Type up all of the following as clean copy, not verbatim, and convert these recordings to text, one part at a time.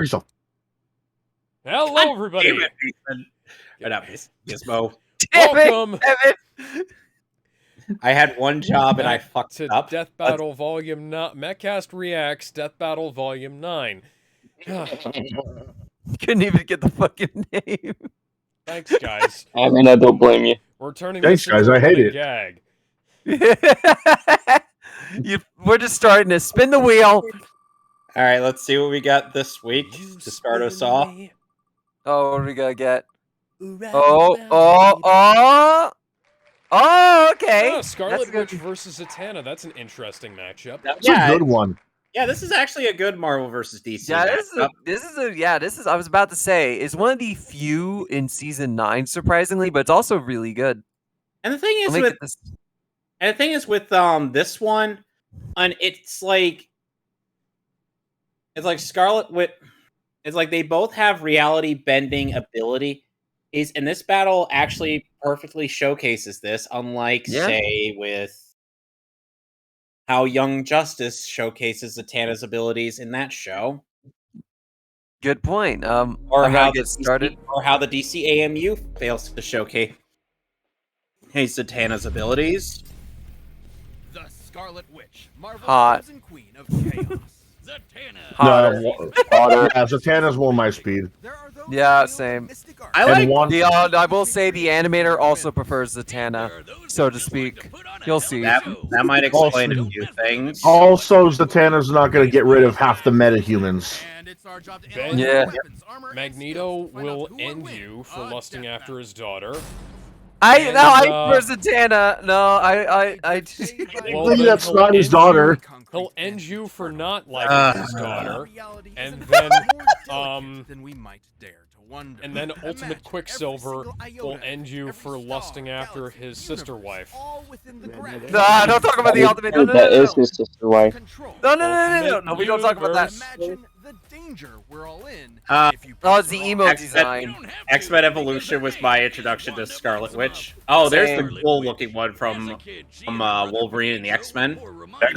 yourself. Hello, everybody. Damn it, Ethan. Right up, Gizmo. Welcome I had one job and I fucked to it up. Death Battle Volume 9. Mehcast Reacts Death Battle Volume 9. Couldn't even get the fucking name. Thanks, guys. I mean, I don't blame you. We're turning Thanks, this into guys, I a hate running it. gag. We're just starting to spin the wheel. All right, let's see what we got this week to start us off. Oh, what do we gotta get? Okay. Okay. Scarlet Witch versus Zatanna. That's an interesting matchup. It's a good one. Yeah, this is actually a good Marvel versus DC. Yeah, matchup. this is I was about to say, is one of the few in season 9, surprisingly, but it's also really good. And the thing is Let me with get this- this one, and it's like Scarlet Witch. It's like they both have reality bending ability. And this battle actually perfectly showcases this, unlike say with how Young Justice showcases Zatanna's abilities in that show. Good point. Or I'm how gonna get started. Or how the DC AMU fails to showcase Zatanna's abilities. The Scarlet Witch, Marvel's Hot. chosen queen of chaos. Zatanna. Zatanna's more my speed. Yeah, same. I like I will say the animator also prefers Zatanna, so to speak. You'll see. that might explain a few things. Also, Zatanna's not going to get rid of half the metahumans. Yeah. Magneto will end you for lusting after his daughter. I prefer Zatanna. No, I Well, Maybe then that's he'll not his end daughter. He'll end you for not liking his daughter, and then and then Ultimate Quicksilver will end you for lusting after his sister wife. No, don't talk about the Ultimate. No, That is his sister wife. No, we don't talk about that. Imagine the danger we're all in. It's the emo design. X-Men Evolution was my introduction to Scarlet Witch. Oh, there's the cool-looking one from Wolverine and the X-Men.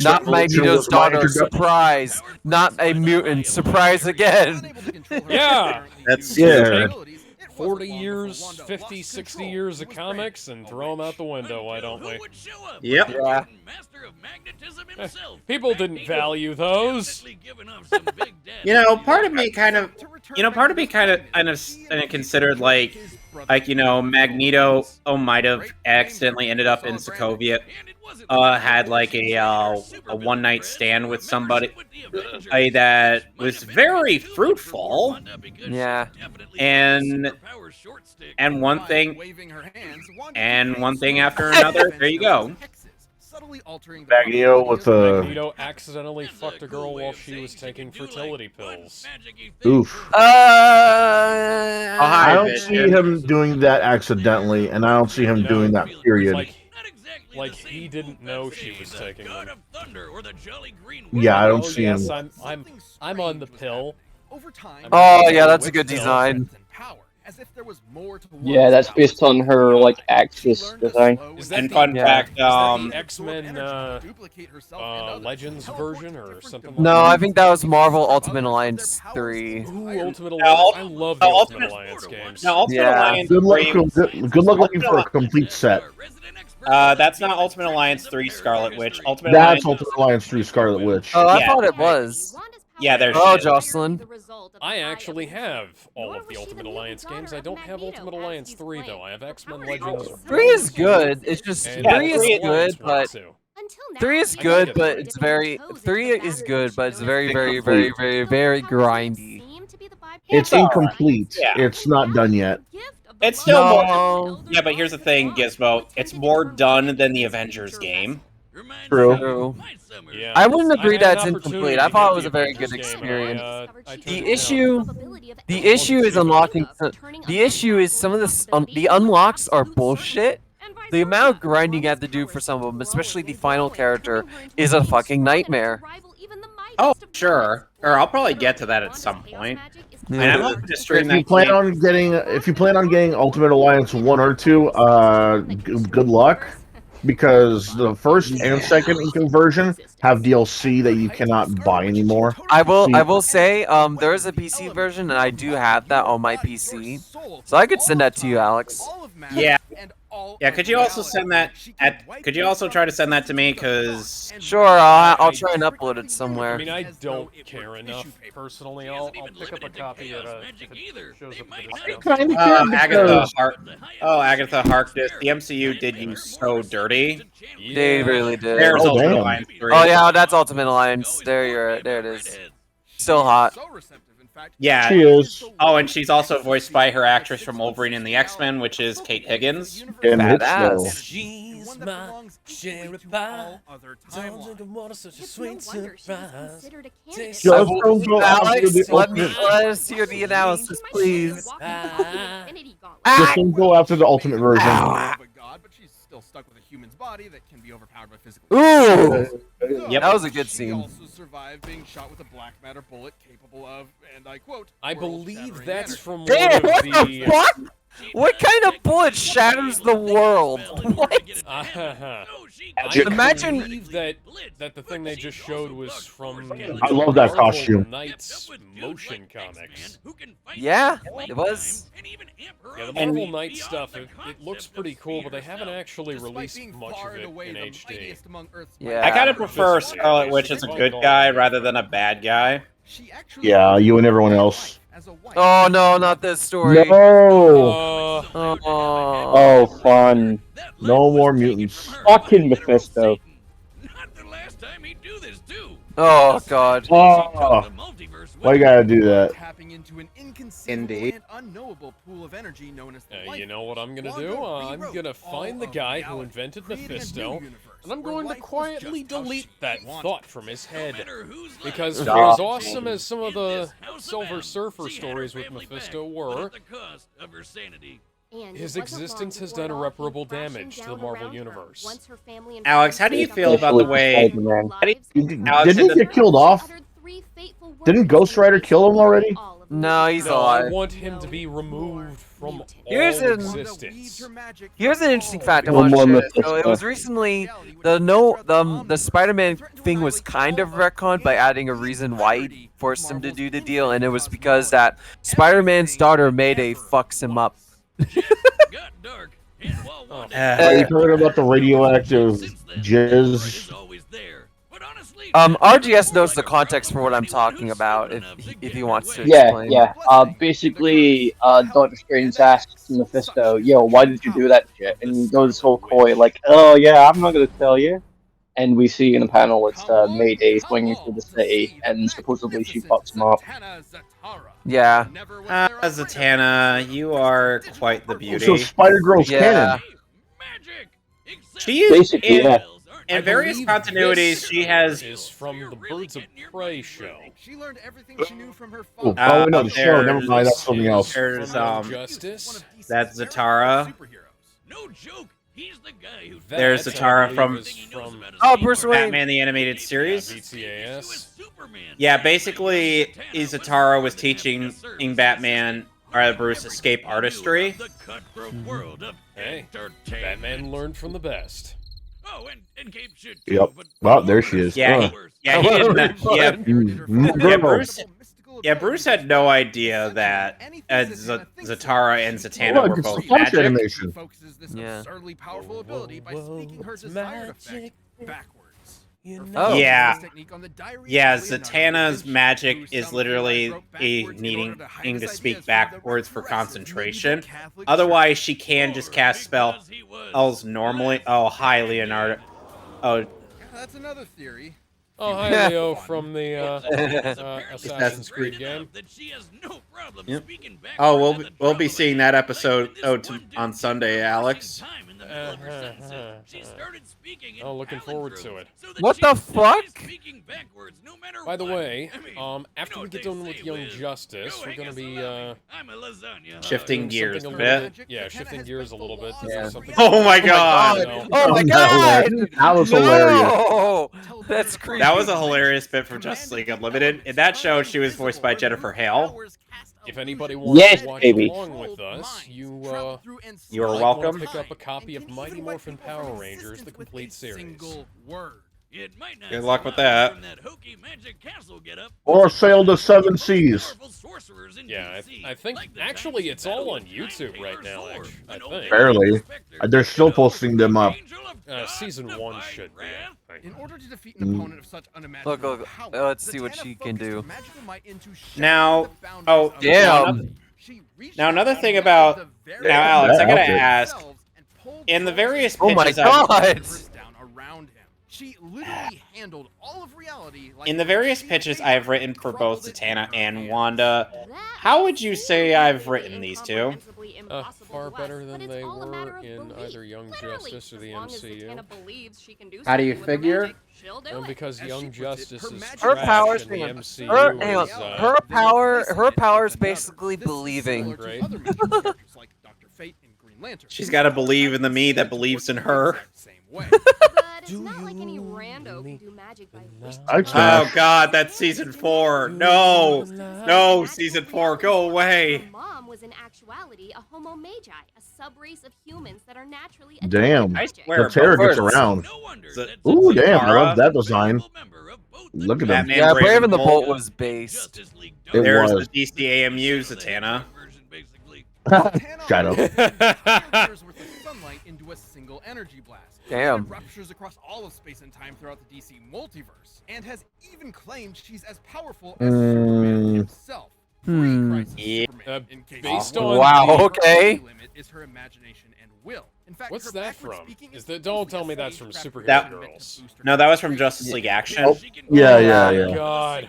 Not Magneto's daughter. Surprise. Not a mutant. Surprise again. Yeah. That's 40 years, 50, 60 years of comics and throw them out the window, why don't we? Yep. Yeah. People didn't value those. Part of me kind of considered like Magneto might have accidentally ended up in Sokovia, had like a one-night stand with somebody that was very fruitful. Yeah. And one thing after another. There you go. Magneto accidentally fucked a girl while she was taking fertility pills. Oof. Hi, I don't see him doing that accidentally, and I don't see him doing that, period. Like he didn't know she was taking them. Yeah, I don't see him. I'm on the pill. Oh, yeah, that's a good design. Yeah, that's based on her Axis design. And fun fact, is that the X-Men Legends version or something? No, I think that was Marvel Ultimate Alliance 3. Ooh, Ultimate Alliance. I love the Ultimate Alliance games. No, Ultimate Alliance Good luck, 3. good luck looking for a complete set. That's not Ultimate Alliance 3 Scarlet Witch. That's Ultimate Alliance 3 Scarlet Witch. Oh, I thought it was. Yeah, there's. Oh, Jocelyn. I actually have all of the Ultimate Alliance games. I don't have Ultimate Alliance 3 though. I have X-Men Legends. 3 is good. It's just 3 is good, but 3 is good, but it's very very, very, very, very, very grindy. It's incomplete. Yeah. It's not done yet. It's still more. Yeah, but here's the thing, Gizmo. It's more done than the Avengers game. True. Yeah. I wouldn't agree that's incomplete. I thought it was a very good experience. The issue is unlocking. The issue is some of the unlocks are bullshit. The amount of grinding you have to do for some of them, especially the final character, is a fucking nightmare. Oh, sure. Or I'll probably get to that at some point. Yeah. And I'm hoping to stream If you plan on getting Ultimate Alliance 1 or 2, good luck. because the first and second conversion have DLC that you cannot buy anymore. I will say, there is a PC version, and I do have that on my PC, so I could send that to you, Alex. Yeah. Yeah, could you also send that could you also try to send that to me, cause Sure, I'll try and upload it somewhere. I mean, I don't care enough personally. I'll pick up a copy if it shows up at the discount. Agatha Harkness, the MCU did you so dirty. They really did. There's Oh, Ultimate damn. Alliance 3. Oh yeah, that's Ultimate Alliance. There it is. Still hot. Yeah. She is. Oh, and she's also voiced by her actress from Wolverine and the X-Men, which is Kate Higgins. And it's Badass. She's my cherry pie. Such a sweet surprise. Just don't go after the Alex, let ultimate. us hear the analysis, please. Just don't go after the ultimate version. But she's still stuck with a human's body that can be overpowered by physical. Ooh! Yep. That was a good She scene. also survived being shot with a black matter bullet capable of, and I quote, I believe world-shattering that's energy. from one Damn, of what the the. fuck? What kind of bullet shatters the world? What? I Imagine- believe that the thing they just showed was from. I love that Marvel costume. Knights motion comics. Yeah, it was. Yeah, the Marvel Knight stuff. It looks pretty cool, but they haven't actually Despite released being much far of and it away in the HD. mightiest among Earth's Yeah. I kind of prefer Scarlet Witch as a good guy rather than a bad guy. She actually Yeah, you and everyone else. as a wife. Oh no, not this story. No. Oh. Oh, fun. No more mutants. Fucking Mephisto. Oh god. Oh, why you gotta do that? Tapping into an inconceivable Indeed. and unknowable pool of energy known as the You life know what I'm gonna Wanda do? I'm rewrote gonna all find the of guy who reality, invented creating a new Mephisto, universe and I'm where going to life was quietly just how delete she that wanted thought it. from his head. Because for Stop. as awesome as some of the Silver Surfer stories with Mephisto were, his existence has done irreparable damage to the Marvel Universe. Alex, how do you feel about the way? Spider-Man. Alex, Didn't he get killed off? Didn't Ghost Rider kill him already? No, he's No, I alive. want him to be removed from all Here's an- existence. Here's an interesting fact I One want to more share. So it Mephisto. was recently the Spider-Man thing was kind of retconned by adding a reason why he forced him to do the deal, and it was because that Spider-Man's daughter Mayday fucks him up. Are you talking about the radioactive jizz? RGS knows the context for what I'm talking about if he wants to Yeah, explain. yeah. Basically, Doctor Strange asks Mephisto, "Yo, why did you do that shit?" And he goes whole coy, like, "Oh yeah, I'm not gonna tell you." And we see in the panel it's Mayday swinging through the city, and supposedly she fucks him up. Yeah. Zatanna, you are quite the So beauty. Spider-Girl's Yeah. canon. She is Basically, yeah. in various believe continuities. this She has. is from the Birds of Prey show. She learned everything she knew from her Oh, father. no, the show. Never mind. That's something Is else. There's, from Justice. That's Zatara. No joke. He's the guy who There's That, Zatara I from- believe, is from Oh, Bruce Wayne. Batman the Animated Series. BTAS. Yeah, basically, Zatara was teaching Batman or Bruce escape artistry. Hey, Batman learned from the best. Yep. Well, there she is. Yeah, he, yeah, he did not. Yeah, Yeah, Bruce. Yeah, Bruce had no idea that Zatara and Zatanna Well, were it's both Flash magic. animation. focuses this Yeah. absurdly powerful ability by speaking her It's desired effect magic. backwards. You Her know. Oh. Yeah. focus technique on the diary Yeah, of Leonardo Zatanna's da Vinci, magic who is some literally theorize wrote a backwards in order needing to hide to his speak ideas backwards for progressive concentration. medieval Catholic Otherwise, she can just cast spells normally. Oh, hi, Leonardo. Oh, Church. That's another theory. Oh, hi, Yeah. Leo from the Assassin's Creed game. Yep. Oh, we'll be seeing that episode on Sunday, Alex. Oh, looking forward to it. What the fuck? By the way, after we get done with Young Justice, we're gonna be Shifting doing gears a something bit. Yeah, shifting gears a little bit. to do Yeah. something Oh my god! you know. Oh my That god! was hilarious. No! That's creepy. That was a hilarious bit from Justice League Unlimited. In that show, she was voiced by Jennifer Hale. If anybody wants Yes, to watch baby. along with us, you You're might welcome. want to pick up a copy of Mighty Morphin Power Rangers, the complete series. Good luck with that. Or sail the seven seas. Yeah, I think actually it's all on YouTube right now. I think. Barely. They're still posting them up. Season 1 should be. I think. In order to defeat an opponent of such unimaginable Look, power, let's see what Zatanna she can focused do. her magical might into Now- shattering the boundaries oh, of damn. reality. She reached Now, another out thing and about- the very now, Alex, I gotta ask, themselves and pulled in the various Oh my pitches I've- god! down around him. She literally handled all of reality like in the various pitches I have written for both Zatanna and Wanda, how would you say I've written these two? Far better than they were in either Young Justice or the MCU. How do you figure? Because Young Justice is Her trash powers, and the hang on. MCU Hang on. is, Her power is basically believing. Great. Other major characters like Dr. Fate and Green Lantern. She's got to believe in the me that believes in her. Same way. It's not like any rando can do magic by I'd Oh smash. god, that's season 4. No! No, season 4, go away! Her mom was in actuality a homo magi, a subrace of humans that are naturally Damn. I magic. swear, The terror both gets are- around. Z- Ooh, damn. I Zara, love that design. Look at them. Batman Yeah, Brave and the Bolt. Bolt was based. It There's was. the DCAMU, Zatanna. Shadow. Years worth of sunlight into a single energy blast. Damn. It ruptures across all of space and time throughout the DC multiverse, and has even claimed she's as powerful as Superman himself. Pre-crisis Yeah. Superman, in case based you on Wow, the- okay. Her limit is her imagination and will. In fact, What's her that backward from? speaking Is that don't tell me that's from That- Superhero Girls. No, that was from Justice League Action. Oh, yeah, yeah, Oh, yeah. God.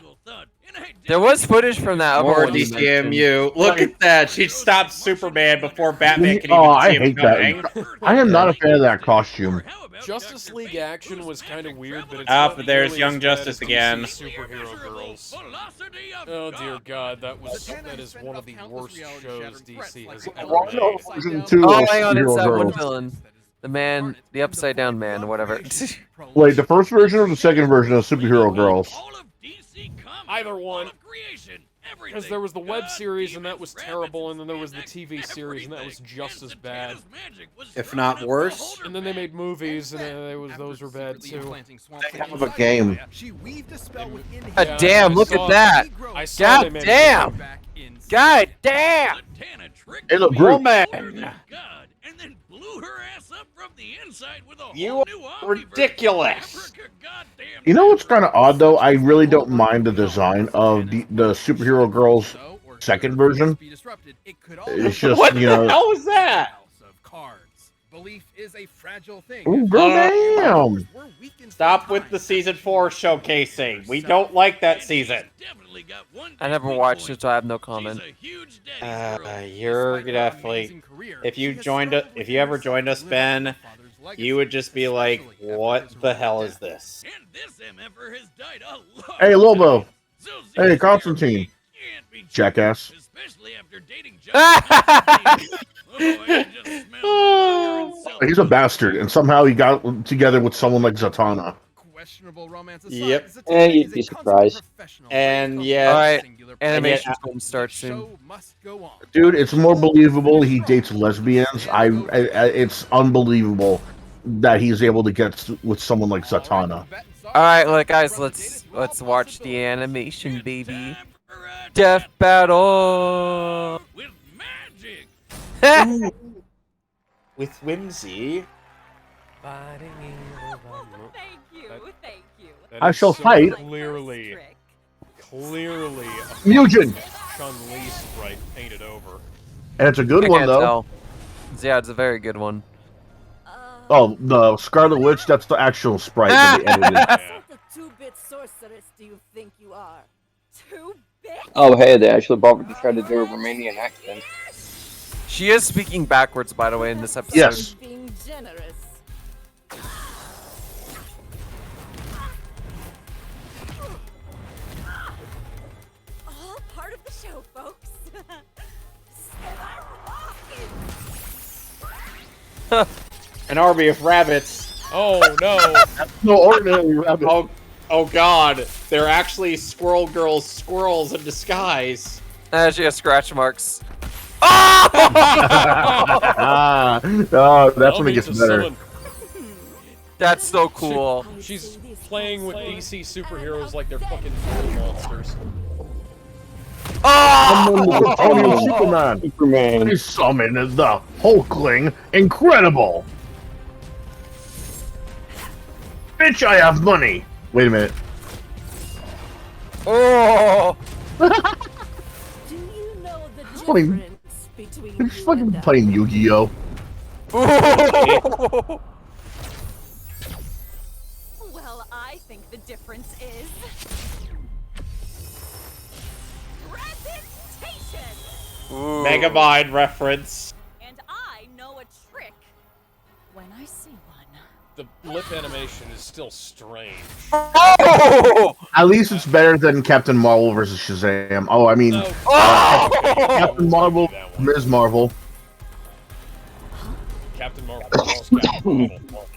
There was footage from that other Or one you mentioned. DCAMU. Look at that. She stopped Superman before Batman could even Oh, I see him hate coming. that. I am not a fan of that costume. Justice League Action was kind of weird, but it's Ah, not but there's nearly Young as bad Justice as again. DC Superhero Girls. Oh dear God, that is one of the worst shows DC has ever Well, no, made. season 2 Oh, of hang on, it's Superhero that one Girls. villain. The man, the upside down man, whatever. Wait, the first version or the second version of Superhero Girls? Either one. Because there was the web series and that was terrible, and then there was the TV series and that was just as bad. If not worse. And then they made movies and those were bad too. They have a game. God damn, look at that. I saw they God made a damn. movie. God damn. It looked great. Woman! You are ridiculous! You know what's kind of odd though? I really don't mind the design of the Superhero Girls second version. It's just, What you the know. hell was that? Belief is a fragile thing. Ooh, girl, damn. Stop with the season 4 showcasing. We don't like that season. I never watched it, so I have no comment. You're definitely. If you ever joined us, Ben, you would just be like, "What the hell is this?" Hey, Lobo. Hey, Constantine. Jackass. He's a bastard, and somehow he got together with someone like Zatanna. Yep. You'd be surprised. And yeah, Alright, animation film starts soon. Dude, it's more believable he dates lesbians. It's unbelievable that he's able to get with someone like Zatanna. Alright, look guys, let's watch the animation, baby. Death battle. with whimsy. Thank you, thank you. That I is shall so fight. Clearly a Mugen! Chun-Li sprite painted over. And it's a good I one, can't though. tell. Yeah, it's a very good one. Oh, the Scarlet Witch, that's the actual sprite that they edited. Yeah. What a two-bit sorceress do you think you are? Two-bit? Oh, hey, they actually bothered to try to do a Romanian accent. She is speaking backwards, by the way, in this episode. Yes. Being generous. All part of the show, folks. An army of rabbits. Oh no! No ordinary rabbit. Oh God! They're actually squirrels in disguise. She has scratch marks. Oh, that's when it gets better. That's so cool. She's playing with DC superheroes like they're fucking monsters. Oh! Superman. He summoned the Hulkling Incredible. Bitch, I have money. Wait a minute. Oh! Do you know the difference between He's fucking playing Yu-Gi-Oh. Well, I think the difference is presentation. Megamind reference. And I know a trick when I see one. The lip animation is still strange. At least it's better than Captain Marvel versus Shazam. Oh, I mean, Captain Marvel, Ms. Marvel. Captain Marvel. Captain Marvel.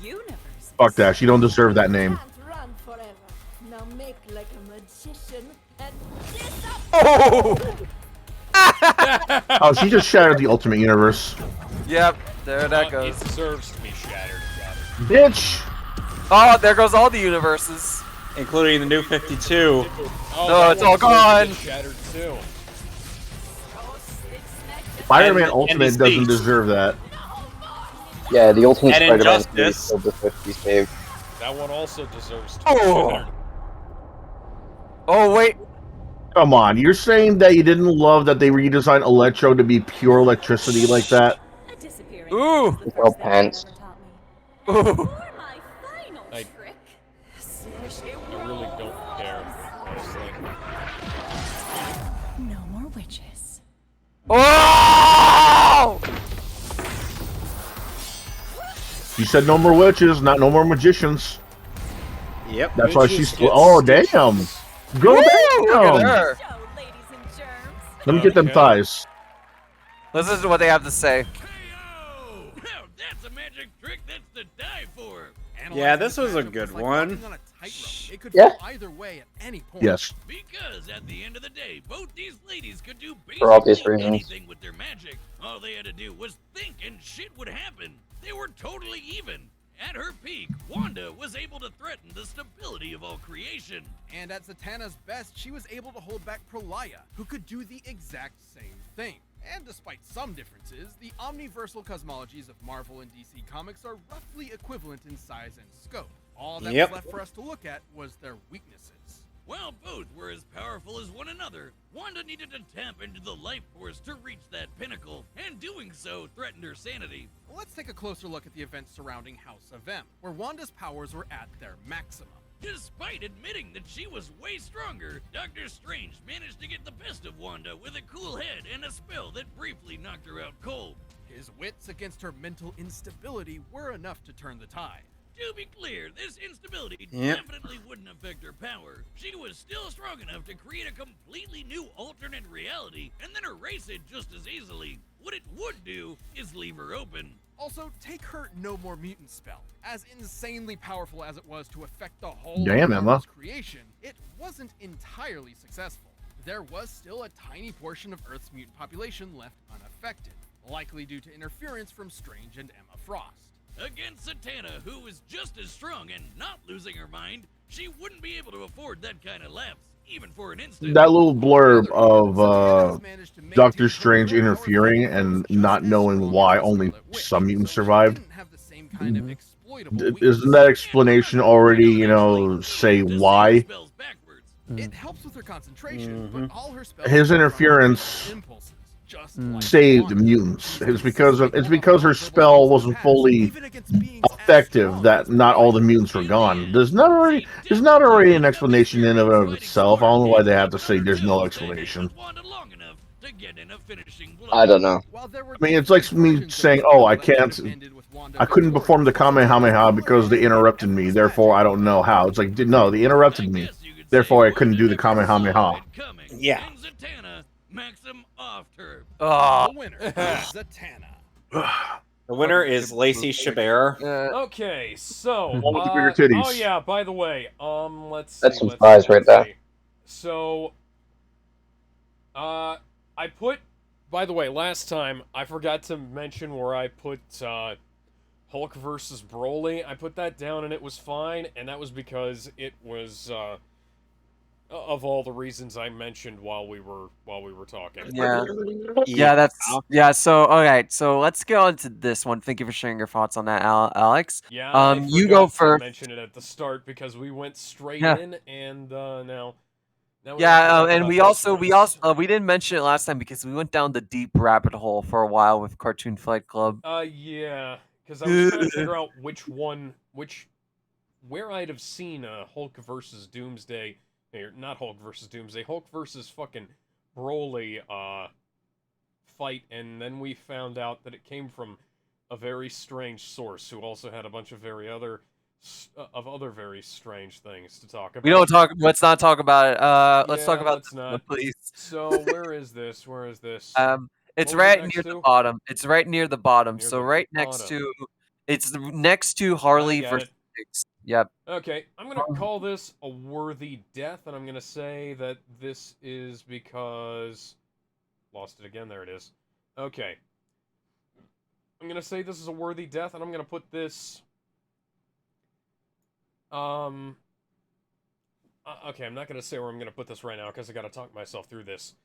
Universe. Fuck that. She don't deserve that name. Can't run forever. Now make like a magician and Oh, she just shattered the Ultimate Universe. Yep, there that goes. It deserves to be shattered. Bitch! Oh, there goes all the universes. Including the new 52. No, it's all gone. Shattered too. Spider-Man And Ultimate the doesn't States. deserve that. Yeah, the Ultimate And Spider-Man Injustice. killed the 50 saved. That one also deserves to be Oh. shattered. Oh, wait. Come on, you're saying that you didn't love that they redesigned Electro to be pure electricity like that? Ooh. Well, pants. Ooh. I really don't care, honestly. no more witches. Oh! She said no more witches, not no more magicians. Yep. That's why Witches she's. get Oh, damn! Go Look at down! her. Show, ladies and germs. Let me get them Okay. thighs. Listen to what they have to say. Now that's a magic trick that's to die for. Yeah, this was a good one. It could Yeah. go either way at any point. Yes. Because at the end of the day, both these ladies could do For obvious basically reasons. anything with their magic. All they had to do was think and shit would happen. They were totally even. At her peak, Wanda was able to threaten the stability of all creation. And at Zatanna's best, she was able to hold back Prolaya, who could do the exact same thing. And despite some differences, the omniversal cosmologies of Marvel and DC Comics are roughly equivalent in size and scope. All that was left for us to look at was their weaknesses. While both were as powerful as one another, Wanda needed to tap into the life force to reach that pinnacle, and doing so threatened her sanity. Let's take a closer look at the events surrounding House of M, where Wanda's powers were at their maximum. Despite admitting that she was way stronger, Doctor Strange managed to get the best of Wanda with a cool head and a spell that briefly knocked her out cold. His wits against her mental instability were enough to turn the tide. To be clear, this instability definitely wouldn't affect her power. She was still strong enough to create a completely new alternate reality and then erase it just as easily. What it would do is leave her open. Also, take her No More Mutant spell. As insanely powerful as it was to affect the whole Damn, of Emma. Marvel's creation, it wasn't entirely successful. There was still a tiny portion of Earth's mutant population left unaffected, likely due to interference from Strange and Emma Frost. Against Zatanna, who was just as strong and not losing her mind, she wouldn't be able to afford that kind of lapse, even for an instant. That little blurb of Doctor Strange interfering and not knowing why only some mutants survived. Isn't that explanation already, you know, say why? It helps with her concentration, but all her spells His interference impulses, just saved the mutants. It's because her spell wasn't fully effective that not all the mutants were gone. There's not already an explanation in and of itself. I don't know why they have to say there's no explanation. I don't know. I mean, it's like me saying, "Oh, I couldn't perform the Kamehameha because they interrupted me. Therefore, I don't know how." It's like, no, they interrupted me. Therefore, I couldn't do the Kamehameha. Yeah. The winner is Zatanna. The winner is Lacey Chabert. Okay, so One with the bigger titties. oh yeah, by the way, let's see. That's some let's thighs see, right let's there. see. So I put. By the way, last time I forgot to mention. By the way, last time I forgot to mention where I put Hulk versus Broly. I put that down and it was fine, and that was because it was of all the reasons I mentioned while we were talking. Yeah. So so let's go on to this one. Thank you for sharing your thoughts on that, Alex. Yeah, I you go forgot to first. mention it at the start because we went straight in, and now we and we didn't mention it last time because we went down the deep rabbit hole for a while with Cartoon Fight Club. Yeah, because I was trying to figure out where I'd have seen Hulk versus Doomsday, or not Hulk versus Doomsday, Hulk versus fucking Broly fight, and then we found out that it came from a very strange source who also had a bunch of other very strange things to talk about. We don't talk. Let's not talk about it. Let's talk about let's not. Please. So where is this? It's right near the bottom. It's right near the bottom. So right next to, it's next to Harley versus Hicks. Yep. Okay, I'm gonna call this a worthy death, and I'm gonna say that this is because lost it again. There it is. Okay. I'm gonna say this is a worthy death, and I'm gonna put this. Okay, I'm not gonna say where I'm gonna put this right now because I gotta talk myself through this.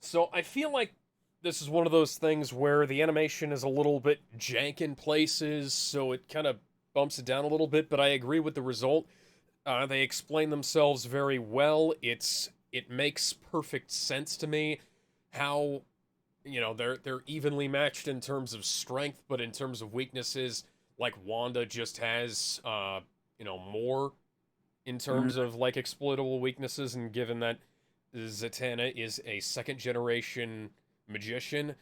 So I feel like this is one of those things where the animation is a little bit jank in places, so it kind of bumps it down a little bit. But I agree with the result. They explain themselves very well. It makes perfect sense to me how, they're evenly matched in terms of strength, but in terms of weaknesses, like Wanda just has more in terms of like exploitable weaknesses, and given that Zatanna is a second generation magician,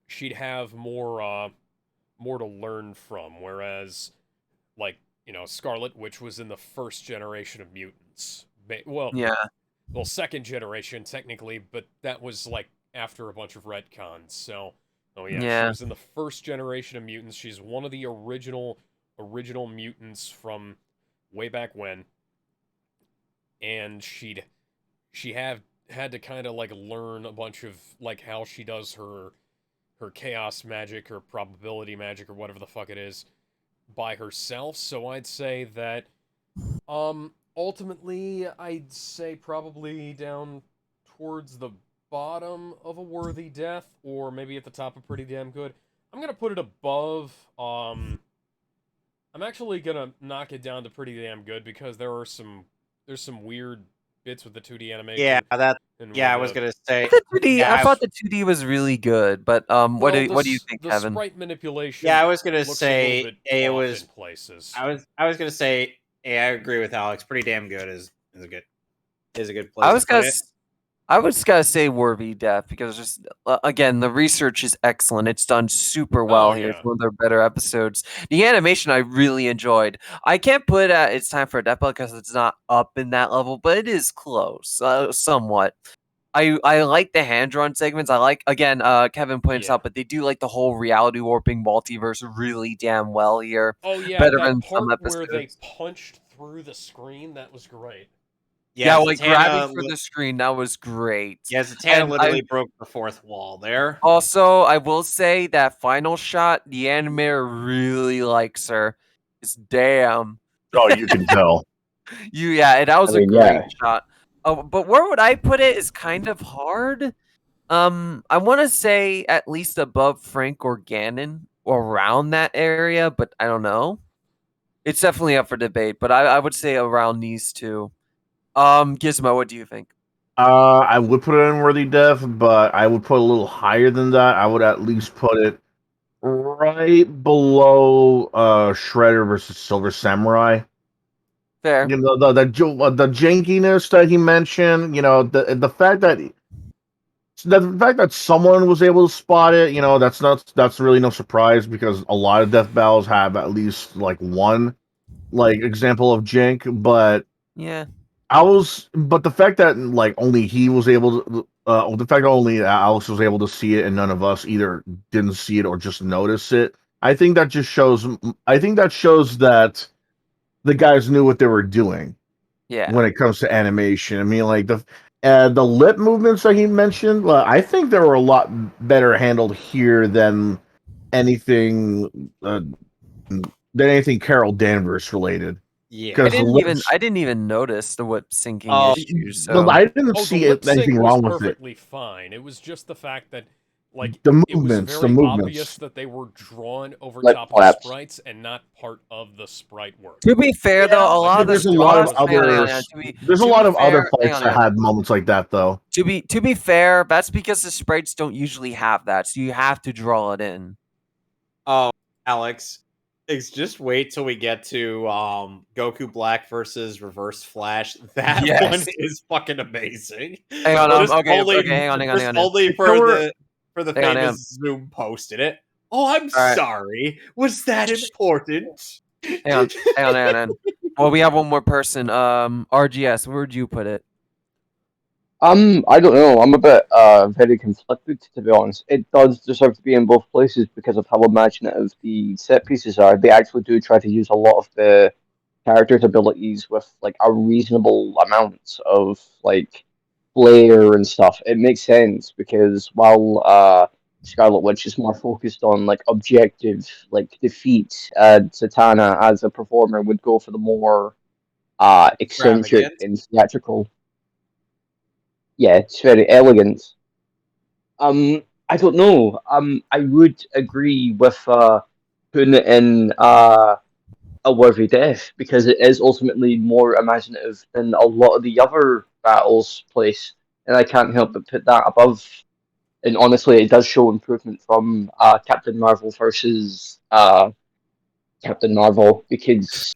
she'd have more to learn from, whereas Scarlet, which was in the first generation of mutants, second generation technically, but that was like after a bunch of retcons. So she was in the first generation of mutants. She's one of the original mutants from way back when, and she had to kind of like learn a bunch of like how she does her chaos magic or probability magic or whatever the fuck it is by herself. So I'd say that ultimately I'd say probably down towards the bottom of a worthy death, or maybe at the top of pretty damn good. I'm gonna put it above. I'm actually gonna knock it down to pretty damn good because there's some weird bits with the 2D animation. Yeah, I was gonna say the 2D. I thought the 2D was really good, but what do you think, Kevin? The sprite manipulation. Yeah, I was gonna say it was in places. I was gonna say I agree with Alex. Pretty damn good is a good place. I was gonna say worthy death because just again the research is excellent. It's done super well here. It's one of their better episodes. The animation I really enjoyed. I can't put it's time for a death because it's not up in that level, but it is close, somewhat. I like the hand-drawn segments. I like, again, Kevin points out, but they do like the whole reality warping multiverse really damn well here. Oh yeah, better that than part some episodes. where they punched through the screen, that was great. Yeah, like grabbing for the screen, that was great. Yeah, Zatanna literally broke the fourth wall there. Also, I will say that final shot, the animator really likes her. It's damn. Oh, you can tell. That was a great shot. Oh, but where would I put it is kind of hard. I want to say at least above Frank or Ganon, or around that area, but I don't know. It's definitely up for debate, but I would say around these two. Gizmo, what do you think? I would put it in worthy death, but I would put a little higher than that. I would at least put it right below Shredder versus Silver Samurai. Fair. The jankiness that he mentioned, the fact that someone was able to spot it, that's really no surprise because a lot of death battles have at least like one example of jank, but yeah. But the fact that like only he was able to, the fact that only Alex was able to see it and none of us either didn't see it or just notice it, I think that shows that the guys knew what they were doing. Yeah. When it comes to animation, I mean, like The lip movements that he mentioned, well, I think they were a lot better handled here than anything Carol Danvers related. Yeah, I didn't even notice the lip syncing issue. So I didn't see anything wrong with it. Perfectly fine. It was just the fact that, like, the it was movements, very obvious that they were drawn over Like top of the sprites and not part of the sprite work. to be fair, though, there's a lot of other fights that had moments like that, though. To be fair, that's because the sprites don't usually have that, so you have to draw it in. Oh, Alex, just wait till we get to Goku Black versus Reverse Flash. That one is fucking amazing. Hang on, hang on. Only for the famous Zoom posted it. Oh, I'm sorry. Was that important? Hang on. Well, we have one more person. RGS, where'd you put it? I don't know. I'm a bit very conflicted, to be honest. It does deserve to be in both places because of how imaginative the set pieces are. They actually do try to use a lot of the characters' abilities with like a reasonable amount of like flair and stuff. It makes sense because while Scarlet Witch is more focused on like objective like defeat, Zatanna as a performer would go for the more eccentric and theatrical. Yeah, it's very elegant. I don't know. I would agree with putting it in a worthy death because it is ultimately more imaginative than a lot of the other battles place, and I can't help but put that above. And honestly, it does show improvement from Captain Marvel versus Captain Marvel because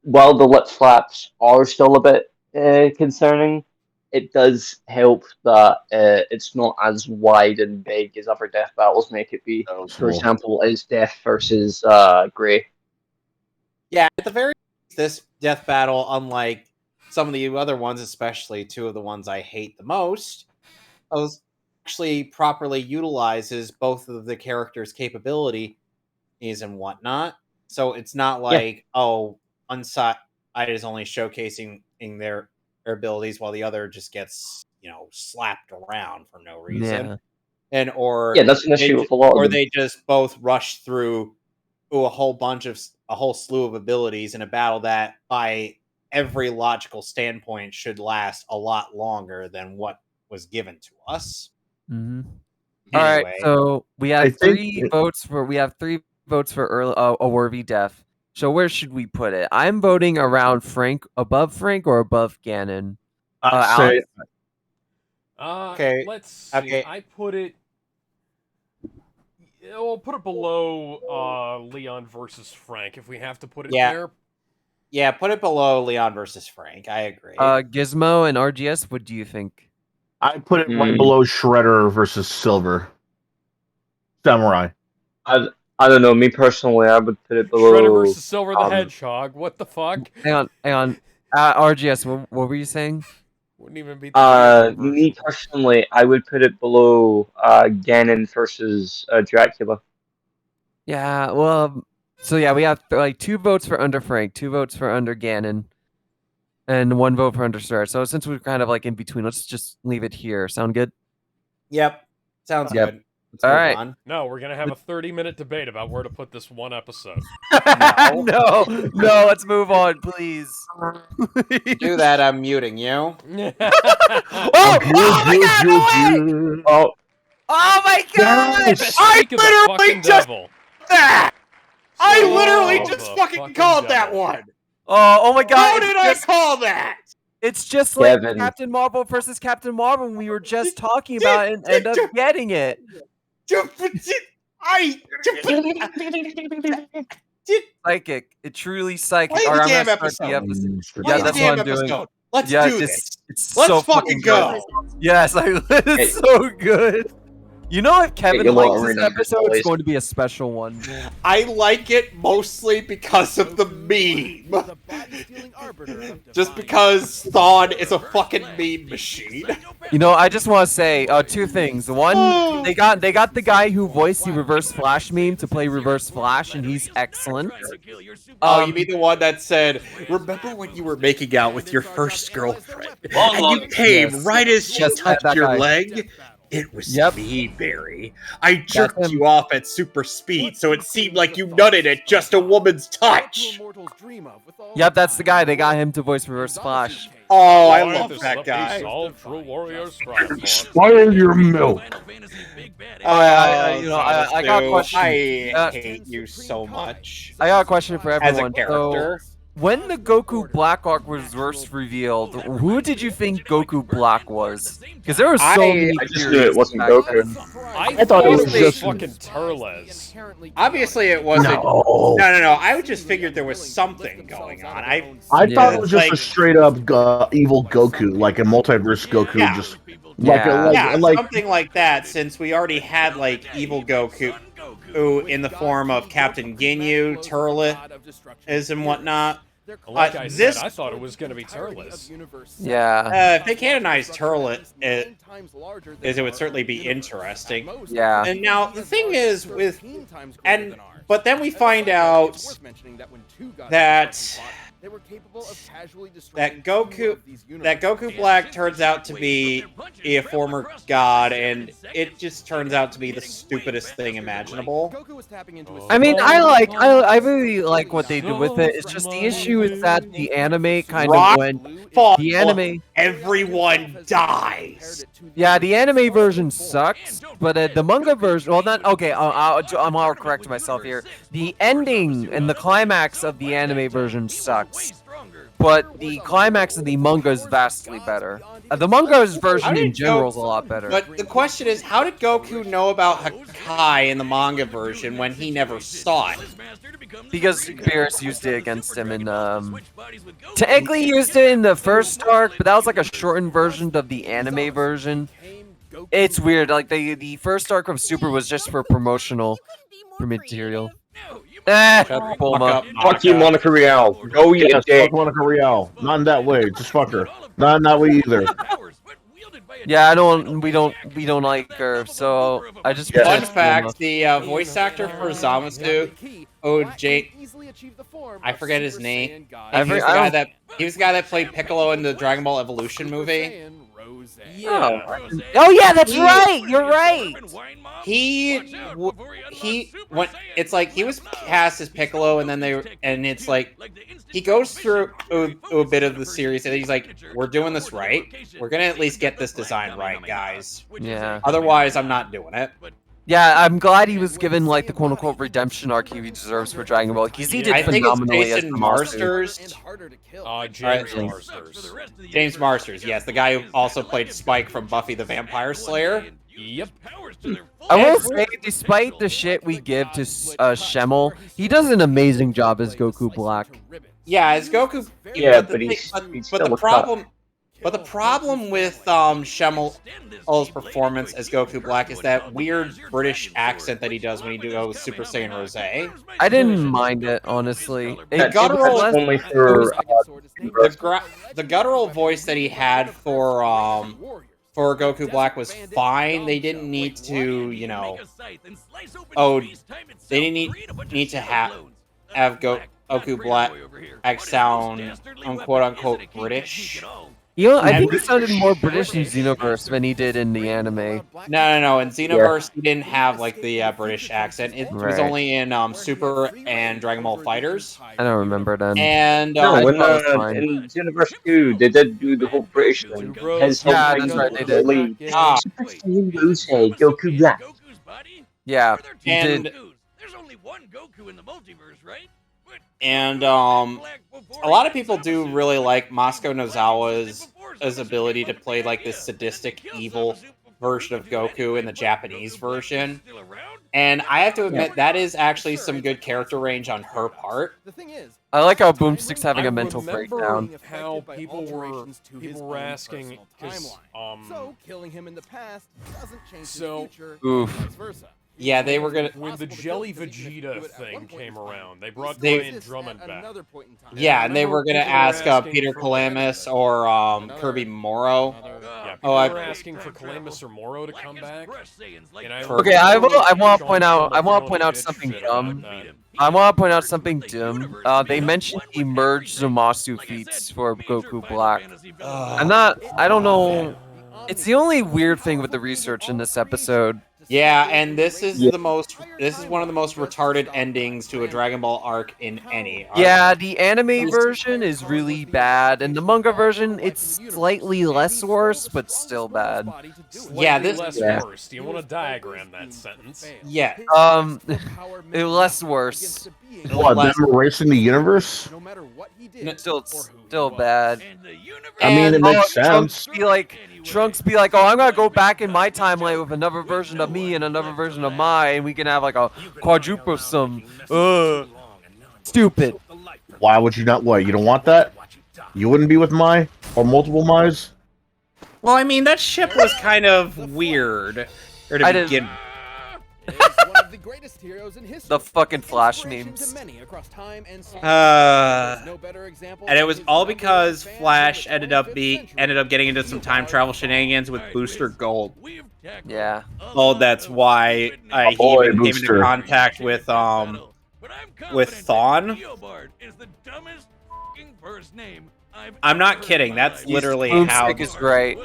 while the lip flaps are still a bit concerning, it does help that it's not as wide and big as other death battles make it be. For example, is Death versus Grey. Yeah, at the very least, this death battle, unlike some of the other ones, especially two of the ones I hate the most, actually properly utilizes both of the characters' capabilities and whatnot. So it's not like, Unsight is only showcasing their abilities while the other just gets, slapped around for no reason. Yeah. That's an issue with a lot of them. They just both rush through a whole slew of abilities in a battle that by every logical standpoint should last a lot longer than what was given to us. Mm-hmm. Anyway, all right, so we have three votes for early, a worthy death. So where should we put it? I'm voting around Frank, above Frank or above Ganon. Say, okay, let's see. Okay. I put it. We'll put it below Leon versus Frank if we have to put it there. Yeah, put it below Leon versus Frank. I agree. Gizmo and RGS, what do you think? I put it right below Shredder versus Silver. Samurai. I don't know. Me personally, I would put it below Shredder versus Silver the Hedgehog. What the fuck? Hang on. RGS, what were you saying? Wouldn't even be. Me personally, I would put it below Ganon versus Dracula. Yeah, well, so yeah, we have like 2 votes for under Frank, 2 votes for under Ganon, and 1 vote for under Shredder. So since we're kind of like in between, let's just leave it here. Sound good? Yep. Sounds good. All right. On. No, we're going to have a 30-minute debate about where to put this one episode. No, let's move on, please. Do that, I'm muting you. Oh my god! I literally just that! I literally just fucking called that one! Oh my god! How did I call that? It's just like Captain Marvel versus Captain Marvel we were just talking about and end up getting it. Psychic. It truly psychic. Play the damn episode. Yeah, that's what I'm doing. Let's do this. It's Let's so fucking go. Good. Yes, it's so good. You know, if Kevin your likes little this arena episode, it's boys. going to be a special one. I like it mostly because of the meme. Just because Thawne is a fucking meme machine. You know, I just want to say two things. One, they got the guy who voiced the Reverse Flash meme to play Reverse Flash, and he's excellent. Oh, you mean the one that said, "Remember when you were making out with your first girlfriend, and you came right as she touched that your guy. leg? It was me, Barry. I That's jerked him. you off at super speed, so it seemed like you nutted at just a woman's touch." Yep, that's the guy. They got him to voice Reverse Flash. Oh, I love that guy. Spoil your milk. I got a question. I hate you so much. I got a question for As everyone. a character. So, when the Goku Black arc was first revealed, who did you think Goku Black was? Because there were so many. I just knew it wasn't back Goku. then. I thought it was just fucking Turles. Obviously, it wasn't. No. No. I just figured there was something going on. I thought it was just Like- a straight up evil Goku, like a multiverse Goku, Yeah. just Yeah. Something like that. Since we already had like evil Goku, in the form of Captain Ginyu, Turlet, and whatnot. Like I this- said, I thought it was going to be Turles. Yeah. If they canonized Turlet, it would certainly be interesting. Yeah. And now the thing is but then we find out that Goku Black turns out to be a former god, and it just turns out to be the stupidest thing imaginable. I mean, I really like what they do with it. It's just the issue is that the anime kind of went. The anime. Everyone dies. Yeah, the anime version sucks, but the manga version. Well, not okay. I'll correct myself here. The ending and the climax of the anime version sucks, but the climax of the manga is vastly better. The manga's version in general is a lot better. But the question is, how did Goku know about Hakai in the manga version when he never saw it? Because Beerus used it against him in technically he used it in the first arc, but that was like a shortened version of the anime version. It's weird. Like the first arc of Super was just for promotional material. Bulma. Fuck you, Monica Real. Go eat a Yes, dick. fuck Monica Real. Not in that way. Just fuck her. Not in that way either. Yeah, we don't like her, so I just Fun pretend it's fact: Bulma. the voice actor for Zamasu, I forget his name. He was the guy that played Piccolo in the Dragon Ball Evolution movie. Oh yeah, that's right. You're right. He was cast as Piccolo, and then it's like he goes through a bit of the series, and he's like, "We're doing this right. We're gonna at least get this design right, guys. Yeah. Otherwise, I'm not doing it." Yeah, I'm glad he was given like the quote-unquote redemption arc he deserves for Dragon Ball. Because he did I think it's phenomenally as Jason Zamasu. Marsters. James Marsters. James Marsters, yes, the guy who also played Spike from Buffy the Vampire Slayer. Yep. I will say, despite the shit we give to Schemmel, he does an amazing job as Goku Black. Yeah, as Goku. Yeah, but but the he's thing- still but the a cut. problem. But the problem with Schemmel's performance as Goku Black is that weird British accent that he does when he goes Super Saiyan Rose. I didn't mind it, honestly. That- guttural- that's only for The guttural voice that he had for Goku Black was fine. They didn't need to, they didn't need to have Goku Black sound quote unquote British. You know, I think he sounded more British in Xenoverse than he did in the anime. No. In Xenoverse, he didn't have like the British accent. It was Right. only in Super and Dragon Ball Fighters. I don't remember then. And No, I when thought it was fine. in Universe 2, they did do the whole British thing. His whole Yeah, thing that's right, they did. lead. Ah. Super Saiyan Rose, Goku Black. Yeah, he And- did. There's only one Goku in the multiverse, right? And a lot of people do really like Mosco Nozawa's ability to play like this sadistic evil version of Goku in the Japanese version. And I have to admit, that is actually some good character range on her part. The thing is, I like how Boomstick's having a mental remember breakdown. how people were asking, because so killing him in the past doesn't change his So- future, Oof. and vice versa. Yeah, they were gonna. when the Jelly Vegeta thing came around, they brought They- Brian Drummond back. Yeah, and they were gonna People were ask asking Peter for- Calamus or Kirby Morrow. Yeah, people Oh, were asking for Calamus or Moro to come back. And I Okay, I remember want to Sean point out. I Connery want to point throwing out a something shit about dumb. that. I want to point out something dumb. They mentioned emerged Zamasu feats for Goku Black. I don't know. It's the only weird thing with the research in this episode. Yeah, and this is one of the most retarded endings to a Dragon Ball arc in any arc. Yeah, the anime version is really bad, and the manga version, it's slightly less worse, but still bad. Yeah, Slightly this- less Yeah. worse. Do you want to diagram that sentence? Yeah. Less worse. What, them erasing the universe? No matter what he did, Still bad. I mean, it And- makes Trunks sense. be like, oh, I'm gonna go back in my timeline with another version of me and another version of mine, and we can have like a quadruple sum. Stupid. Why would you not? What, you don't want that? You wouldn't be with Mai? Or multiple Mais? Well, I mean, that ship was kind of weird. Or to I didn't- begin. It is one of the greatest heroes in history. The fucking Flash Inspiration to memes. many across time and space. Uh, There's no better example And it than was his all love because for fans Flash of the ended up 25th getting into some time travel shenanigans with Booster Gold. Yeah. Oh, that's why he boy, even came into Booster. contact with Thawne. I'm not kidding. That's literally how. Boomstick is great.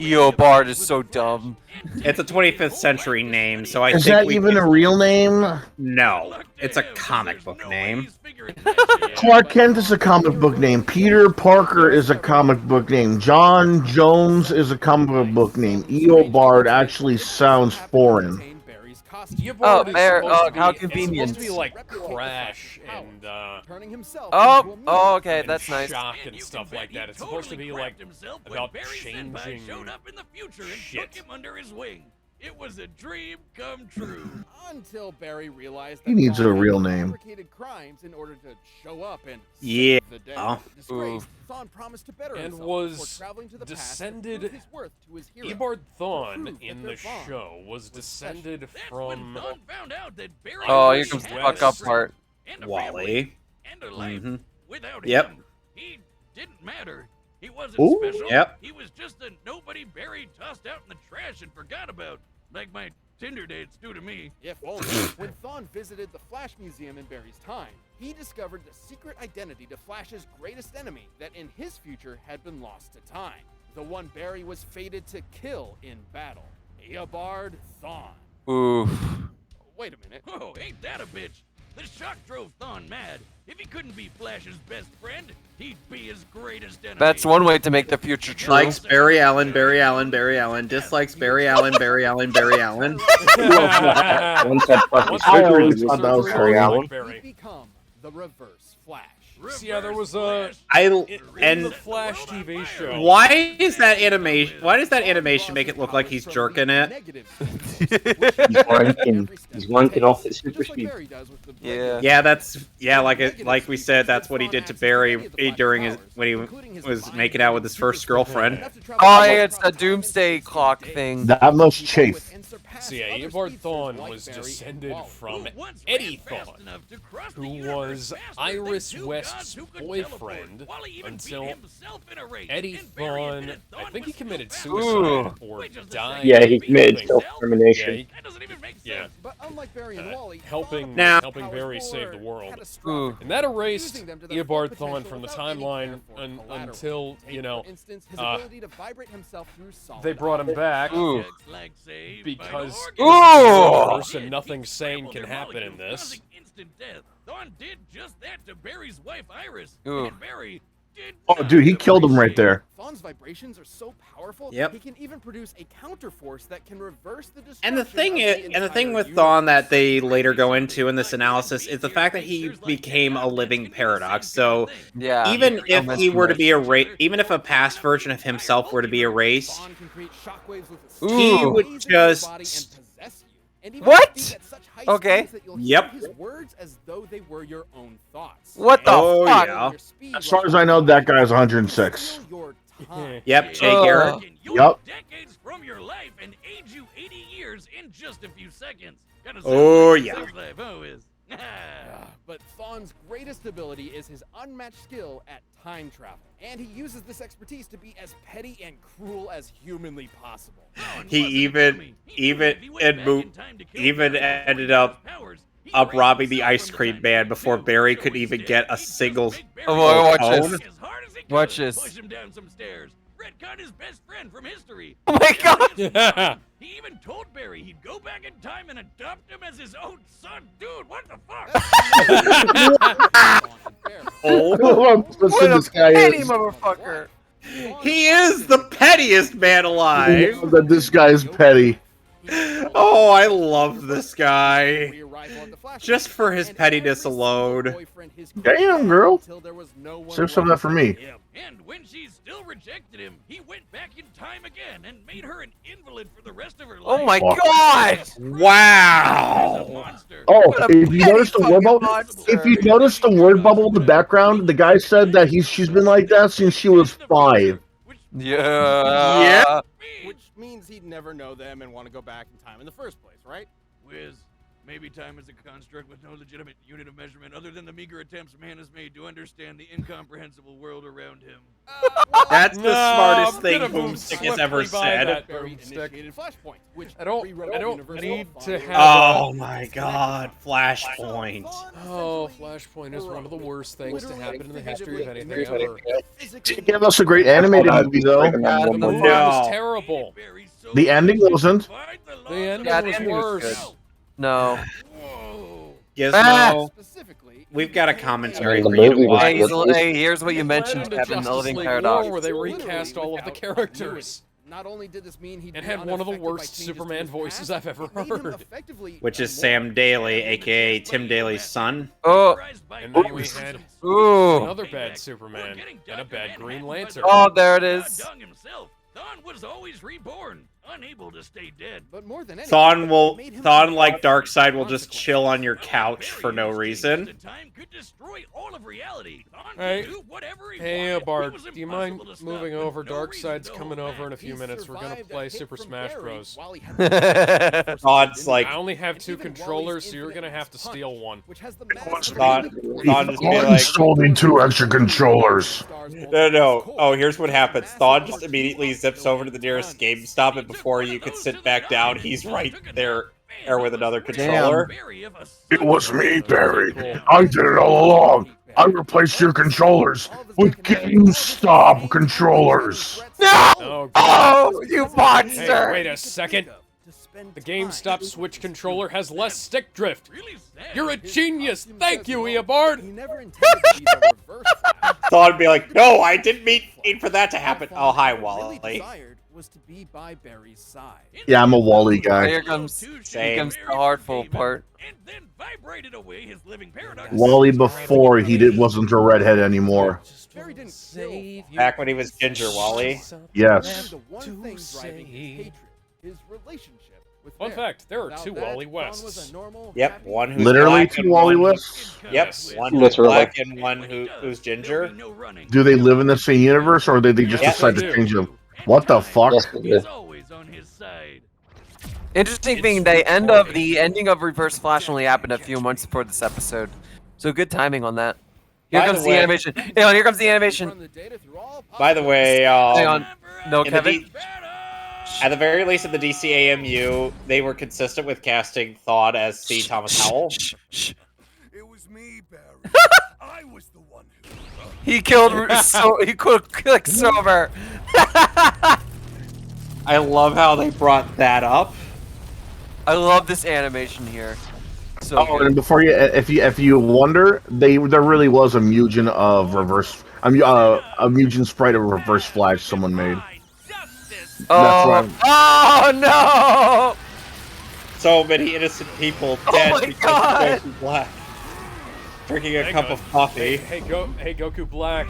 Eobard is so dumb. It's a 25th century name, so I Is think that we even can- a real name? No, it's a comic book name. Clark Kent is a comic book name. Peter Parker is a comic book name. John Jones is a comic book name. Eobard actually sounds foreign. Eobard is Bear, supposed to be- how it's convenient. supposed to be like Crash and turning himself Oh, into a oh, okay, and that's nice. Shock and stuff like that. It's supposed to be like about changing showed up in the future and shit. took him under his wing. It was a dream come true. Until Barry realized He that needs a Thawne real had name. fabricated crimes in order to show up and Yeah. save the day. Oh. Disgraced, Thawne promised to better And himself was before traveling to the past to descended- prove his worth to his hero. Eobard Thawne prove in that the their bond show was descended That's when from Thawne found out that Barry Oh, was here comes the his fuck up best part. and a Wally. family and a life. Mhm. Without Yep. him, he didn't matter. He wasn't Ooh. special. Yep. He was just a nobody Barry tossed out in the trash and forgot about, like my Tinder dates do to me. If only. When Thawne visited the Flash Museum in Barry's time, he discovered the secret identity to Flash's greatest enemy that in his future had been lost to time. The one Barry was fated to kill in battle. Eobard Thawne. Oof. Wait a minute. Oh, ain't that a bitch? The shock drove Thawne mad. If he couldn't be Flash's best friend, he'd be his greatest enemy. That's one way to make the future true. Likes Barry Allen, Barry Allen, Barry Allen. Dislikes Barry Allen, Barry Allen, Barry Allen. One said fuck his I figure, always and thought that was Barry Allen. He'd become the Reverse Flash. See, yeah, there was a In in the Flash TV show. why is that animation? Why does that animation make it look like he's jerking it? He's wanking off his super speed. Yeah. Yeah, like we said, that's what he did to Barry during when he was making out with his first girlfriend. Oh, yeah, it's a doomsday clock thing. That must chafe. So yeah, Eobard Thawne was descended from Eddie Thawne, who was Iris West's boyfriend until Eddie Thawne, I think he committed suicide or died. Yeah, he committed helping- self-termination. Yeah, But unlike Barry and Wally, helping Now- Barry save the world. Ooh. And that erased Eobard Thawne from the timeline until, you know, they brought him back Ooh. because Ooh. and nothing sane can happen in this. Instant death. Thawne did just that to Barry's wife Iris. Ooh. And Barry Oh, dude, he killed him right there. Thawne's vibrations are so powerful. Yep. He can even produce a counter force that can reverse the destruction. And the thing of is, and the thing with Thawne that they later go into in this analysis is the fact that he became a living paradox. So Yeah. even if he were to be erased, even if a past version of himself were to be erased, he would just. What? Okay. Yep. His words as though they were your own thoughts. What the Oh, fuck? yeah. As far as I know, that guy's 106. Yep, Jay Garrett. Yup. Decades from your life and age you 80 years in just a few seconds. Oh, yeah. Life always. But Thawne's greatest ability is his unmatched skill at time travel. And he uses this expertise to be as petty and cruel as humanly possible. He even ended up robbing the ice cream man before Barry could even get a single watch cone. this. Watch this. Push him down some stairs. Retcon his best friend from history. Oh my god! He even told Barry he'd go back in time and adopt him as his own son. Dude, what the fuck? What What a petty motherfucker! He is the pettiest man alive. That this guy's petty. Oh, I love this guy. Just for his pettiness alone. Damn, girl. Save some of that for me. And when she still rejected him, he went back in time again and made her an invalid for the rest of her life. Oh my god! Wow! Oh, if you notice the word bubble, if you notice the word bubble in the background, the guy said that she's been like that since she was 5. Yeah. Which means he'd never know them and want to go back in time in the first place, right? Wiz, maybe time is a construct with no legitimate unit of measurement other than the meager attempts man has made to understand the incomprehensible world around him. That's the smartest thing I'm gonna move Boomstick has swiftly ever by said. that Barry Boomstick. initiated Flashpoint, which I don't need to have. Oh my god, Flashpoint. Oh, Flashpoint is one of the worst things to happen in the history of anything ever. It gave us a great animated movie, though. Yeah, the movie No. was terrible. The ending wasn't. The ending Yeah, the was ending was worse. No. Gizmo, we've got a commentary The for you to movie was watch. good. Hey, here's what you mentioned, Into Kevin, the Justice Living League Paradox. War, where they recast all of the characters. Not only did this mean he'd And be had one of the unaffected by worst changes to Superman his voices past, I've ever it made him heard. effectively Which is a Sam moral Daly, man. aka Tim Daly's son. Oh, And then we had ooh. another bad Superman and a bad Green Lantern. Oh, there it is. Thawne was always reborn, unable to stay dead. But more than anything, Thawne, like Darkseid, will just chill on your couch for no reason. Time could destroy all of reality. Thawne Hey, could do whatever he hey, wanted. Bard, It was do you mind impossible to stop moving him. over? No reason Darkseid's to coming hold over in a back. few minutes. We're gonna survived a play hit Super from Smash Barry Bros. while he had the Thawne's like, I only have 2 controllers, so you're gonna have to steal one. which has the Thawne just be He like, sold me 2 extra controllers. no. Oh, here's what happens. Thawne just immediately zips over to the nearest GameStop, and before you could sit back down, he's right there with another controller. It was me, Barry. I did it all along. I replaced your controllers with GameStop controllers. Oh, God. Oh, you Hey, monster! wait a second. The GameStop Switch controller has less stick drift. You're a genius. Thank you, Eobard. He never intended to be the reverse flash. Thawne would be like, no, I didn't mean for that to happen. Oh, hi, Really Wally. desired was to be by Barry's side. Yeah, I'm a Wally guy. Here comes Same. the hardful part. And then vibrated away his living paradox. Wally before wasn't a redhead anymore. Barry didn't save Back when he was Ginger Wally. Yes. the one thing driving his hatred, his relationship with Fun Barry. fact, there are Without 2 that, Wally Thawne was Wests. a normal, Yep, happy, one who's Literally black 2 and Wally one- Wests? Yep, one who's Literally. black and one who's ginger. Do they live in the same universe, or did they just Yeah, decide they to do. change them? What the fuck? Yes, we did. He's always on his side. Interesting thing, the ending of Reverse Flash only happened a few months before this episode. So good timing on that. Here By comes the the way- animation. Hang on, here comes the animation. run the data through all By the way, Hang on. No, in the Kevin. D- at the very least in the DCAMU, they were consistent with casting Thawne as C. Thomas Howell. Shh. It was me, Barry. I was the one who. He killed he killed Silver. I love how they brought that up. I love this animation here. So Oh, good. and before you, if you wonder, there really was a Mugen of reverse. a mutant sprite of Reverse Flash someone made. Oh, oh no! So many innocent people dead because of Goku Black. Drinking a cup of coffee. Hey, Goku Black.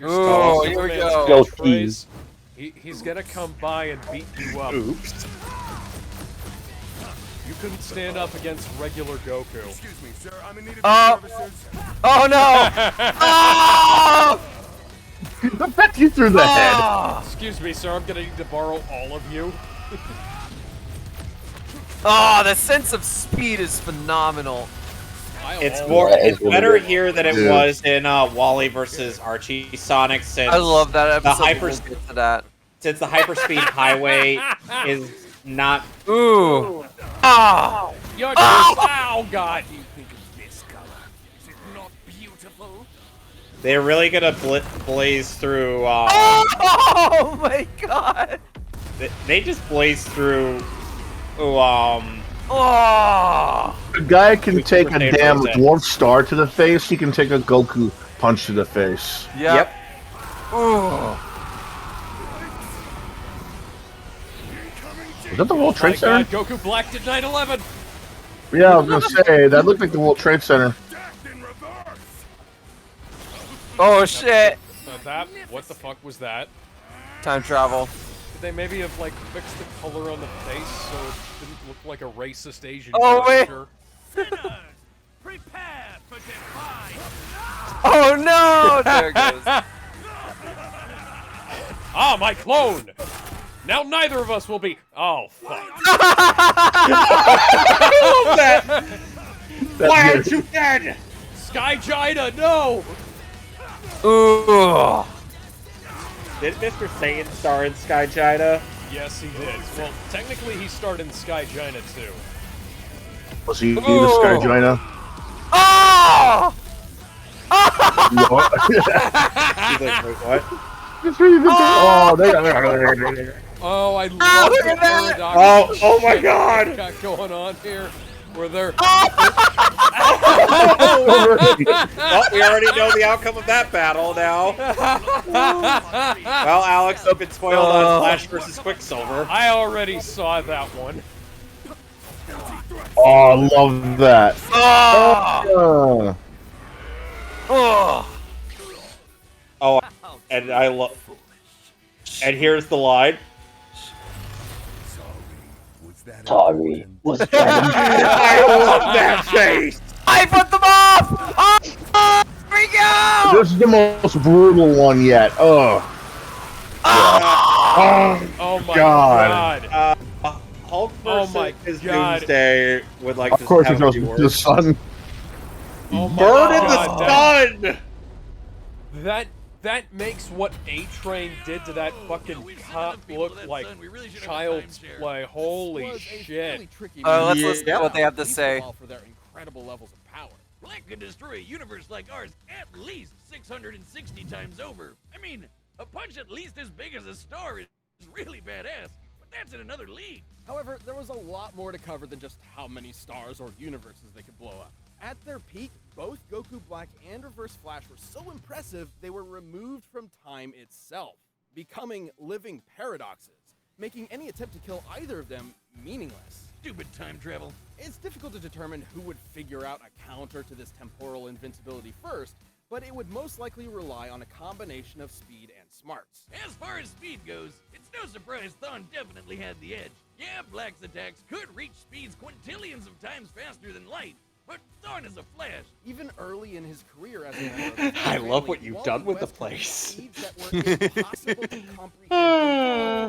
Oh, here we go. He's gonna come by and beat you up. Oops. You couldn't stand up against regular Goku. Excuse me, sir. I'm in need of services. Oh no! Oh! The fact you threw the head. Excuse me, sir. I'm gonna need to borrow all of you. Oh, the sense of speed is phenomenal. It's better here than it was in Wally versus Archie Sonic since I love that episode. Since the hyperspeed highway is not. Ooh. Ah! Oh God! Do you think of this color? Is it not beautiful? They're really gonna blaze through. Oh my God! They just blaze through. Oh! The guy can take a damn dwarf star to the face. He can take a Goku punch to the face. Yep. Ooh. Is that the World Trade Center? God, Goku Black did 9/11. Yeah, I was gonna say that looked like the World Trade Center. Oh shit! What the fuck was that? Time travel. Could they maybe have like fixed the color on the face so it didn't look like a racist Asian character? Prepare for defy. Oh no! There it goes. Ah, my clone! Now neither of us will be. Oh fuck! Why aren't you dead? Sky Gina, no! Ooh. Did Mr. Saiyan star in Sky Gina? Yes, he did. Well, technically, he starred in Sky Gina too. Was he the Sky Gina? Oh! He's like, wait, what? Oh, I love look the at that! paradox. Oh my God! Got going on here, where they're. Well, we already know the outcome of that battle now. Well, Alex, you've been spoiled on Flash versus Quicksilver. I already saw that one. Oh, I love that. Oh, and I love. And here's the line. Sorry, was that? I love that face. I put them off. Oh, here we go. This is the most brutal one yet. Oh. Oh my God. Hulk Oh versus my his God. Doomsday would like Of to course, it have goes viewers. to the sun. Oh my Burn in God, the sun. That makes what A-Train did to that fucking cop look like child's play. Holy shit. Let's listen to what they have to say. For their incredible levels of power. Clank could destroy a universe like ours at least 660 times over. I mean, a punch at least as big as a star is really badass, but that's in another league. However, there was a lot more to cover than just how many stars or universes they could blow up. At their peak, both Goku Black and Reverse Flash were so impressive they were removed from time itself, becoming living paradoxes, making any attempt to kill either of them meaningless. Stupid time travel. It's difficult to determine who would figure out a counter to this temporal invincibility first, but it would most likely rely on a combination of speed and smarts. As far as speed goes, it's no surprise Thawne definitely had the edge. Yeah, Black's attacks could reach speeds quintillions of times faster than light, but Thawne is a Flash. Even early in his career as a member of I love what you've done with the place.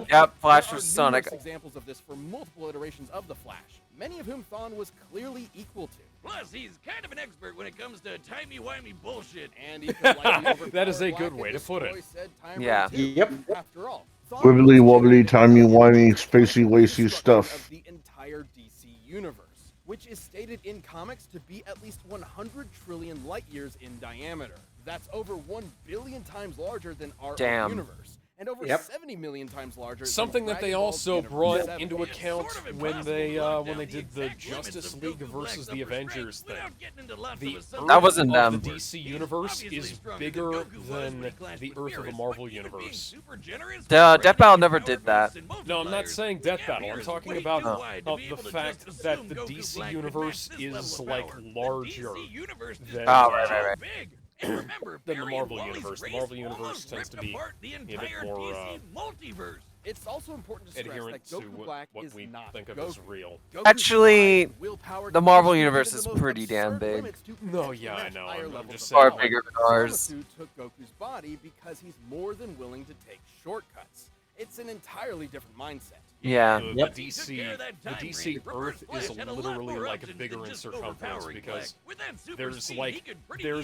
Yep, Flash There was are Sonic. numerous examples of this for multiple iterations of the Flash, many of whom Thawne was clearly equal to. Plus, he's kind of an expert when it comes to timey-wimey bullshit. And he could likely overpower That is a Black good and way to put it. destroy said time Yeah. too. Yep. After all, Thawne Wibbly was wobbly, the timey wimey, spacey wacy destruction stuff. Of the entire DC universe, which is stated in comics to be at least 100 trillion light years in diameter. That's over 1 billion times larger than our own Damn. universe. and over 70 million times larger. Something than that they Dragon Ball also Xenoverse brought 7. into account when they did the Justice League versus the Avengers thing. The That wasn't Earth them. of the DC universe is bigger than the Earth of the Marvel universe. Death Battle never did that. No, I'm not saying Death Battle. I'm talking about the fact that the DC universe is like larger than right. than the Marvel universe. The Marvel universe tends to be a bit more It's also important to stress adherent that to Goku Black what is we not think of Goku. as real. Goku's Actually, drive, willpower, the Marvel determination universe to is the most pretty damn absurd big. limits to No, exponential yeah, I know. higher I'm levels just of saying. Far power. bigger than ours. Zamasu took Goku's body because he's more than willing to take shortcuts. It's an entirely different mindset. Yeah. The DC Earth is literally like bigger in circumference because there's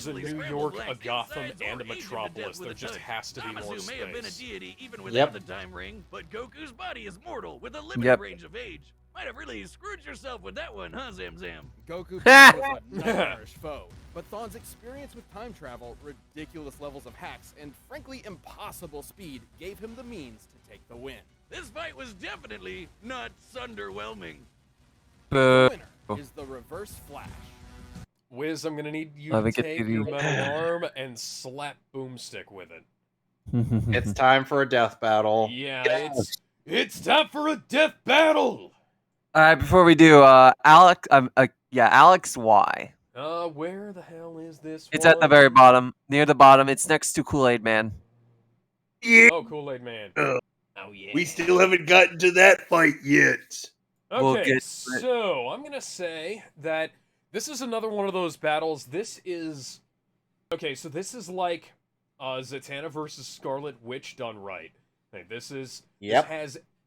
a New York, a Gotham, and a Metropolis. There just has to be more space. Even without the time ring, but Goku's body is mortal with a limited range of age. Might have really screwed yourself with that one, huh, Zam Zam? Goku was a nightmarish foe, but Thon's experience with time travel, ridiculous levels of hacks, and frankly impossible speed gave him the means to take the win. This fight was definitely not underwhelming. The winner is the Reverse Flash. Wiz, I'm gonna need you Let me to get take the- your metal arm and slap Boomstick with it. It's time for a death battle. Yeah, it's time for a death battle. All right, before we do, Alex, Alex Y. Where the hell is this It's one? at the very bottom, near the bottom. It's next to Kool-Aid Man. Yeah. Oh, Kool-Aid Man. Oh, yeah. We still haven't gotten to that fight yet. We'll Okay, get- so I'm gonna say that this is another one of those battles. This is like Zatanna versus Scarlet Witch done right. Like, this has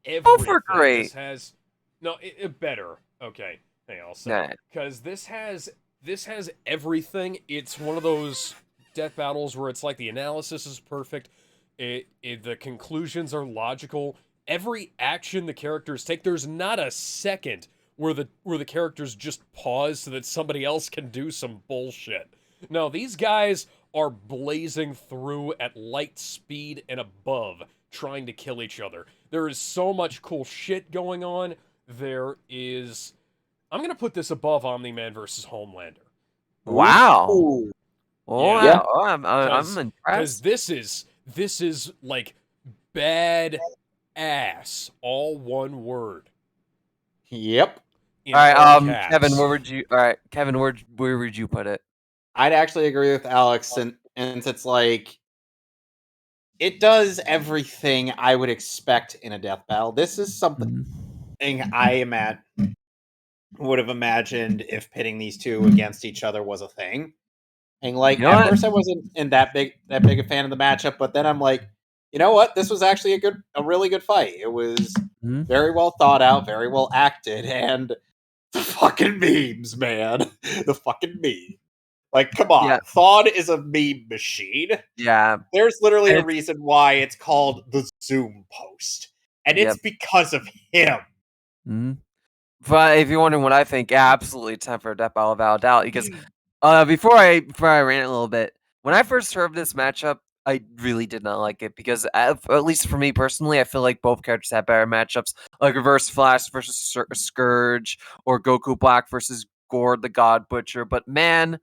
everything. Oh, for great. This has better. Okay, hang on, I'll say Nah. because this has everything. It's one of those death battles where it's like the analysis is perfect. The conclusions are logical. Every action the characters take, there's not a second where the characters just pause so that somebody else can do some bullshit. No, these guys are blazing through at light speed and above, trying to kill each other. There is so much cool shit going on. I'm gonna put this above Omni-Man versus Homelander. Wow. Ooh. Oh, Yeah. I'm Because impressed. this is like bad ass, all one word. Yep. In All right, all caps. Kevin, where would you put it? I'd actually agree with Alex, and it's like it does everything I would expect in a death battle. This is something I would have imagined if pitting these two against each other was a thing. And like at first I wasn't that big a fan of the matchup, but then I'm like, you know what? This was actually a really good fight. It was very well thought out, very well acted, and the fucking memes, man. The fucking meme. Like, come on. Yeah. Thawne is a meme machine. Yeah. There's literally a reason why it's called the Zoom post. And it's because of him. Mm-hmm. But if you're wondering what I think, yeah, absolutely time for a death battle without a doubt. Because before I ran a little bit, when I first heard this matchup, I really did not like it because at least for me personally, I feel like both characters had better matchups, like Reverse Flash versus Scourge or Goku Black versus Gord the God Butcher. But man,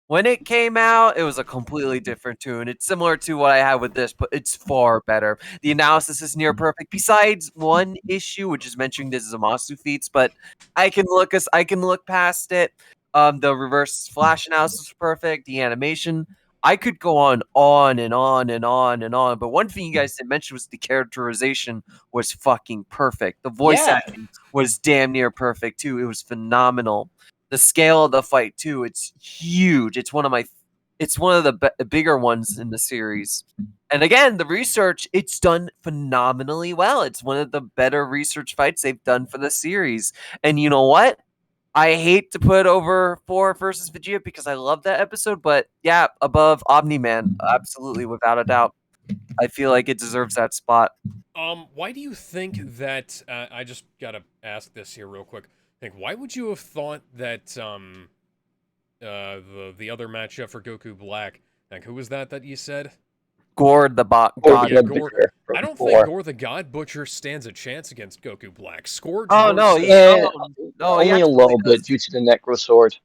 when it came out, it was a completely different tune. It's similar to what I had with this, but it's far better. The analysis is near perfect, besides one issue, which is mentioning the Zamasu feats, but I can look past it. The Reverse Flash analysis was perfect. The animation, I could go on and on and on and on. But one thing you guys didn't mention was the characterization was fucking perfect. The voice acting was damn near perfect too. It was phenomenal. The scale of the fight too, it's huge. It's one of the bigger ones in the series. And again, the research, it's done phenomenally well. It's one of the better research fights they've done for the series. And you know what? I hate to put over 4 versus Vegeta because I love that episode, but yeah, above Omni-Man, absolutely, without a doubt. I feel like it deserves that spot. Why do you think that? I just gotta ask this here real quick. Why would you have thought that the other matchup for Goku Black? Who was that you said? Gore the God. Yeah, Gore. I don't think Gore the God Butcher stands a chance against Goku Black. Scourge. Oh no, only a little bit due to the Necro Sword.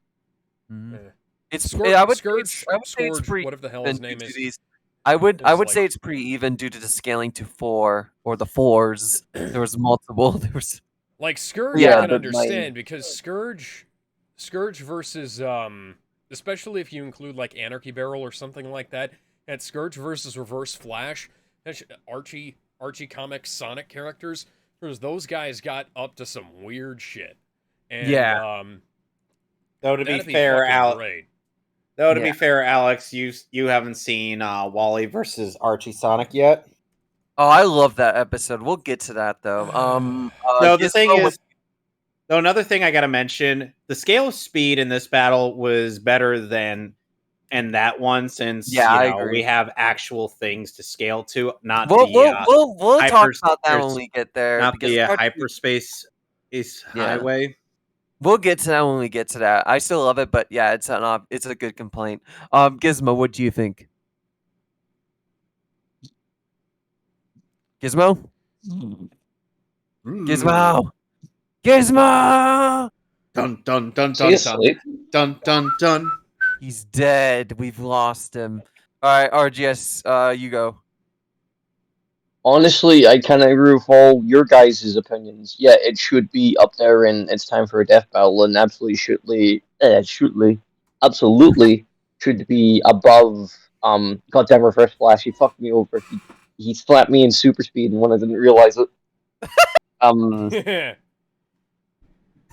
It's Scourge. I would Scourge. say it's pretty Whatever the hell his name is. I would say it's pretty even due to the scaling to 4 or the 4s. There was multiple. There was like Scourge. I can understand because Scourge versus especially if you include like Anarchy Barrel or something like that. At Scourge versus Reverse Flash, that's Archie comic Sonic characters. Because those guys got up to some weird shit. And, though to be fair, Alex, you haven't seen Wally versus Archie Sonic yet. Oh, I love that episode. We'll get to that though. No, the thing is, though, another thing I gotta mention: the scale of speed in this battle was better than in that one, since we have actual things to scale to, not we'll talk about that when we get there. Not the hyperspace highway. We'll get to that when we get to that. I still love it, but yeah, it's a good complaint. Gizmo, what do you think? Gizmo? Gizmo! Gizmo! Dun dun dun dun dun dun dun dun. He's dead. We've lost him. All right, RGS, you go. Honestly, I kind of agree with all your guys' opinions. Yeah, it should be up there, and it's time for a death battle, and absolutely should be above. Goddamn Reverse Flash, he fucked me over. He slapped me in super speed, and when I didn't realize it.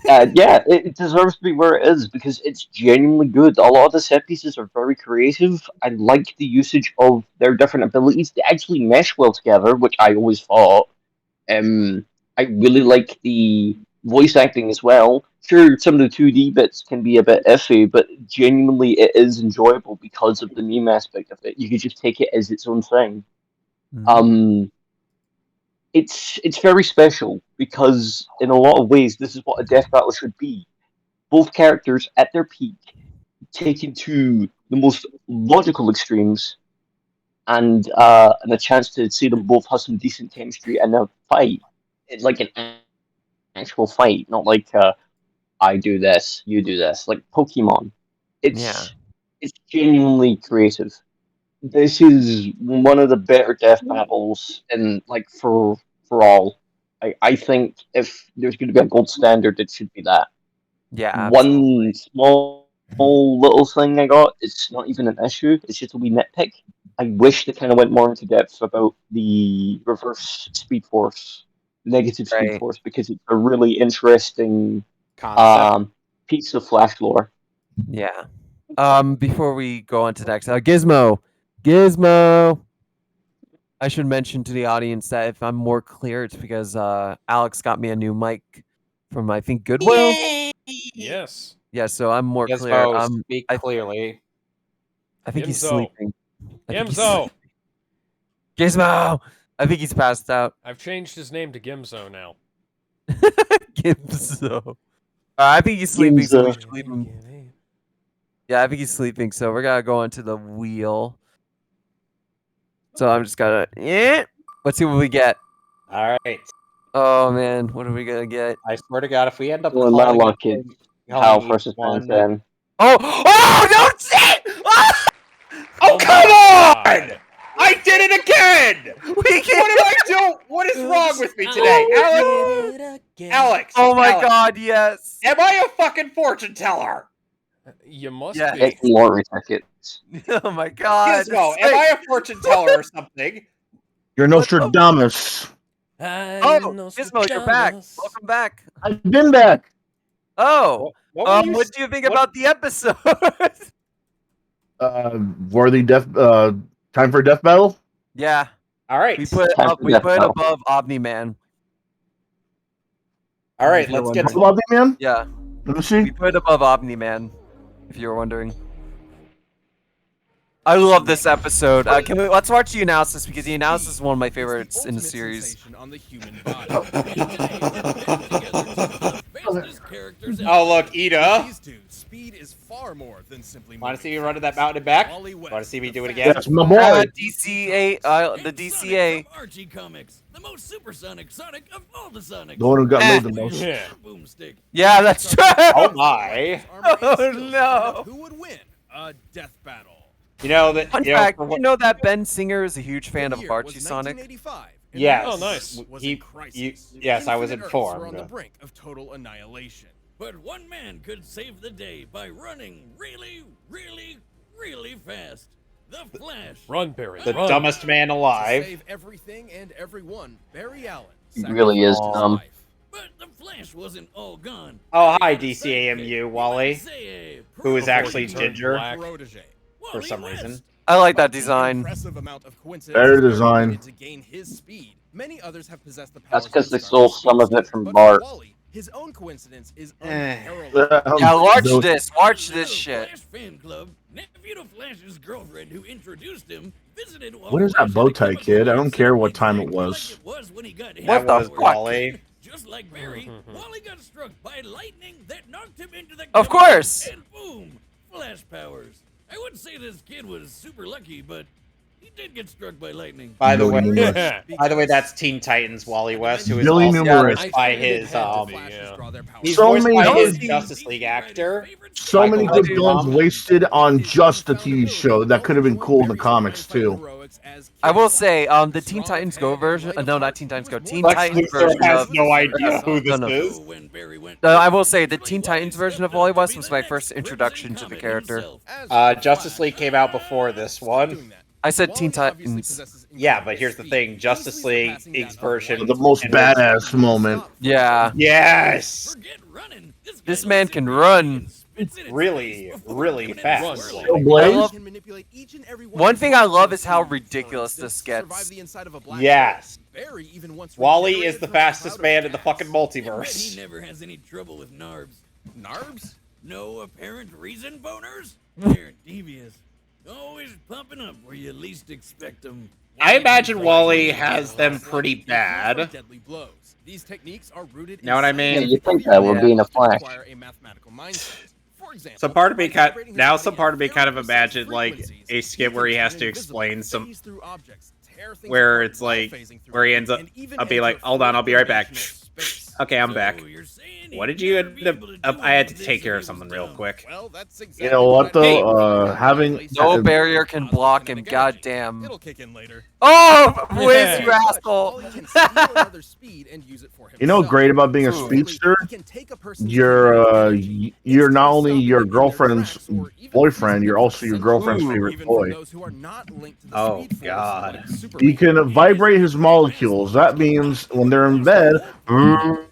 Yeah, it deserves to be where it is because it's genuinely good. A lot of the set pieces are very creative. I like the usage of their different abilities. They actually mesh well together, which I always thought. I really like the voice acting as well. Sure, some of the 2D bits can be a bit iffy, but genuinely it is enjoyable because of the meme aspect of it. You could just take it as its own thing. It's very special because in a lot of ways this is what a death battle should be. Both characters at their peak, taken to the most logical extremes, and a chance to see them both have some decent chemistry and a fight. It's like an actual fight, not like I do this, you do this, like Pokemon. It's genuinely creative. This is one of the better death battles, and like for all, I think if there's going to be a gold standard, it should be that. Yeah. Absolutely. One small little thing I got, it's not even an issue. It's just a wee nitpick. I wish they kind of went more into depth about the reverse Speed Force, negative Speed Force, because it's a really interesting piece of Flash lore. Yeah. Before we go on to next, Gizmo. I should mention to the audience that if I'm more clear, it's because Alex got me a new mic from, I think, Goodwill. Yay! Yes. Yeah, so I'm more clear. Speak clearly. I think he's sleeping. Gimzo! Gizmo! I think he's passed out. I've changed his name to Gimzo now. Gimzo. I think he's sleeping, so we should leave him. Yeah, I think he's sleeping, so we're gonna go onto the wheel. So I'm just gonna let's see what we get. All right. Oh man, what are we gonna get? I swear to God, if we end up Hal versus Phantom. Oh, don't say! Oh, come on! I did it again! What did I do? What is wrong with me today, Alex? Oh my God, yes. Am I a fucking fortune teller? You must be. It's lottery tickets. Oh my God. Gizmo, am I a fortune teller or something? You're Nostradamus. Gizmo, you're back. Welcome back. I've been back. Oh, what do you think about the episode? Worthy time for a death battle? Yeah. All right. We put it above Omni-Man. All right, let's get to Omni-Man? Yeah. Let me see. We put it above Omni-Man, if you were wondering. I love this episode. Let's watch the analysis, because the analysis is one of my favorites in the series. Oh look, Ida. far more than simply. Want to see me run to that mountain and back? Want to see me do it again? That's my boy. DCA, the DCA. From Archie Comics, the most supersonic Sonic of all the Sonics. The one who got made the most. Yeah. Boomstick. Yeah, that's true. Oh my! Oh no! Who would win a death battle? You know that. Fun fact, you know that Ben Singer is a huge fan of Archie Sonic? Yes. Oh, nice. Yes, I was Infinite Earths informed. were on the brink of total annihilation. But one man could save the day by running really, really, really fast. The Flash. Run, Barry. The run. dumbest man To alive. save everything and everyone, Barry Allen. He really is sacrificed his dumb. life. But the Flash wasn't all gone. Oh, hi, He had a DCAMU, sidekick, Wally, Isaiah, who is Before actually he turned ginger black. Protege. for some Wally reason. West. I like that design. Impressive amount of Better coincidences design. needed to gain his speed. Many others have possessed the powers That's because of they Scarlet stole some of it from but for Bart. Wally, his own coincidence is Eh. unparalleled. Yeah, watch Those- this. Watch Another this shit. Flash fan club, nephew to Flash's girlfriend who introduced him, visited while What is that Flash bow had a tie, chemical kid? I don't reaction care what time it exactly was. like it was when he got hit What That the was fuck? Wally. Just like Barry, Wally got struck by lightning that knocked him into the Of chemical, course. and boom, Flash powers. I wouldn't say this kid was super lucky, but he did get struck by lightning. By the way, Yeah. by the way, that's Teen Titans Wally West, who is Billy also Numerous. voiced by I figured it his had to be, yeah. he's So voiced many by others. his Justice League actor. So many Michael good Keaton. guns wasted on just a TV show that could have been cool in the comics too. I will say, the Teen Titans Go version. No, not Teen Titans Go. Teen Lex Titans Luthor version has of. no idea who this no. is. When Barry went I will say the Teen Titans version of Wally West was my first introduction to the character. Justice League came out before this one. I said Teen Titans. Yeah, but here's the thing: Justice League's version, The most and badass moment. Yeah, yes, forget running. this man can run. really, really fast. Yo, I Blaze? love- One thing I love is how ridiculous this gets. Yes, Barry even once Wally is regenerated the from fastest powder man in the gas. fucking He multiverse. never has any trouble with Narbs. Narbs? No apparent reason, boners? They're devious. Always popping up where you least expect them. I imagine Wally has them pretty bad. Deadly blows. These techniques are rooted in Know what I Yeah, mean? you think that would be in a flash. require a mathematical mindset. For example, Some part of me by kind vibrating his now, body some at part of me kind of very imagine precise like frequencies, a he skit can where he turn has to invisible, explain some, phase through objects, tear things where apart it's while like phasing through where he them, ends up. and even I'll be like, enter hold on, I'll be right back. fourth-dimensional space. Okay, I'm back. So you're saying What he'd did you never end be up? able to do I had to this take if care he of was something real dumb. quick. Well, that's You exactly know what I did. though? Having No barrier can block him. Goddamn. It'll kick in later. Oh, Wiz, Yeah. you asshole! Wally can steal another speed and use it for You know what's himself. great about being a Specifically, speedster? he can take a person's You're not only stop your them in their girlfriend's tracks or even boyfriend, you're also your send girlfriend's them favorite even boy. for those who are not linked to the Oh, speed force, God. like Superman. He can vibrate his molecules. That means when they're in bed,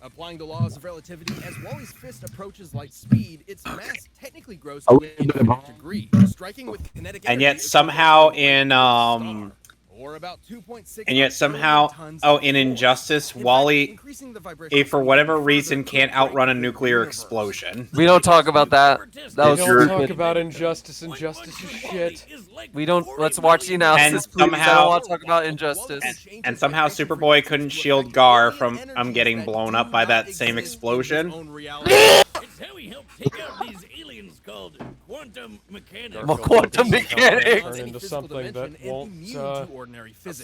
Applying the laws of relativity, as Wally's fist approaches light speed, its mass technically grows A to an little bit infinite degree, striking with kinetic And energy yet somehow in or about 2.6 and yet somehow tons oh of in force. Injustice, In fact, Wally, increasing the vibrational for whatever speed reason, further can't could break outrun a the nuclear universe. explosion. We don't talk about that. That was We don't talk stupid. about Injustice. Injustice is shit. We don't. Let's watch the analysis, And please. I somehow- don't want to talk about Injustice. And somehow Superboy couldn't shield Gar from getting blown up by that same explosion. It's how he helped take out these aliens called quantum mechanics. Well, quantum mechanics. Turn into something that won't get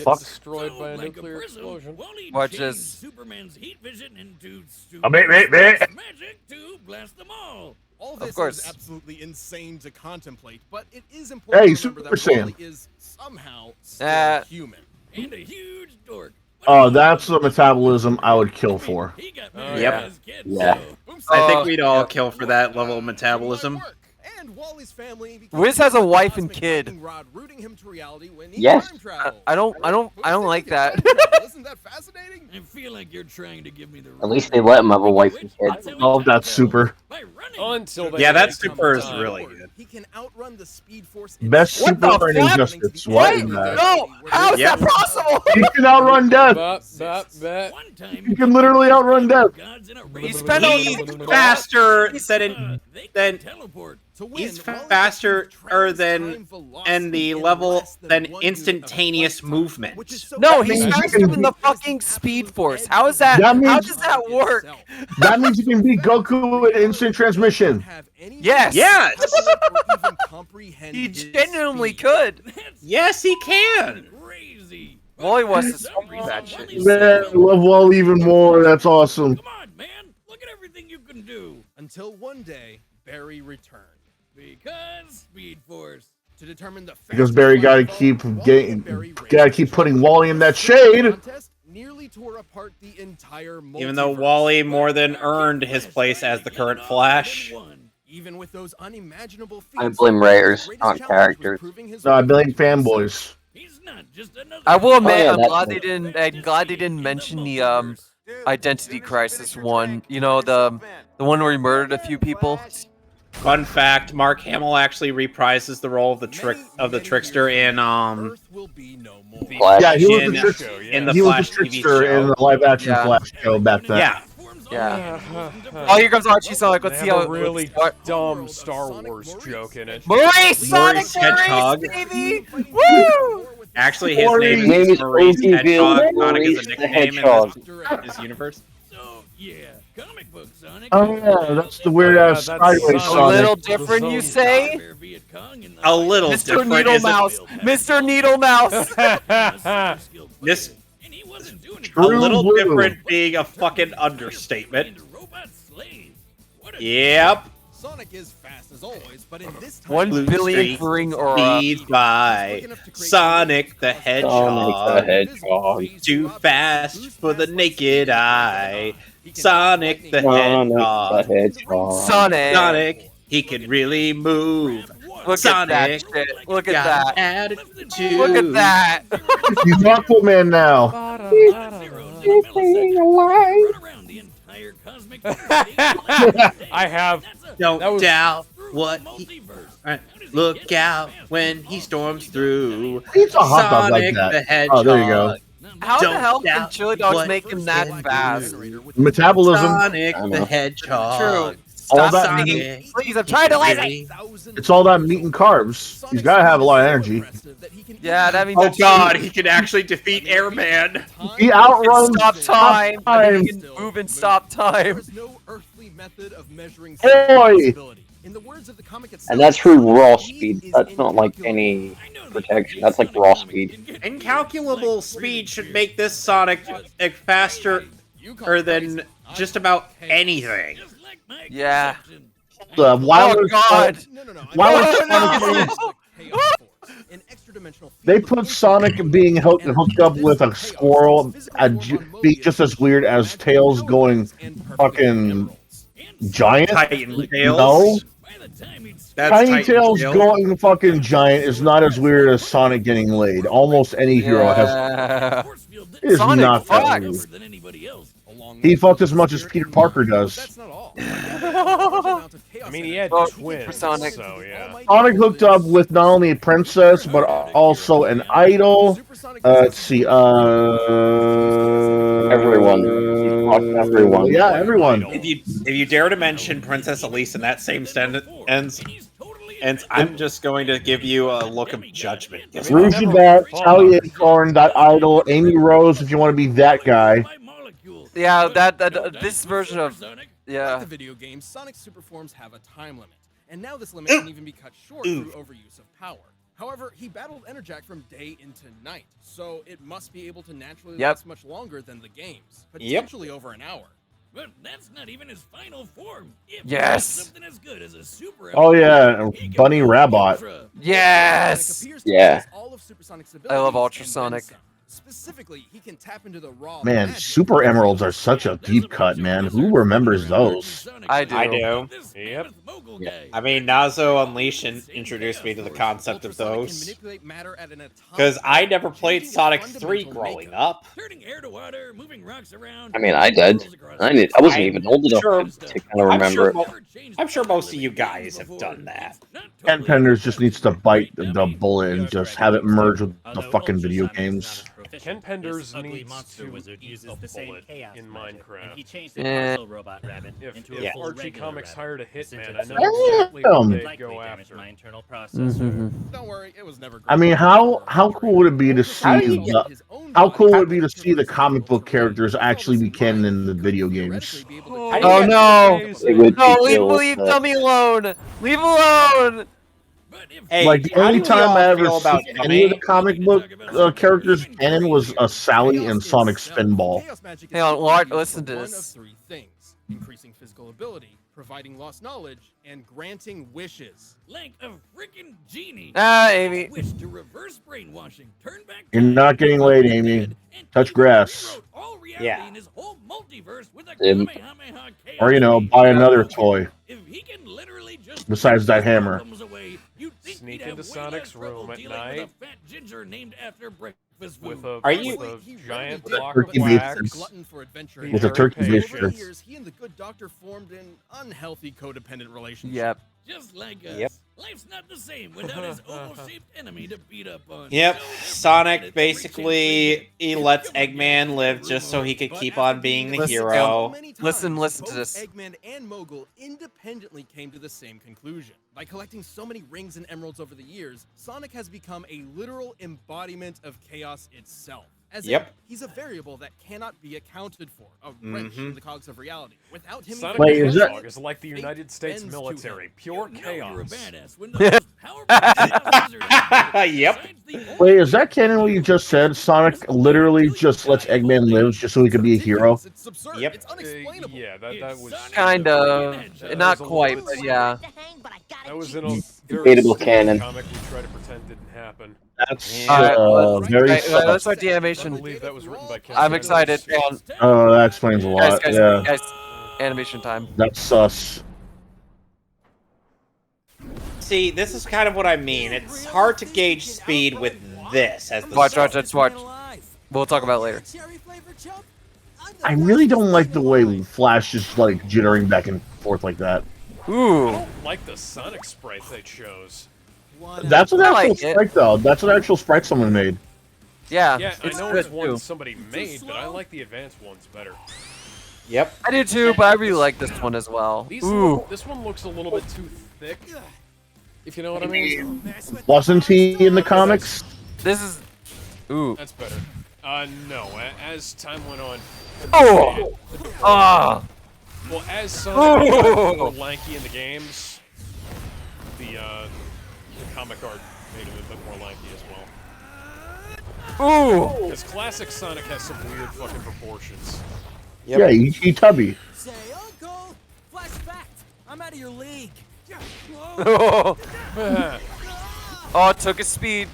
Fuck. destroyed So, by a like nuclear prism, explosion. Wally Watch changed this. Superman's heat vision into mate, mate. magic to blast them all. All Of this course. is absolutely insane to contemplate, but it is important Hey, to remember Super that Saiyan. Wally is somehow still Uh, human. And a huge dork. oh, that's the metabolism I would kill for. He got Oh, married Yep. as kid, Yeah. so- I think Oh, we'd all yeah. kill for that level of metabolism. And Wally's family Wiz has a wife and kid. rooting him to reality when he Yes. time travels. I don't like that. Time travel, isn't that fascinating? I feel like you're trying to give me the At least they let him have a wife and I kid. love that super. by running. Until they Yeah, that make super is time. really good. He can outrun the speed force. Best What the super in fuck? Injustice. What is What? that? No! How is Yep. that possible? He can outrun death. Bop, bop, bop. One time, He can literally outrun death. gods in a He race spent to all the these moon. faster They than can teleport. He's faster than and the level than instantaneous movement. No, he's faster than the fucking Speed Force. How is that? How does that work? That means you can beat Goku with instant transmission. Yes. Yes. He genuinely could. Yes, he can. Crazy. Wally wants to scream that shit. Man, I love Wally even more. That's awesome. Come on, man. Look at everything you can do. Until one day, Barry returned. Because Speed Force. To determine the Because Barry gotta keep putting Wally in that shade. Nearly tore apart the entire Even though Wally more than earned his place as the current Flash. Even with those unimaginable feats, I blame writers, not characters. No, I blame fanboys. He's not just another. I will admit, yeah, I'm that's glad they didn't. I'm glad they didn't mention the Identity Crisis one. You know, the one where he murdered a few people. Fun fact: Mark Hamill actually reprises the role of the trickster in Flash. Yeah, he was in, the trickster. in the He was Flash the TV trickster show. in the live-action Yeah. Flash show back then. Yeah. Yeah. Oh, here comes Archie Sonic. Let's They see have how a it really looks. dumb Star Wars joke in it. Maurice Sonic Maurice Hedgehog. baby! Woo! Actually, his Maurice. name is Maurice Maurice Hedgehog. Sonic Maurice is a the nickname Hedgehog. in this universe. So yeah, comic book Sonic. Oh yeah, that's the weird ass Yeah, that's sideways Sonic. A little Sonic. different, you say? A little Mr. different. Needle Is Mouse. Mr. Needle Mouse. This And he wasn't doing it. a True little blue. different being a fucking understatement. Robot slave. What a Yep. Sonic is fast as always, but in this time, 1 Blue billion Street ring aura. Speeds by Sonic the Hedgehog. Sonic the Hedgehog. Too fast for the naked eye. Sonic the Sonic Hedgehog. the Hedgehog. Sonic. Sonic, he can really move. Look Sonic at that shit. Look at got that. attitude. Look at that. He's Aquaman now. I have. Don't That was- doubt what he. Alright, look out when he storms through. It's a hot dog like Sonic that. the Hedgehog. Oh, there you go. How Don't the hell can doubt chili dogs what make him that they fast? Metabolism. Sonic I know. the Hedgehog. True. All Stop that singing. Sonic. Please, I'm trying to listen. It's all that meat and carbs. He's got to have a lot of energy. Yeah, that means Oh that's god, true. he can actually defeat Airman. He outruns Stop time. I mean, time. he can move and stop time. There's no earthly method of measuring Boy. Sonic's ability. In the words of the comic itself, And that's true raw speed. is That's not like any protection. That's like raw speed. Incalculable speed should make this Sonic faster than just about anything. Yeah. The Oh Wilder, God. Wilder Oh, no. Sonic they put Sonic being hooked up with a squirrel be just as weird as Tails going fucking giant. Titan Tails. No, That's Tiny Titan Tails Tails. going fucking giant is not as weird as Sonic getting laid. Almost any hero has. Yeah. It is Sonic not that fucked. weird. He fucked as much as Peter Parker does. That's not all. I mean, he had Oh, twins, Sonic. so yeah. Sonic hooked up with not only a princess but also an idol. Let's see. Everyone. He's fucked everyone. Yeah, everyone. If you dare to mention Princess Elise in that same sentence, and I'm just going to give you a look of judgment. Rouge Bat, Sally Acorn, that idol, Amy Rose, if you want to be that guy. Yeah, this version of Like yeah. the video game, Sonic's super forms have a time limit, and now this limit can even be cut short through overuse of power. However, he battled Enerjack from day into night, so it must be able to naturally Yep. last much longer than the games, potentially over an hour. But that's not even his final form. If Yes. something as good as a super Oh yeah, Bunny Rabbot. Yes. Sonic appears to Yeah. possess all of Supersonic's I love abilities and Ultrasonic. then some. Specifically, he can tap into the raw Man, magic Super Emeralds are such a deep cut, man. Who remembers those? I do. I do. Yep. I mean, Nazo Unleashed introduced me to the concept of those. Because I never played Sonic 3 growing up. Turning air to water, moving rocks around. I mean, I did. I wasn't even old enough Sure. to kind of remember it. I'm sure most of you guys have done that. Ken Penders just needs to bite the bullet and just have it merge with the fucking video games. Ken Penders ugly needs monster to wizard eat uses a the same bullet chaos in magic, Minecraft. and he changed the parcel robot rabbit If into a full Archie regular Comics rabbit. hired a This hitman, I interface know exactly what Damn. they'd go damaged after. my internal processor. Don't worry, it was never. I mean, how cool would it be to see how cool would it be to see the comic book characters actually be canon in the video games? Oh no! It would be No, cool, leave but- Dummy alone! Leave alone! Hey, Like the how only do we time all I ever feel about seen any of the Dummy? comic book characters canon was Sally and Sonic Spinball. Hang on, Lord, listen to One of this. 3 things: increasing physical ability, providing lost knowledge, and granting wishes. Like a freaking genie. Ah, Amy. Wish to reverse brainwashing, turn back You're not getting laid, Amy. Touch grass. all reality Yeah. in his whole multiverse with a Imp. Kamehameha chaos Or, you know, beam. buy another toy. If he can literally just Besides push that his hammer. problems away, you'd think Sneak he'd have into way less Sonic's trouble room at dealing night. with a fat ginger named after breakfast food. With a, Are you- with a giant With a block of turkey wax. baster. Glutton for adventure. Be With a very turkey patient. Over the baster. years, he and the good doctor formed an unhealthy codependent relationship. Yep. Just like us. Yep. Life's not the same without his oval-shaped enemy to beat up on. Yep, So Sonic basically he lets Eggman live just so he could keep on being the Listen, hero. Listen to Both this. Eggman and Mogul independently came to the same conclusion. By collecting so many rings and emeralds over the years, Sonic has become a literal embodiment of chaos itself. As in, Yep. he's a variable that cannot be accounted for, a wrench in the cogs of reality. Without him, Sonic Wait, the is that- Hedgehog is like the United States bends to military, him. pure you know you're a chaos. badass when the most powerful chaos wizard out there, Yep. besides the only Wait, is that canon what you just said? Sonic literally just lets Eggman live just so he could be a hero? It's absurd. Yep. It's unexplainable. Yeah, that was Kind of. That Not was a quite, little but bit- yeah. That was in a very Debatable stupid canon. comic we try to pretend didn't happen. That's Alright, very let's sus. start the I animation. believe that was written by Ken I'm Penders. excited. And Oh, that explains a lot. Yeah, guys, animation time. that's sus. See, this is kind of what I mean. It's hard to gauge speed with this as the Watch. sword. We'll talk about it later. I really don't like the way Flash is like jittering back and forth like that. I Ooh. don't like the Sonic sprite they chose. That's an I actual like it. sprite, though. That's an actual sprite someone made. Yeah, Yeah, I it's know good it's one too. somebody made, but I like the advanced ones better. Yep. I do too, but I really like this one as well. These Ooh. this one looks a little bit too thick. If you know what I mean. Wasn't he in the comics? This is. Ooh. That's better. No. As time went on. Oh. Ah. Well, as Sonic got Oh. more lanky in the games, the comic art made him a bit more lanky as well. Ooh. Because classic Sonic has some weird fucking proportions. Yep. Yeah, he tubby. Say, Uncle! Flash fact! I'm out of your league! Oh, it took his speed.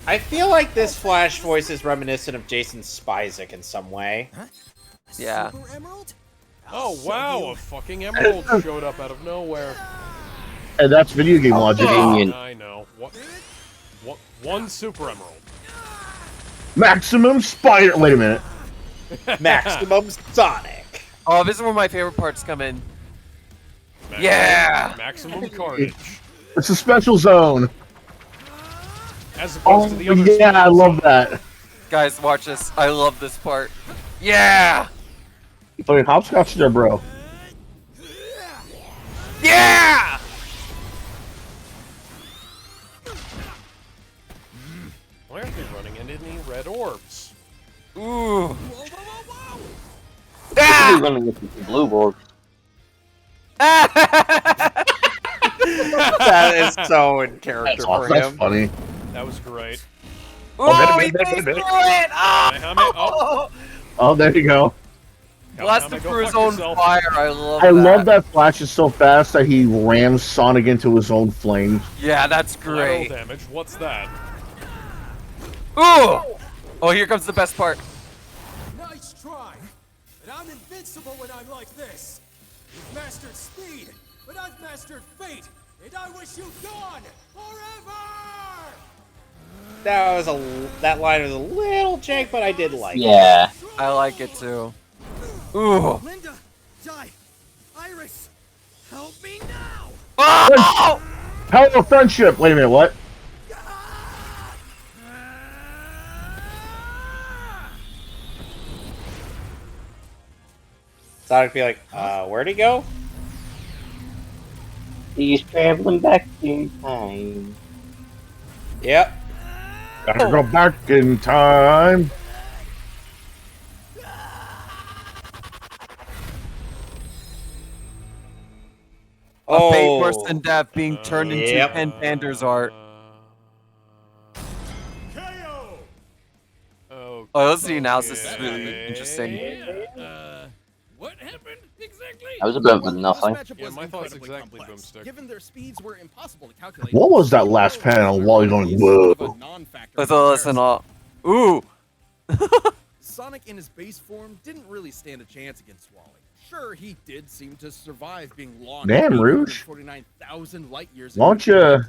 I feel like this Flash voice is reminiscent of Jason Spizek in some way. Yeah. Super Emerald? Oh wow, a fucking emerald showed up out of nowhere. And that's video game logic. I know. What? One super emerald. Maximum spider. Wait a minute. Maximum Sonic. Oh, this is where my favorite parts come in. Yeah. Maximum carnage. It's a special zone. As opposed Oh to the other. yeah, I love that. Guys, watch this. I love this part. Yeah. Wait, hopscotch there, bro. Yeah. Why aren't they running into any red orbs? Ooh. He's Ah. running with the blue board. That is so in character That's for awesome. That's him. funny. That was great. Oh, he pays for it. Ah. Kamehameha, oh. Oh, there you go. Blast him Kamehameha, go through his fuck own yourself. fire. I love I that. love that Flash is so fast that he rams Sonic into his own flames. Yeah, that's Collateral great. damage. What's that? Ooh. Oh, here comes the best part. Nice try! But I'm invincible when I'm like this! You've mastered speed, but I've mastered fate! And I wish you gone! Forever! That line was a little jank, but I did like it. Yeah. I like it too. Ooh. Linda! Di! Iris! Help me now! Oh! Hell of a friendship. Wait a minute, what? Sonic be like, where'd he go? He's traveling back in time. Yep. Gotta go back in time. A fate worse than death being turned into Yep. Ken Pander's art. Oh, let's see analysis. This is really interesting. What happened exactly? That was a bit of nothing. Yeah, my thoughts exactly, Boomstick. Given their speeds were impossible to calculate. What was that last panel? Wally going, whoa. Let's listen up. Ooh. Sonic in his base form didn't really stand a chance against Wally. Sure, he did seem to survive being launched. Damn, Rouge. 49,000 light years. Why don't you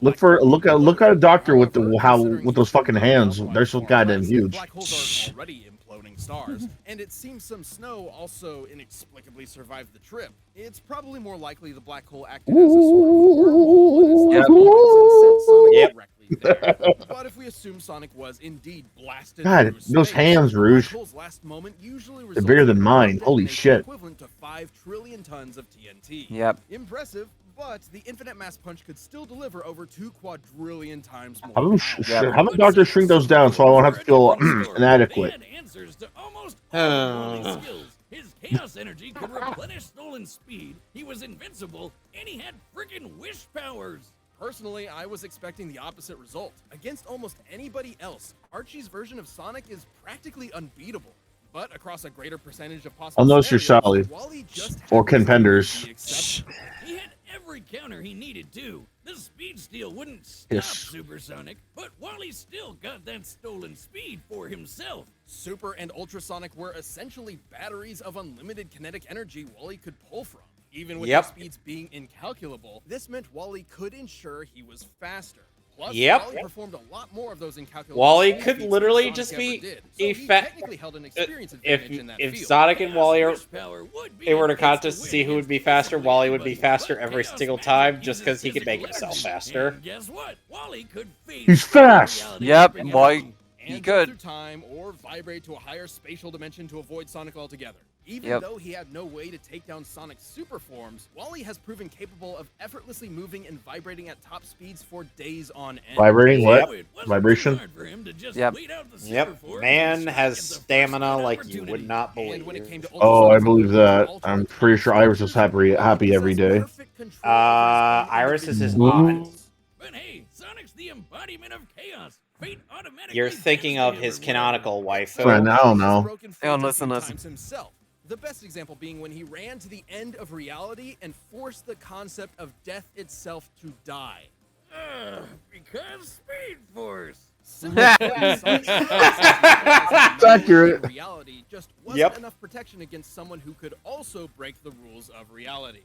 look at a doctor with with those fucking hands? They're so goddamn huge. Black holes are already imploding stars, and it seems some snow also inexplicably survived the trip. It's probably more likely the black hole acted as a sort of wormhole and sent Sonic directly there. But if we assume Sonic was indeed blasted, God, those hands, Rouge. They're bigger than mine. Holy shit. Equivalent to 5 trillion tons of TNT. Yep. Impressive, but the infinite mass punch could still deliver over 2 quadrillion times more. How about Doctor shrink those down so I won't have to feel inadequate? Answers to almost all of Wally's skills. His chaos energy could replenish stolen speed. He was invincible, and he had freaking wish powers. Personally, I was expecting the opposite result. Against almost anybody else, Archie's version of Sonic is practically unbeatable. But across a greater percentage of possible I'll notice your Sally. Wally just Or Ken Penders. He had every counter he needed to. The speed steal wouldn't stop Yes. Supersonic, but Wally still got that stolen speed for himself. Super and ultrasonic were essentially batteries of unlimited kinetic energy Wally could pull from. Even with their speeds being incalculable, this meant Wally could ensure he was faster. Plus, Wally performed a lot more of those incalculable. Wally could literally just be a if Sonic and Wally they were in a contest to see who would be faster, Wally would be faster every single time just because he could make himself faster. And guess what? Wally could He's fast. Yep, Wally. He could. Through time or vibrate to a higher spatial dimension to avoid Sonic altogether. Even though he had no way to take down Sonic's super forms, Wally has proven capable of effortlessly moving and vibrating at top speeds for days on end. Vibrating? What? Vibration? Yep. Man has stamina like you would not believe. Oh, I believe that. I'm pretty sure Iris is happy every day. Iris is his aunt. But hey, Sonic's the embodiment of chaos. Fate automatically You're thinking of his canonical wife. Right now, no. Hang on, listen. Himself. The best example being when he ran to the end of reality and forced the concept of death itself to die. Because Speed Force. It's accurate. Reality just wasn't enough protection against someone who could also break the rules of reality.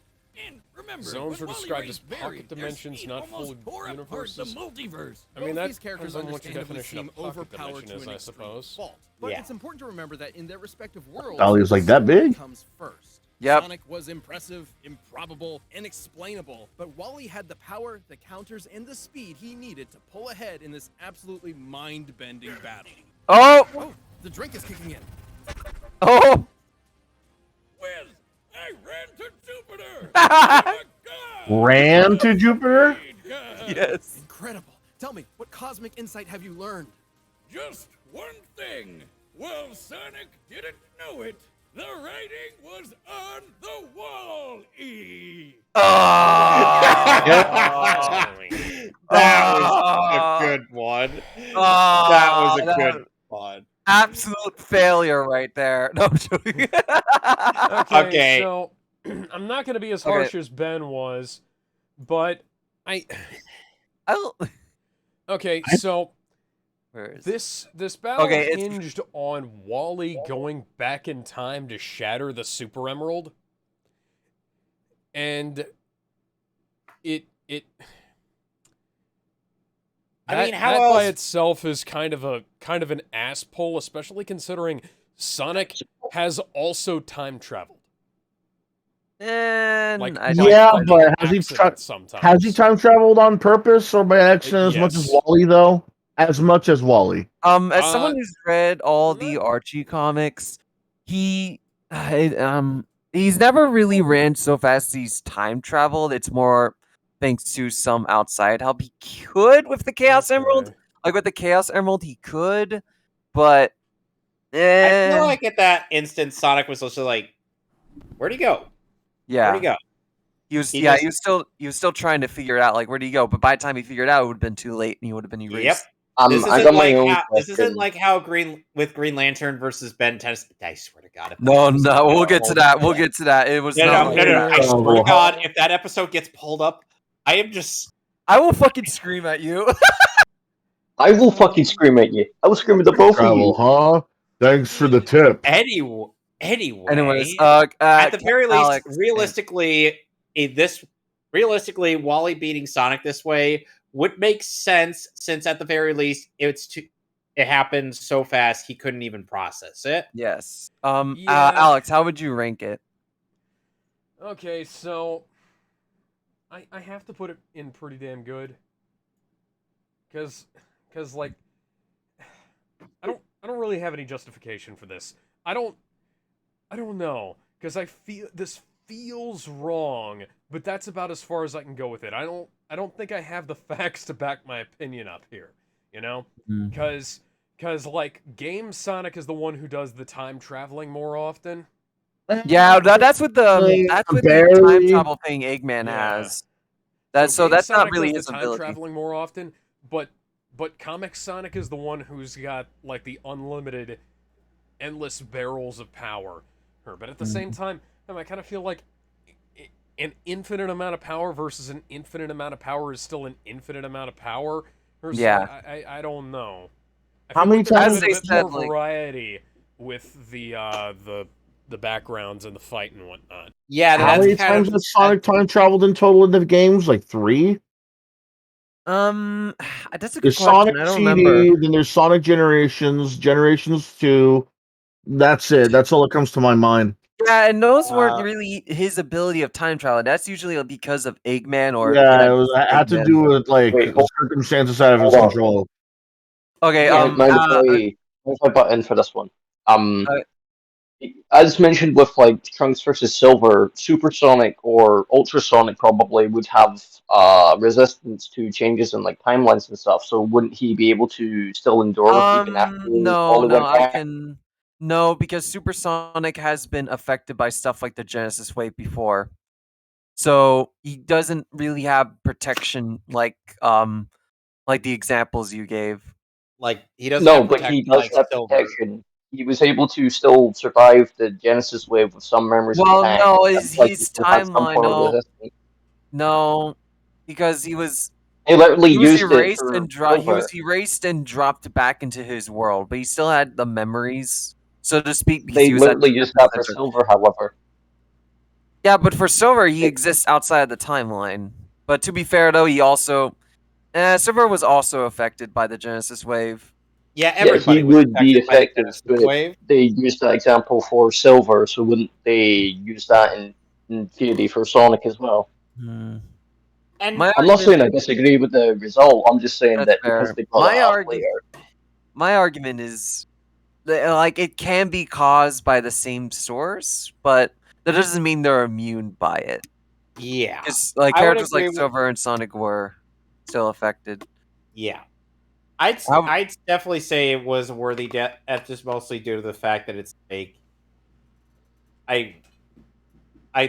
And remember, zones were when described Wally as raised pocket Barry, dimensions, their not speed full almost tore apart universes. the multiverse. I mean, Both that these characters depends on what your understandably definition seem of pocket overpowered dimension to is, an I extreme suppose. fault. But it's important to remember that in their respective worlds, Dolly was like, that big? comes first. Yep. Sonic was impressive, improbable, inexplainable, but Wally had the power, the counters, and the speed he needed to pull ahead in this absolutely mind-bending battle. Oh! The drink is kicking in. Oh! Whiz! I ran to Jupiter! Oh my God! Ran to Jupiter? Yes. Incredible. Tell me, what cosmic insight have you learned? Just one thing. Well, Sonic didn't know it. The writing was on the wall, E. That was a good one. That was a good one. Absolute failure right there. No, I'm joking. Okay, so I'm not going to be as harsh as Ben was, but Okay, so this battle hinged on Wally going back in time to shatter the Super Emerald, and that by itself is kind of an ass pull, especially considering Sonic has also time traveled. And like, but has he time traveled on purpose or by accident as much as Wally though? As much as Wally. As someone who's read all the Archie comics, he He's never really ran so fast he's time traveled. It's more thanks to some outside help. He could with the Chaos Emerald. Like with the Chaos Emerald, he could, but I feel like at that instant, Sonic was also like, "Where'd he go? Yeah. Where'd he go?" He was he was still trying to figure it out. Like, where'd he go? But by the time he figured it out, it would have been too late, and he would have been erased. Yep. This isn't like how Green Lantern versus Ben 10. I swear to God. No, we'll get to that. We'll get to that. It was no. I swear to God, if that episode gets pulled up, I will fucking scream at you. I will fucking scream at you. I will scream at the both of you. Huh? Thanks for the tip. Anyways, at the very least, Alex, realistically, Wally beating Sonic this way would make sense, since at the very least it happened so fast he couldn't even process it. Yes. Alex, how would you rank it? Okay, so I have to put it in pretty damn good. Cause like I don't really have any justification for this. I don't know, because I feel this feels wrong, but that's about as far as I can go with it. I don't think I have the facts to back my opinion up here, you know? Cause like Game Sonic is the one who does the time traveling more often. Yeah, that's what the time travel thing Eggman has. That's Sonic not really does his the time ability. traveling more often, but Comic Sonic is the one who's got like the unlimited, endless barrels of power. But at the same time, I kind of feel like an infinite amount of power versus an infinite amount of power is still an infinite amount of power. Yeah. I don't know. How many times they said more variety with the backgrounds and the fight and whatnot? Yeah. How many times has Sonic time traveled in total in the games? Like 3? That's a good There's question. Sonic I don't CD, remember. then there's Sonic Generations, Generations 2. That's it. That's all that comes to my mind. Yeah, and those weren't really his ability of time travel. That's usually because of Eggman or it had to do with like circumstances out of his control. Okay, Where's my button for this one? As mentioned with like Trunks versus Silver, Supersonic or Ultrasonic probably would have resistance to changes in like timelines and stuff. So wouldn't he be able to still endure even after Wally went back? No, because Supersonic has been affected by stuff like the Genesis Wave before. So he doesn't really have protection like the examples you gave. Like he doesn't No, have but he does like have protection. He was able to still survive the Genesis Wave with some memories intact. No, That's his timeline, no, because he was erased and dropped back into his world, but he still had the memories, so to speak. They literally used that for Silver, however. Yeah, but for Silver, he exists outside of the timeline. But to be fair, though, he also Silver was also affected by the Genesis Wave. Yeah, everybody he would be affected, but they used that example for Silver, so wouldn't they use that in theory for Sonic as well? And I'm not saying I disagree with the result. I'm just saying that because they brought it up later. My argument is that, like, it can be caused by the same source, but that doesn't mean they're immune by it. Yeah, because like characters like Silver and Sonic were still affected. Yeah. I'd definitely say it was a worthy death, just mostly due to the fact that it's like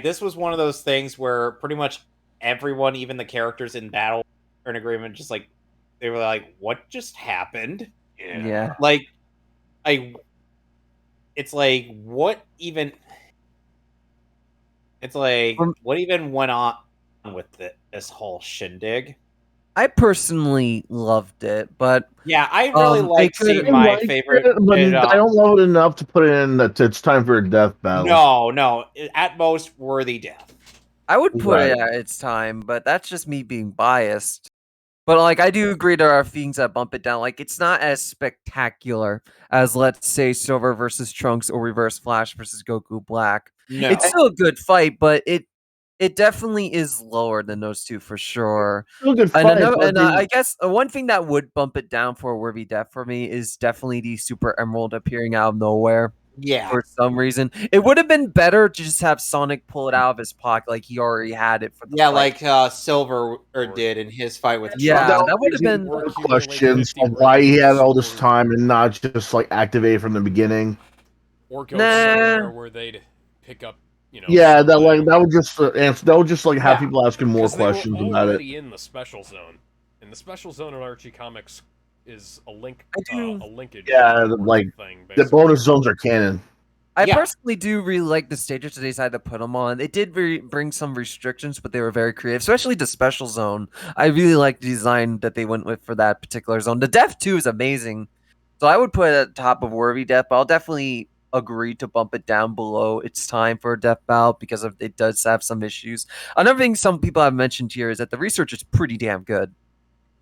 this was one of those things where pretty much everyone, even the characters in battle, are in agreement. Just like they were like, "What just happened?" Yeah. Like, it's like what even? It's like what even went on with this whole shindig? I personally loved it, but yeah, I really like seeing my favorite. But I don't love it enough to put it in that it's time for a death battle. No, at most worthy death. I would put it at its time, but that's just me being biased. But like, I do agree there are things that bump it down. Like, it's not as spectacular as, let's say, Silver versus Trunks or Reverse Flash versus Goku Black. No. It's still a good fight, but it definitely is lower than those two for sure. Still a good fight, I guess one thing that would bump it down for a worthy death for me is definitely the Super Emerald appearing out of nowhere. Yeah. For some reason, it would have been better to just have Sonic pull it out of his pocket, like he already had it for the fight. like Silver did in his fight with. Yeah, Trunks. that would have been questions of why he had all this time and not just like activate from the beginning. Or go somewhere where they'd pick up, Yeah, that would just like have people asking more questions they were about it. already in the special zone, and the special zone in Archie comics is a linkage. Yeah, like thing, the bonus zones are canon. I personally do really like the stages that they decided to put them on. It did bring some restrictions, but they were very creative, especially the special zone. I really like the design that they went with for that particular zone. The Death 2 is amazing, so I would put it at the top of Worthy Death, but I'll definitely agree to bump it down below its time for a death battle because it does have some issues. Another thing some people have mentioned here is that the research is pretty damn good.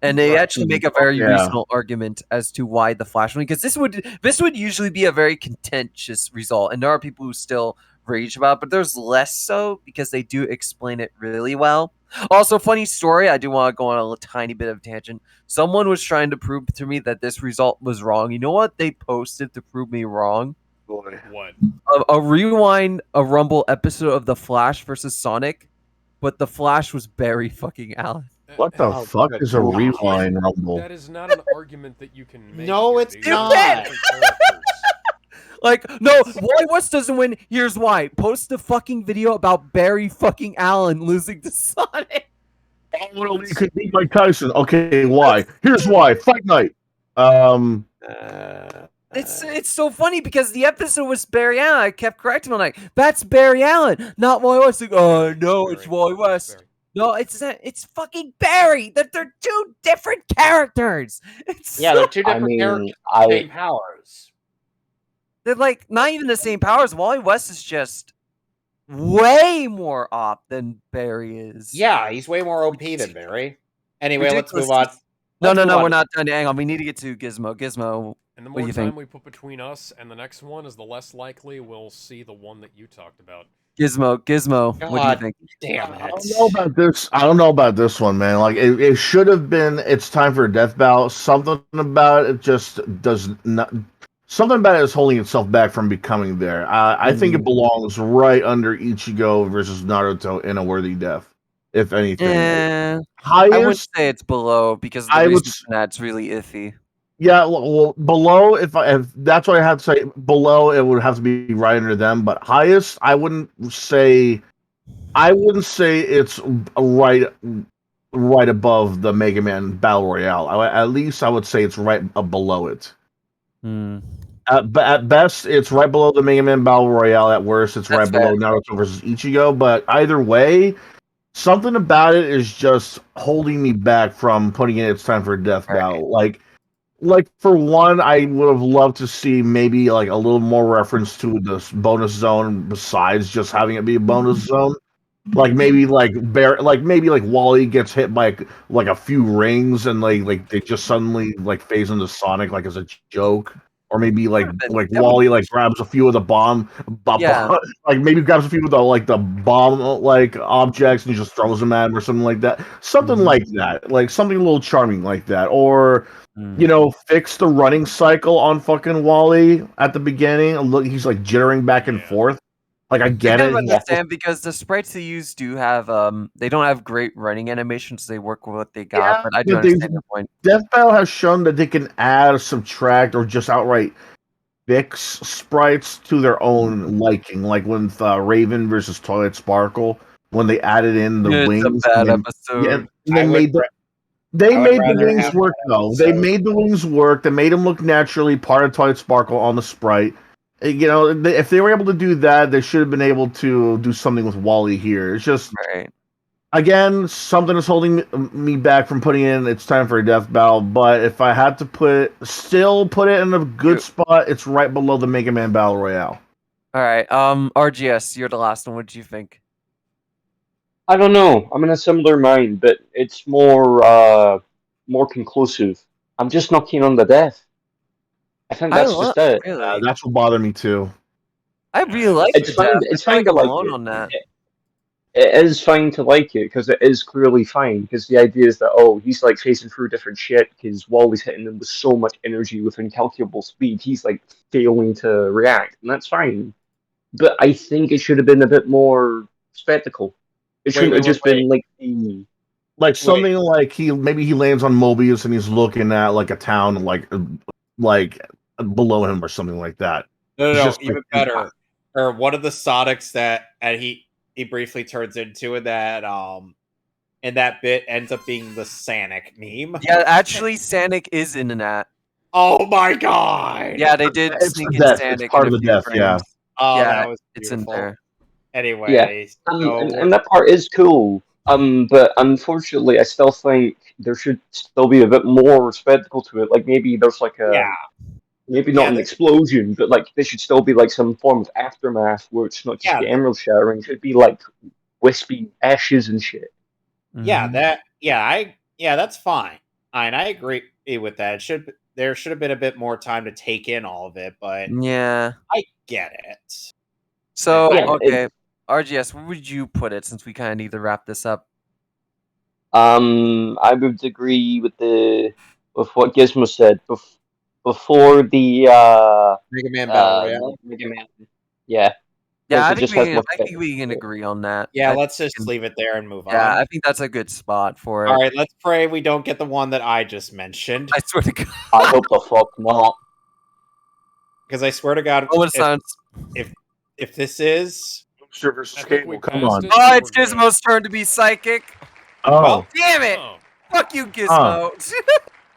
And they actually make a very reasonable argument as to why the Flash won, because this would usually be a very contentious result, and there are people who still rage about it, but there's less so because they do explain it really well. Also, funny story, I do want to go on a tiny bit of tangent. Someone was trying to prove to me that this result was wrong. You know what they posted to prove me wrong? What? A rewind, a Rumble episode of The Flash versus Sonic, but the Flash was Barry fucking Allen. What the fuck is a rewind Rumble? That is not an argument that you can make. No, it's not. Like, no, Wally West doesn't win. Here's why. Post the fucking video about Barry fucking Allen losing to Sonic. Oh, he could beat Mike Tyson. Okay, why? Here's why. Fight night. It's so funny because the episode was Barry Allen. I kept correcting him like, that's Barry Allen, not Wally West. Like, oh no, it's Wally West. No, it's fucking Barry. They're two different characters. They're two different characters. Same powers. They're like not even the same powers. Wally West is just way more op than Barry is. Yeah, he's way more OP than Barry. Anyway, let's move on. No, we're not done. Hang on, we need to get to Gizmo. Gizmo, and the what do more you time think? we put between us and the next one is the less likely we'll see the one that you talked about. Gizmo, what do you think? Damn it. I don't know about this one, man. Like it should have been. It's time for a death battle. Something about it just does not. Something about it is holding itself back from becoming there. I think it belongs right under Ichigo versus Naruto in a worthy death, if anything. I would say it's below because the reason for that's really iffy. Yeah, well, below, if that's what I have to say, below it would have to be right under them. But highest, I wouldn't say it's right above the Mega Man Battle Royale. At least I would say it's right below it. At best, it's right below the Mega Man Battle Royale. At worst, it's right below Naruto versus Ichigo. But either way, something about it is just holding me back from putting in It's Time for a Death Battle. Like for one, I would have loved to see maybe like a little more reference to this bonus zone besides just having it be a bonus zone. Like maybe like Wally gets hit by like a few rings and like they just suddenly like phase into Sonic like as a joke. Or maybe like Wally like grabs a few of the bomb, like maybe grabs a few of the bomb like objects and just throws them at him or something like that. Something like that, like something a little charming like that. Or fix the running cycle on fucking Wally at the beginning. Look, he's like jittering back and forth. Like I get it. I understand because the sprites they use do have they don't have great running animations. So they work with what they got, but I do understand your point. Death Battle has shown that they can add, subtract, or just outright fix sprites to their own liking. Like when Raven versus Twilight Sparkle, when they added in the wings. It's a bad episode. They made the wings work though. They made the wings work. They made them look naturally part of Twilight Sparkle on the sprite. If they were able to do that, they should have been able to do something with Wally here. It's just, again, something is holding me back from putting in It's Time for a Death Battle. But if I had to put it in a good spot, it's right below the Mega Man Battle Royale. All right, RGS, you're the last one. What do you think? I don't know. I'm in a similar mind, but it's more conclusive. I'm just not keen on the death. I think that's just it. Really? That's what bothered me too. I really like it's the death. It's kind of like alone on that. it is fine to like it because it is clearly fine. Because the idea is that he's like facing through different shit because Wally's hitting him with so much energy with incalculable speed. He's like failing to react, and that's fine. But I think it should have been a bit more spectacle. It shouldn't have just been like the something like maybe he lands on Mobius and he's looking at like a town like below him or something like that. No, just even better. Or one of the Sonics that he briefly turns into in that bit ends up being the Sonic meme. Yeah, actually, Sonic is in that. Oh my god! Yeah, they did sneak in Sonic. It's part of the death, yeah. Oh, yeah, that was it's in there. Anyway, yeah, and that part is cool. But unfortunately, I still think there should still be a bit more spectacle to it. Like maybe there's like maybe not an explosion, but like there should still be like some form of aftermath where it's not just the emerald showering. It should be like wispy ashes and shit. Yeah, that's fine. And I agree with that. There should have been a bit more time to take in all of it, but yeah, I get it. So okay, RGS, where would you put it since we kind of need to wrap this up? I would agree with what Gizmo said before the Mega Man Battle Royale. Mega Man, yeah. Yeah, I think we can agree on that. Yeah, let's just leave it there and move on. Yeah, I think that's a good spot for it. All right, let's pray we don't get the one that I just mentioned. I swear to God. I hope the fuck not. Because I swear to God, if this is Rooster versus Cable, come on. Oh, it's Gizmo's turn to be psychic. Oh, well, damn it! Fuck you, Gizmo.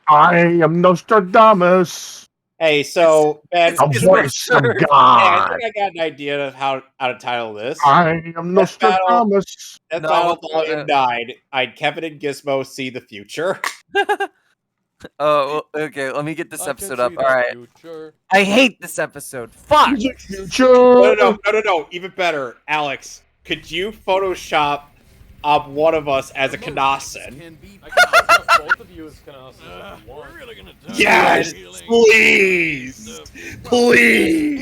I am Nostradamus. Hey, so Ben, a voice of God. I think I got an idea of how to title this. I am Nostradamus. That's Battle Volume 9. Kevin and Gizmo see the future. Oh, okay. Let me get this episode up. All right. I hate this episode. Fuck. No. Even better, Alex. Could you Photoshop one of us as a Kanasan? Both of you as Kanasan. Yes, please.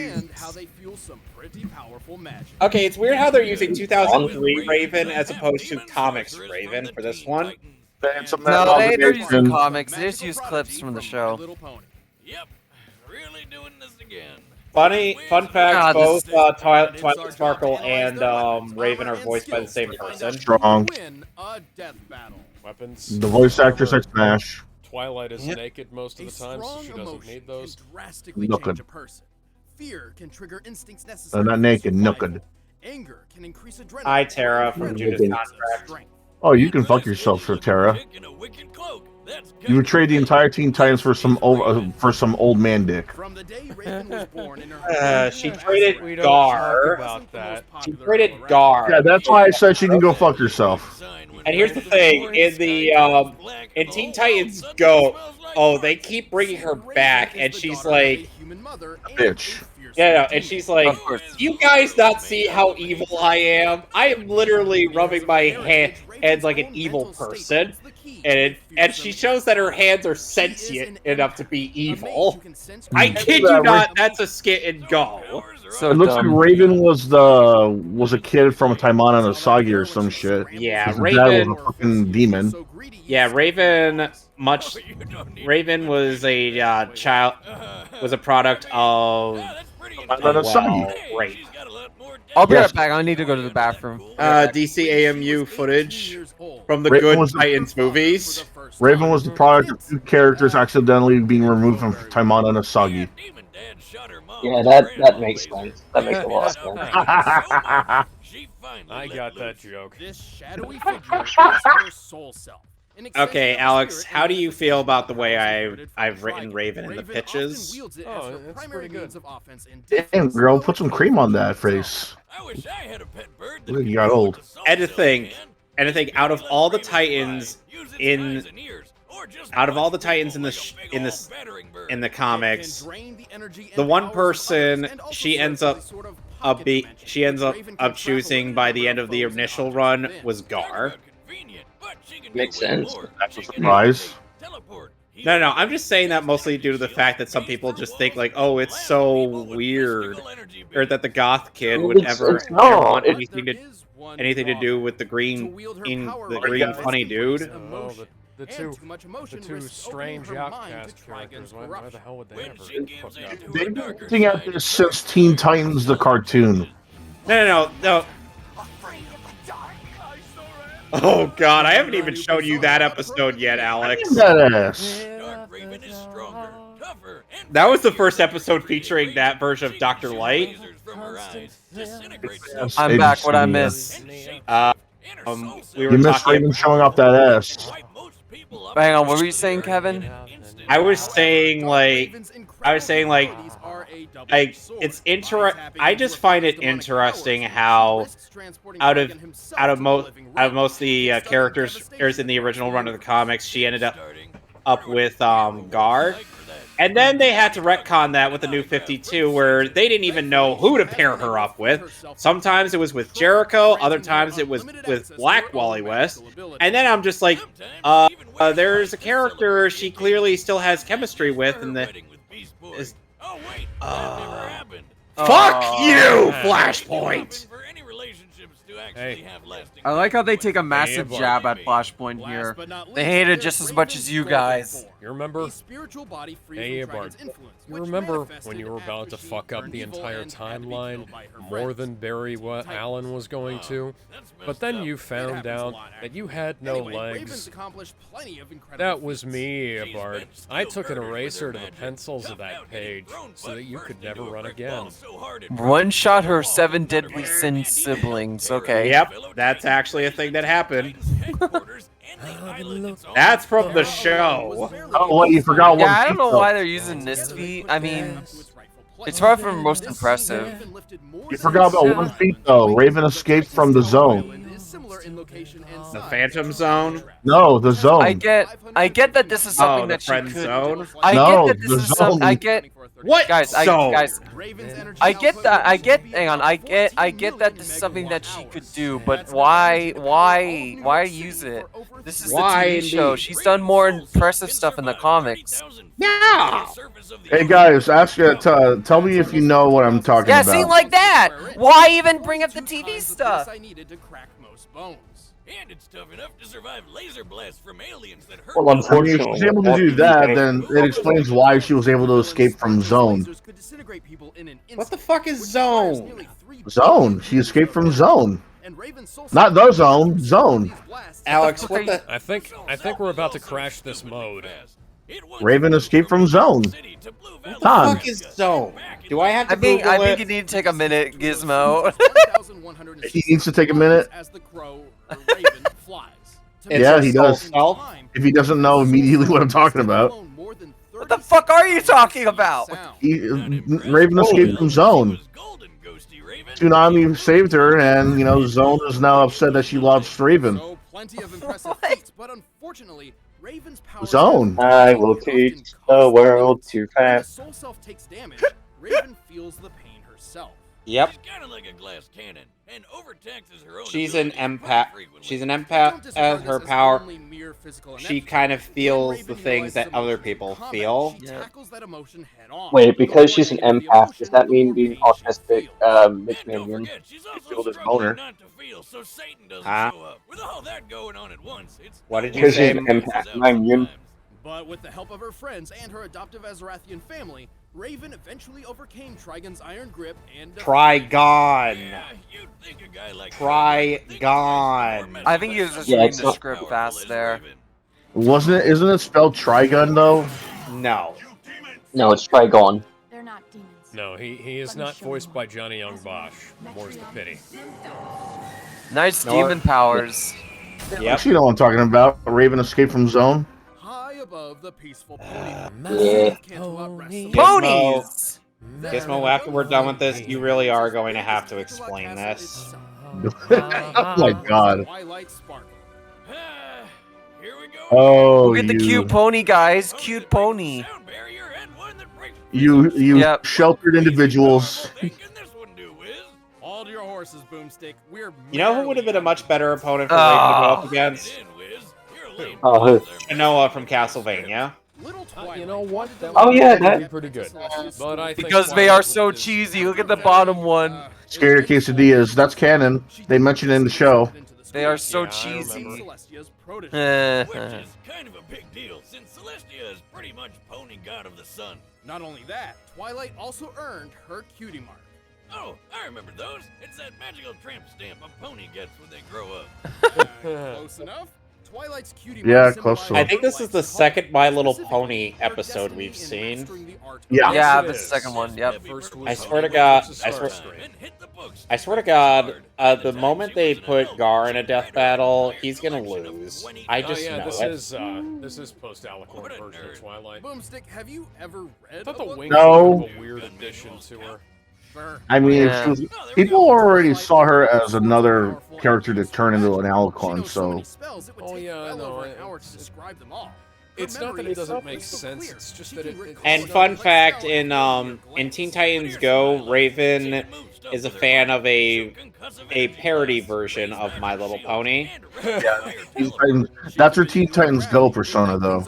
And how they fuel some pretty powerful magic. Okay, it's weird how they're using 2003 Raven as opposed to comics Raven for this one. No, they don't use the comics. They just use clips from the show. Yep, really doing this again. Fun fact, both Twilight Sparkle and Raven are voiced by the same person. Strong. Weapons. The voice actress at Smash. Twilight is naked most of the time, so she doesn't need those. Naked. Fear can trigger instincts necessary. Not naked, naked. Anger can increase adrenaline. Hi, Tara from Judas Contract. Oh, you can fuck yourself, for Tara. You would trade the entire Teen Titans for some old man dick. From the day Raven was born in she traded Gar. She traded Gar. Yeah, that's why I said she can go fuck herself. And here's the thing: in Teen Titans Go, they keep bringing her back, and she's like, bitch. Yeah, and she's like, you guys not see how evil I am? I am literally rubbing my hands like an evil person. And she shows that her hands are sentient enough to be evil. I kid you not, that's a skit in Go. So it looks like Raven was a kid from Taimana and Asagi or some shit. Yeah, Raven was a fucking demon. Yeah, Raven was a child, was a product of rape. I'll be right back. I need to go to the bathroom. DCAMU footage from the good Titans movies. Raven was the product of two characters accidentally being removed from Taimana and Asagi. Yeah, that makes sense. That makes a lot of sense. I got that joke. This shadowy figure is her soul self. Okay, Alex, how do you feel about the way I've written Raven in the pitches? Oh, that's pretty good. Damn, girl, put some cream on that face. Look, you got old. And to think, out of all the Titans in the comics, the one person she ends up choosing by the end of the initial run was Gar. Makes sense. That's a surprise. No, I'm just saying that mostly due to the fact that some people just think like, oh, it's so weird, or that the goth kid would ever want anything to. anything to do with the green funny dude. Oh, the two strange outcast characters. Why the hell would they ever hook up? They've been looking at this since Teen Titans the cartoon. No. Oh god, I haven't even shown you that episode yet, Alex. That was the first episode featuring that version of Dr. Light. I'm back. What I miss? We were You missed Raven showing off that ass. Hang on. What were you saying, Kevin? I was saying like it's I just find it interesting how out of most of the characters in the original run of the comics, she ended up with Gar. And then they had to retcon that with the new 52, where they didn't even know who to pair her up with. Sometimes it was with Jericho, other times it was with Black Wally West. And then I'm just like, there's a character she clearly still has chemistry with, and fuck you, Flashpoint! Hey. I like how they take a massive jab at Flashpoint here. They hate it just as much as you guys. You remember? Hey, Bart. You remember when you were about to fuck up the entire timeline more than Barry Allen was going to? But then you found out that you had no legs. That was me, Bart. I took an eraser to the pencils of that page so that you could never run again. One shot her 7 deadly sin siblings. Okay. Yep, that's actually a thing that happened. That's from the show. Oh, what, you forgot one. Yeah, I don't know why they're using this feat. I mean, it's far from most impressive. You forgot about one feat, though. Raven escaped from the zone. The Phantom Zone? No, the zone. I get that this is something that friend she could. zone? I No, get that this the is something. zone. I get. What? Guys, zone? I get that. Hang on. I get that this is something that she could do, but why use it? This is the TV show. She's done more impressive stuff in the comics. Yeah. Hey guys, tell me if you know what I'm talking about. Yeah, see, like that. Why even bring up the TV stuff? And it's tough enough to survive laser blasts from aliens that hurt. Well, unfortunately, if she's able to do that, then it explains why she was able to escape from Zone. What the fuck is Zone? Zone. She escaped from Zone. Not the Zone. Zone. Alex, what the? I think we're about to crash this mode. Raven escaped from Zone. What the fuck is Zone? Do I have to Google I think you need to take a minute, Gizmo. He needs to take a minute. Yeah, he does. If he doesn't know immediately what I'm talking about. What the fuck are you talking about? Raven escaped from Zone. Tsunami saved her, and Zone is now upset that she lost Raven. Zone. I will teach the world to fast. Raven feels the pain herself. Yep. She's kind of like a glass cannon, and overtaxes her own. She's an empath. She's an empath as her power. She kind of feels the things that other people feel. Yeah. Wait, because she's an empath, does that mean being autistic makes me immune? Feel this boner. Huh? With all that going on at once, What did you Because say? she's an empath, am I immune? But with the help of her friends and her adoptive Azarathian family, Raven eventually overcame Trigon's iron grip and Trigon. Like Trigon. I think he was just reading the script fast there. Isn't it spelled Trigun though? No. No, it's Trigon. They're not demons. No, he is not voiced by Johnny Young Bosch. More's the pity. Nice demon powers. Yep. You know what I'm talking about. Raven escaped from Zone. high above the peaceful Ponies! Gizmo, after we're done with this, you really are going to have to explain this. Oh my god. Oh, look at the cute pony, guys. Cute pony. You sheltered individuals. Hold your horses, Boomstick. We're You know who would have been a much better opponent for Raven to go up against? Noah from Castlevania. You know what? That Oh, yeah, would be that- pretty good. But I think Because they are so cheesy. Look at the bottom one. Scary quesadillas. That's canon. They mentioned it in the show. They are so Yeah, I cheesy. Celestia's protege. Which is kind of a big deal, since Celestia is pretty much pony god of the sun. Not only that, Twilight also earned her cutie mark. Oh, I remember those. It's that magical tramp stamp a pony gets when they grow up. Close enough. Twilight's cutie Yeah, mark close to symbolizes I think this is the second My Little Pony episode we've seen. Yeah. Yeah, Yes, the it second is. one. Yep. First was I swear to God, versus I swear- Starscream. I swear to God, the moment they put Gar in a death battle, he's gonna lose. I just yeah, know this it. is post-Alicorn version of Twilight. Boomstick, have you ever I read thought the a book? wings No. were kind of a weird addition to her. Sure. I mean, Yeah. she was, people already saw her as another character to turn into an Alicorn, so Oh, yeah, I know, An hour to describe them all. Her It's not that memory it doesn't is make crystal sense. clear. It's just She that can it. recall And them fun like fact, spell in and Teen Titans Go, Raven is a fan of a parody version of My Little Pony. Teen Titans, that's her Teen Titans Go persona, though.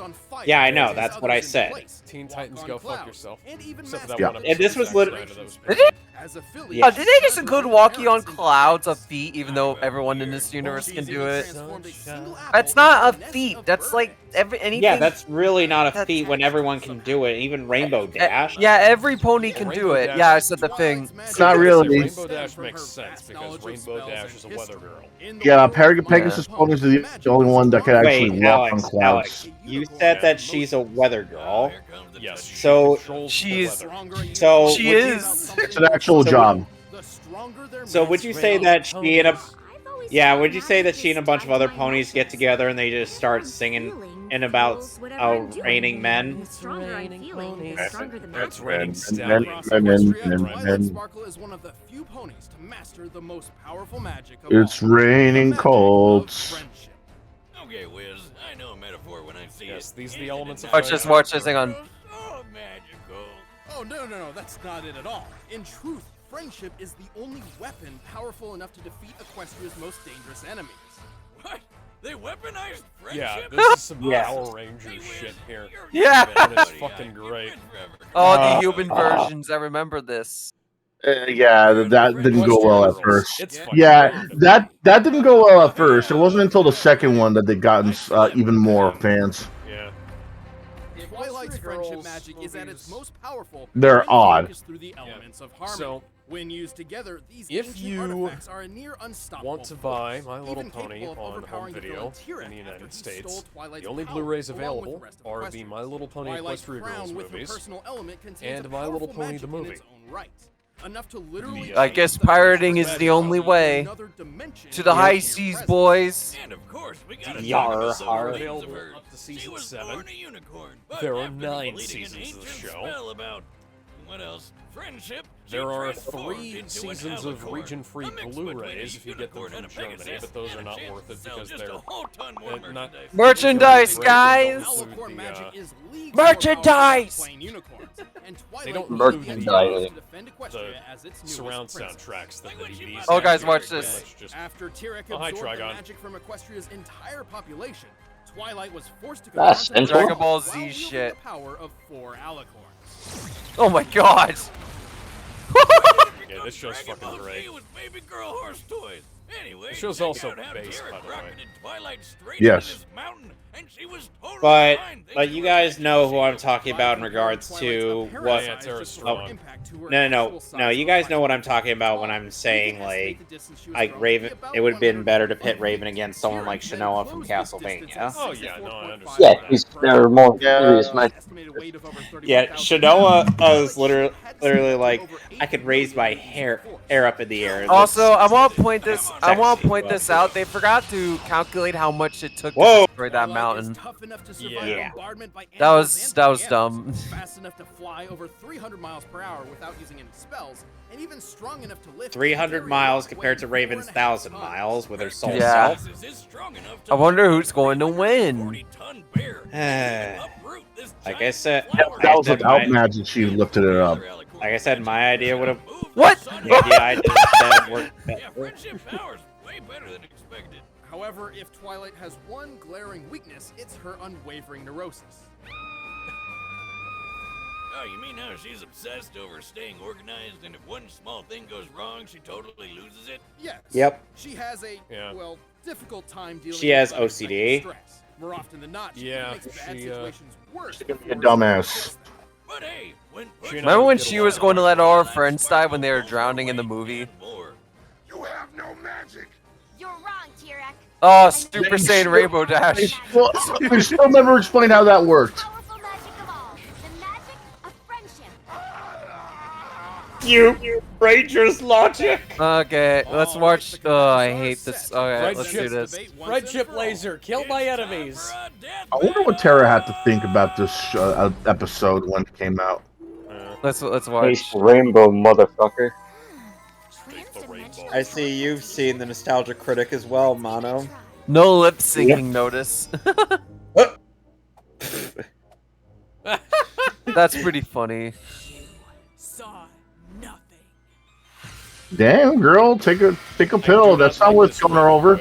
Yeah, I know. That's what I said. Teen Titans, go fuck yourself. Except for that Yeah. one episode And this was Zack lit- Snyder that was Did it? As Yeah. Oh, did they just include walking on clouds a feat, even though everyone in this universe can do it? That's not a feat. That's like anything. Yeah, that's really not a feat when everyone can do it. Even Rainbow Dash. Yeah, every pony can do Rainbow it. Dash- Yeah, I said the thing. It's not really. Rainbow Dash makes sense because Rainbow Dash is a weather girl. Yeah, Pegasus ponies are the only one that can actually Wait, walk on Alex, clouds. Alex, you said that she's a weather girl. Yes. she So controls the she's- weather. So She would you- is. It's an actual job. So would you say that she and would you say that she and a bunch of other ponies get together and they just start singing in about raining men? The stronger I'm feeling, the stronger the That's magic. raining And stallions. Twilight Sparkle is one of the few ponies to master the most powerful magic of It's all, raining the magic of colds. friendship. Okay, Wiz, I know a metaphor when I see Yes, it. these are the elements of Watch this, watch this, hang on. Oh, magical. Oh, no, that's not it at all. In truth, friendship is the only weapon powerful enough to defeat Equestria's most dangerous enemies. What? They weaponized Yeah, friendship? this is some Yeah. Power Ranger shit here. Yeah. And it's fucking great. Oh, the human versions. I remember this. Yeah, that didn't go well at first. It's fucking Yeah, great. that didn't go well at first. It wasn't until the second one that they gotten even more fans. Yeah. Twilight's friendship Girls magic is at its most powerful. They're when odd. focused through the elements of harmony. So, when used together, these if ancient you artifacts are a near unstoppable want to buy force, My Little even Pony capable of on home overpowering the video villain Tyrant in the after United he States, stole Twilight's the only power, Blu-rays along with available the rest of are the Equestria. My Little Pony Twilight's Equestria crown Girls with her movies. personal element contains and a My Little powerful Pony magic the in movie. its own right. Enough to literally I guess change the pirating course is of the the only battle way. into another dimension To the in high your seas, presence. boys. And of course, we gotta Yar, talk about har. the Available of her. up to She season was 7. born a unicorn, but There are after 9 completing an seasons of the ancient show. spell about what else? Friendship. she There are transformed 3 into an seasons of alicorn, region-free a mix Blu-rays between if you get them unicorn from and a Germany, Pegasus, but those are and a not chance worth to it sell because just they're a whole ton more not merchandise. Merchandise, guys! Alicorn magic is leagues Merchandise! more powerful than plain unicorns, and Twilight They don't used include the the, unicorns to defend the Equestria as its newest surround princess. soundtracks that the DVDs Oh, have. guys, watch They're this. pretty much just- After Tyrek Oh, hi, absorbed the Trigon. magic from Equestria's entire population, Twilight was forced to That's confront her Dragon Ball while Z wielding shit. the power of 4 alicorns. Oh my god. Yeah, this show's Dragon fucking Ball great. Z with baby girl horse toys. Anyway, The show's check also out how based, Tyrek by the way. rocketed Twilight straight Yes. into this mountain, and she was totally But fine. but you guys know who I'm talking about in regards to what. Yeah, Tara's Oh, strong. no. You guys know what I'm talking about when I'm saying like Raven. It would have been better to pit Raven against someone like Shanoa from Castlevania. Oh, yeah, no, I understand. Yeah, that. they're more serious magic. Yeah, Shanoa was literally like, I could raise my hair up in the air. and Also, look I want to point this. I want to sexy, point but- this out. They forgot to calculate how much it took Whoa. to destroy that mountain. Yeah. That was dumb. Fast enough to fly over 300 miles per hour without using any spells, and even strong enough to lift 300 miles compared to Raven's 1,000 miles with her soul Yeah. self. I wonder who's going to win. Like I said, That was without magic. She lifted it up. Like I said, my idea would have. What? The idea I did instead worked better. Friendship powers way better than expected. However, if Twilight has one glaring weakness, it's her unwavering neurosis. Oh, you mean how she's obsessed over staying organized, and if one small thing goes wrong, she totally loses it? Yes. Yep. She has a well difficult time dealing. She has with OCD. stress. More often than not, Yeah, makes bad situations worse. A dumbass. But hey, when Remember when she was going to let all her friends die when they were drowning in the movie? You have no magic. You're wrong, T-Rex. Oh, Super Saiyan Rainbow Dash. Well, they still never explained how that worked. Powerful magic of all. The magic of friendship. You Rangers logic. Okay, let's watch. Oh, I hate this. Okay, let's do this. Friendship laser, kill my enemies. I wonder what Tara had to think about this episode when it came out. Let's Face watch. rainbow, motherfucker. I see you've seen the Nostalgia Critic as well, Mono. No lip syncing notice. That's pretty funny. Saw nothing. Damn, girl, take a pill. That's not worth going her over.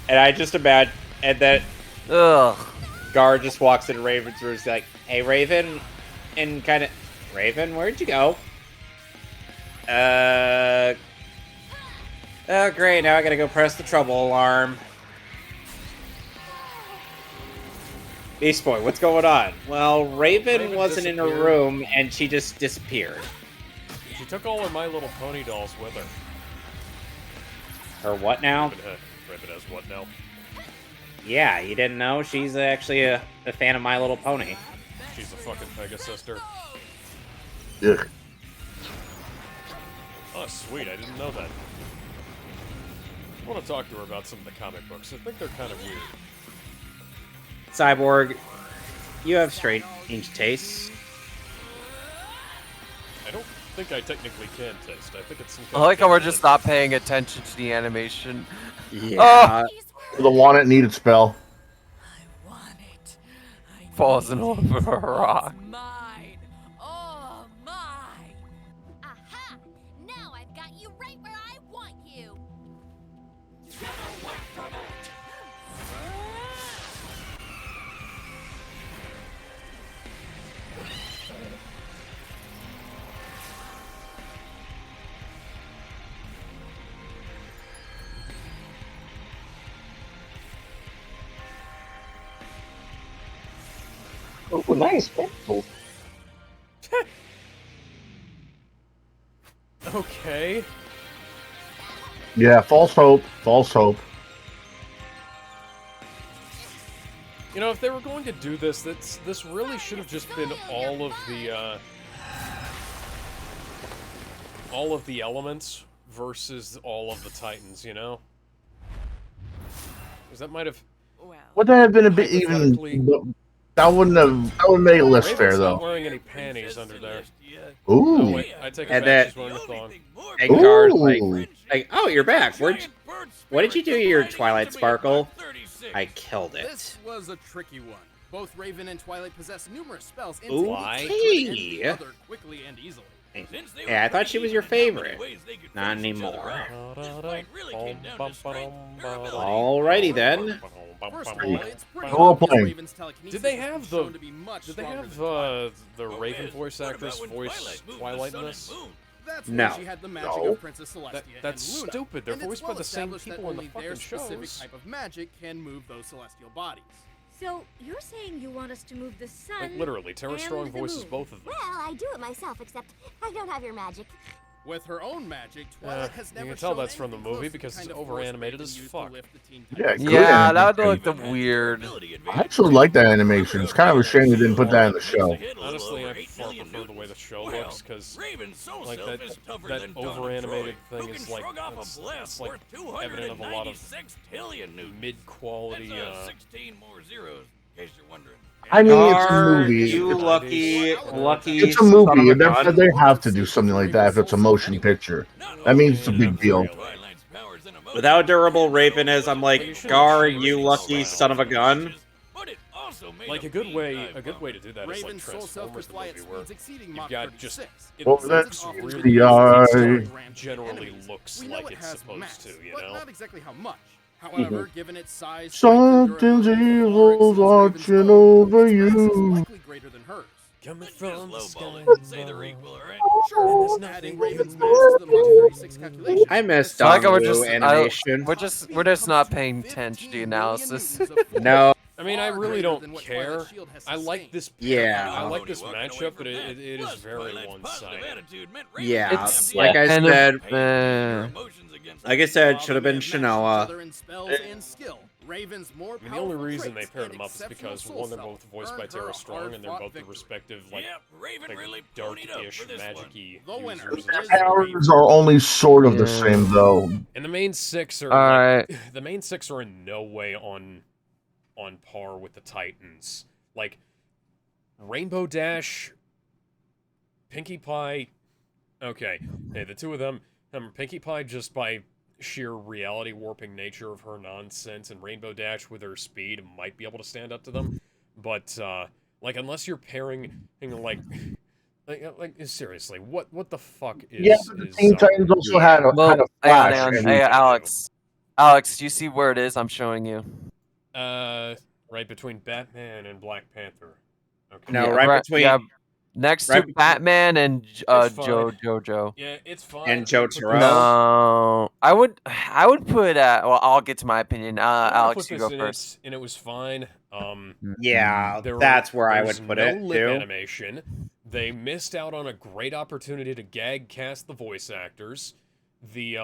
And I just imagine, and then Ugh. Gar just walks into Raven's room. He's like, "Hey, Raven," and kind of, "Raven, where'd you go?" Oh, great. Now I gotta go press the trouble alarm. Beast Boy, what's going on? Well, Raven wasn't in her room, and she just disappeared. She took all of My Little Pony dolls with her. Her what now? Raven has what now? Yeah, you didn't know? She's actually a fan of My Little Pony. She's a fucking Pega sister. Ugh. Oh, sweet. I didn't know that. I want to talk to her about some of the comic books. I think they're kind of weird. Cyborg, you have strange tastes. I don't think I technically can taste. I think it's some I like how we're just not paying attention to the animation. Yeah. The want it, need it spell. Falls in over a rock. Mine. All mine. Aha! Now I've got you right where I want you. Oh, nice pencil. Okay. Yeah, false hope. False hope. You know, if they were going to do this, this really should have just been all of the elements versus all of the Titans, you know? Because that might have... Would that have been a bit even? That would make it less fair, Raven's though. not wearing any panties under there. Ooh. Oh, wait, I take it back, she's wearing a thong. And Gar's like, oh, you're back. What did you do to your Twilight Sparkle? I killed it. This was a tricky one. Both Raven and Twilight possess numerous spells Okay. other quickly and easily. Yeah, I thought she was your favorite. Not anymore. Alrighty then. Role playing. Did they have the Raven voice actress voice Twilight in this? No. She had the magic No. of Princess Celestia That's and Luna, stupid. They're and it's voiced by well the same established people that in the only fucking their specific shows. type of magic can move those celestial bodies. So, you're saying you want us to move the sun? Like, literally, Tara and Strong the voices moon. both of them. Well, I do it myself, except I don't have your magic. With her own magic, Twilight has You never can tell shown that's from the anything close movie to the because kind it's of force over-animated Raven as used to fuck. lift the Teen Yeah, Titans. good Yeah, that would animation. look weird. I actually like that animation. It's kind of a shame they didn't put that in the show. Honestly, I far prefer the way the show looks because, like, that over-animated thing is like it's like evident of a lot of mid-quality. I mean, it's a Gar, movie. you lucky. It's a movie. They have to do something like that if it's a motion picture. That means it's a big deal. With how durable Raven is, I'm like, Gar, you lucky son of a gun. Like a good way to do that is like Raven's soul Transformers, the movie self-display where speeds exceeding you've Mach got just 36. it Well, looks that's really the easy, eye. generally looks We know like it it's has supposed mass, to, you but know. not exactly how much. However, given its size, strength, and Something's durability, evil's far exceeds Raven's watching own, over its mass is you. likely greater than hers. Coming from the sky. Say they're equal, alright? Sure, adding Raven's mask to the Mach 36 calculation. I miss So I like how Dongwu animation. we're just not paying attention to the analysis. No. I mean, I really don't care. I like this. Yeah. I like this matchup, but it is very one-sided. Yeah, It's like I kind of, said, like I said, should have been Shinoa. I mean, the only reason they paired them up is because one, they're both voiced by Tara Strong, and they're both the respective like dark-ish, magic-y users. Their powers are only sort of the same, though. And the main six are Alright. the main six are in no way on par with the Titans. Like Rainbow Dash, Pinkie Pie. Okay, hey, the two of them. Pinkie Pie just by sheer reality warping nature of her nonsense, and Rainbow Dash with her speed might be able to stand up to them. But like unless you're pairing like seriously, what the fuck is? Yeah, but the Teen Titans also had a Flash. Hey, Alex, do you see where it is? I'm showing you. Right between Batman and Black Panther. Okay. No, right between. Yeah, next to Batman and Jojo. Yeah, it's fine. And Jotaro. No, I would put. Well, I'll get to my opinion. Alex, you go first. And it was fine. Yeah, that's where I would put it lip too. Animation. They missed out on a great opportunity to gag cast the voice actors. The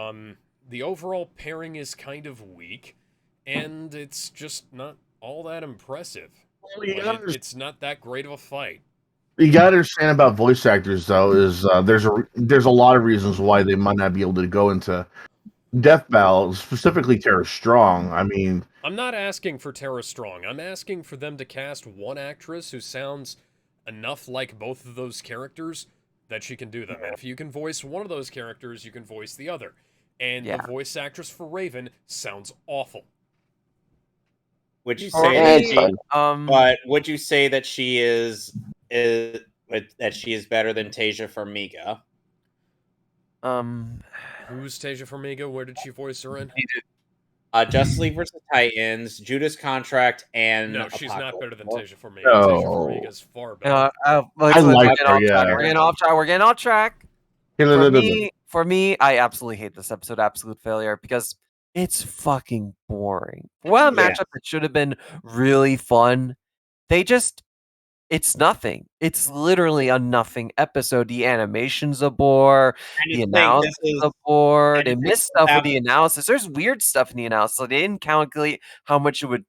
overall pairing is kind of weak, and it's just not all that impressive. Like, it's not that great of a fight. You gotta understand about voice actors, though, is there's a lot of reasons why they might not be able to go into Death Battle, specifically Tara Strong. I mean, I'm not asking for Tara Strong. I'm asking for them to cast one actress who sounds enough like both of those characters that she can do them. And if you can voice one of those characters, you can voice the other. And the voice actress for Raven sounds awful. Would you say that she, but would you say that she is better than Tasia Farmiga? Who's Tasia Farmiga? Where did she voice her in? Justice League vs. Titans, Judas Contract, and no, she's not better than Tasia Farmiga. No. Tasia Farmiga is far better. I like her. Yeah, we're getting off track. For me, I absolutely hate this episode. Absolute failure because it's fucking boring. Well, a matchup that should have been really fun. It's nothing. It's literally a nothing episode. The animation's a bore. The analysis is a bore. They missed stuff with the analysis. There's weird stuff in the analysis. Like, they didn't calculate how much it would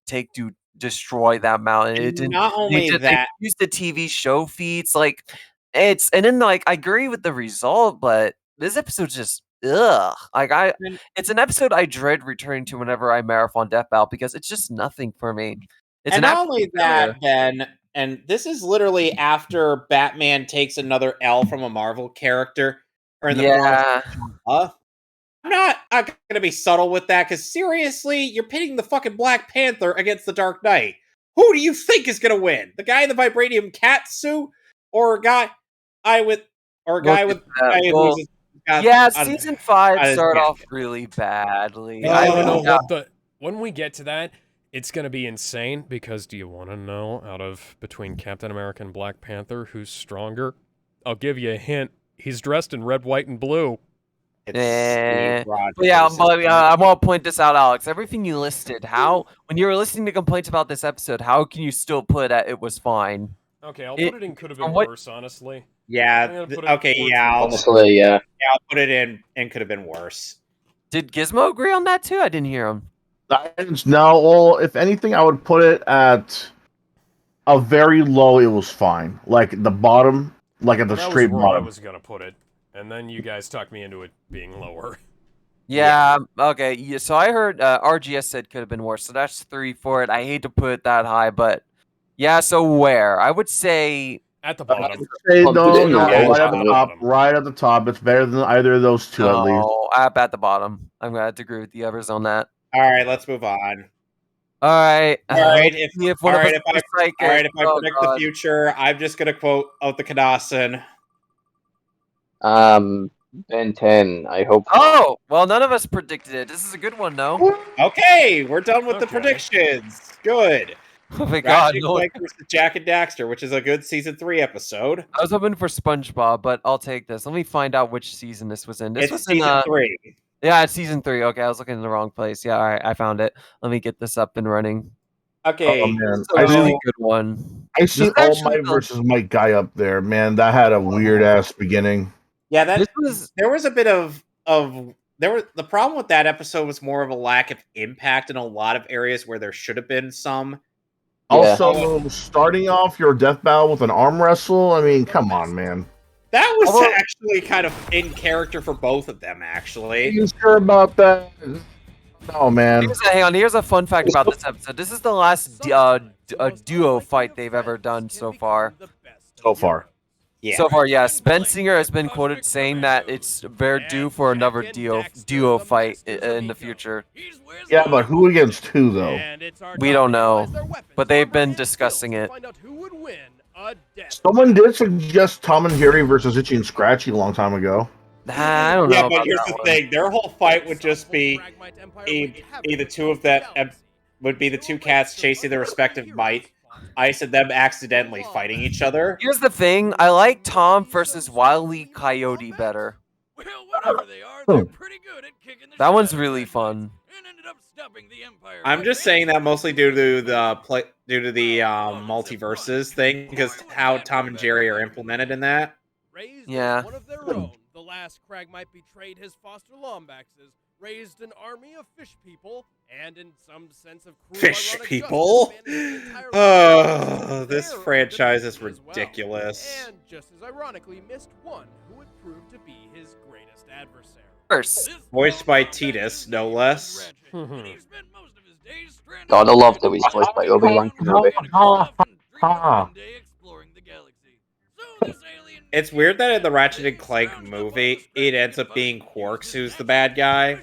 take to destroy that mountain. It didn't. Not only that, they used the TV show feeds. Like and then like I agree with the result, but this episode's just ugh. Like it's an episode I dread returning to whenever I marathon Death Battle because it's just nothing for me. It's and not only that, Ben. And this is literally after Batman takes another L from a Marvel character. Or in the I'm not going to be subtle with that, because seriously, you're pitting the fucking Black Panther against the Dark Knight. Who do you think is going to win? The guy in the vibranium cat suit? Or a guy with... season 5 started off really badly. I don't know what the... When we get to that... It's going to be insane, because do you want to know, out of between Captain America and Black Panther, who's stronger? I'll give you a hint. He's dressed in red, white, and blue. I want to point this out, Alex. Everything you listed, when you were listening to complaints about this episode, how can you still put it was fine? Okay, I'll put it in could have been worse, honestly. Yeah, honestly, I'll put it in and could have been worse. Did Gizmo agree on that, too? I didn't hear him. No, well, if anything, I would put it at a very low. It was fine, like the bottom, like at the straight bottom. I was gonna put it, and then you guys talked me into it being lower. Yeah. Okay. Yeah, so I heard RGS said could have been worse. So that's 3 for it. I hate to put it that high, but yeah. So where I would say at the bottom. Right at the top. It's better than either of those two, at least. At the bottom. I'm gonna have to agree with the others on that. All right, let's move on. All right. If I predict the future, I'm just gonna quote out the Kadasan. Ben 10. I hope. Oh well, none of us predicted it. This is a good one, though. Okay, we're done with the predictions. Good. Oh my god, Ratchet no. Clank versus Jack and Daxter, which is a good season 3 episode. I was hoping for SpongeBob, but I'll take this. Let me find out which season this was in. This It's was season in 3. Yeah, it's season 3. Okay, I was looking in the wrong place. Yeah, all right, I found it. Let me get this up and running. Okay, Oh man, It's a really good one. I see This All actually Might versus Might guy up there. Man, that had a weird ass beginning. Yeah, This was there was a bit of the problem with that episode was more of a lack of impact in a lot of areas where there should have been some. Also, starting off your death battle with an arm wrestle. I mean, come on, man. That was actually kind of in character for both of them, actually. Are you sure about that? No, man. Hang on, here's a fun fact about this episode. This is the last duo fight they've ever done so far. So far. Yeah. So far, yes. Ben Singer has been quoted saying that they're due for another duo fight in the future. Yeah, but who against who, though? We don't know, but they've been discussing it. Someone did suggest Tom and Jerry versus Itchy and Scratchy a long time ago. I don't know. Yeah, but about here's that the one. thing: their whole fight would just be the two of them would be the two cats chasing their respective might. Ice and them accidentally fighting each other. Here's the thing: I like Tom versus Wily Coyote better. That one's really fun. I'm just saying that mostly due to the multiverses thing, because how Tom and Jerry are implemented in that. Yeah. One of their own, the last Cragmite betrayed his foster Lombaxes, raised an army of fish people, and in some sense of cruel Fish ironic people? justice, abandoned the entire Oh, this terror of franchise is as well. ridiculous. And just as ironically missed one who would prove to be his greatest adversary. Voiced by Titus, no less. Gotta love that he's voiced by Obi-Wan Kenobi. It's weird that in the Ratchet and Clank movie, it ends up being Quarks who's the bad guy.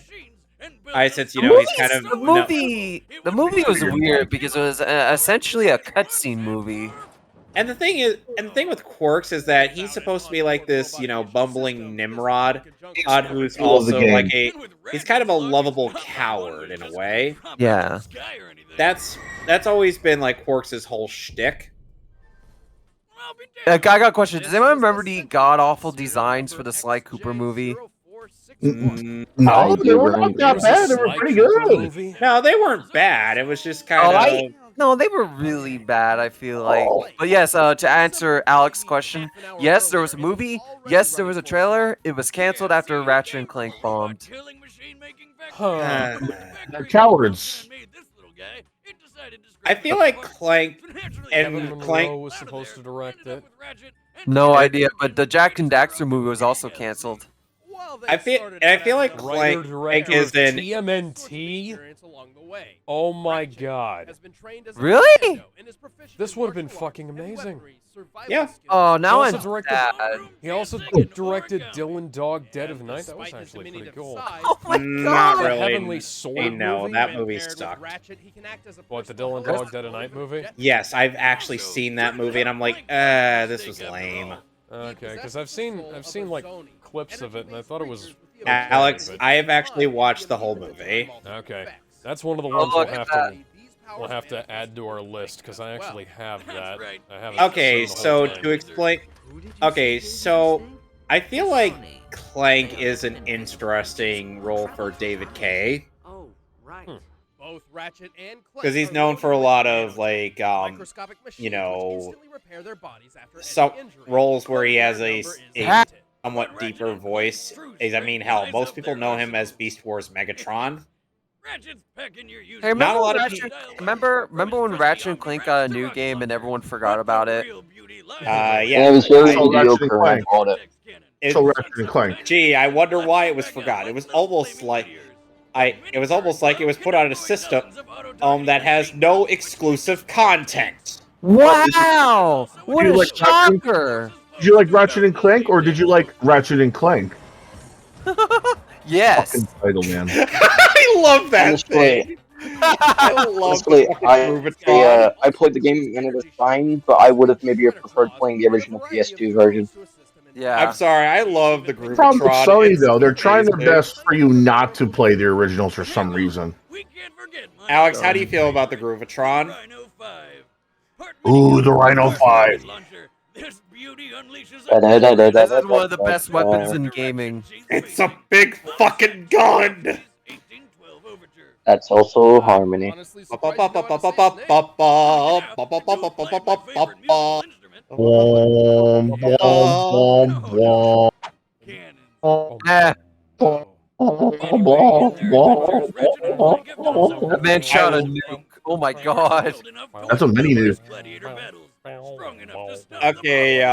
Since he's kind of the movie was weird because it was essentially a cutscene movie. And the thing with Quarks is that he's supposed to be like this, bumbling Nimrod, who's also like he's kind of a lovable coward in a way. Yeah. That's always been like Quarks' whole shtick. I got a question. Does anyone remember the god-awful designs for the Sly Cooper movie? No, they were not that bad. They were pretty good. No, they weren't bad. It was just kind of... No, they were really bad, I feel like. But yes, to answer Alex's question, yes, there was a movie. Yes, there was a trailer. It was canceled after Ratchet and Clank bombed. They're cowards. I feel like Clank was supposed to direct it. No idea, but the Jack and Daxter movie was also canceled. I feel like Clank is in TMNT. Oh my god! Really? This would have been fucking amazing. Yeah. Oh, now I'm sad. sad. He also directed Dylan Dog Dead of Night. That was actually pretty cool. Oh my god! Not really. Heavenly Sword No, movie? that movie sucked. What, the Dylan Dog Dead of Night movie? Yes, I've actually seen that movie, and I'm like, this was lame. Okay, because I've seen like clips of it, and I thought it was. Okay, Alex, but... I have actually watched the whole movie. Okay, that's one of the ones we'll have to add to our list because I actually have that. I haven't. Okay, so to explain. Okay, so I feel like Clank is an interesting role for David Kay. Oh, right. Both Ratchet and Clank Because he's known for a lot of like, some roles where he has a somewhat deeper voice. I mean, hell, most people know him as Beast Wars Megatron. Hey, Not a lot of Ratchet, remember when Ratchet and Clank got a new game and everyone forgot about it? Yeah. it was very mediocre when I bought it. So Ratchet and Clank. Gee, I wonder why it was forgot. It was almost like it was put on a system that has no exclusive content. Wow! What a shocker! Did you like Ratchet and Clank, or did you like Ratchet and Clank? Yes. Fucking title, man. I love that Honestly, thing. I love I played the game and it was fine, but I would have maybe preferred playing the original PS2 version. Yeah. I'm sorry, I love the The problem with Groovatron. Sony, though, they're trying their best for you not to play the originals for some reason. Alex, how do you feel about the Groovatron? Ooh, the Rhino 5. This beauty unleashes This is one of the best weapons in gaming. It's a big fucking gun. That's also Harmony. Eh. That man shot a nuke. Oh my god. That's a mini nuke. Okay,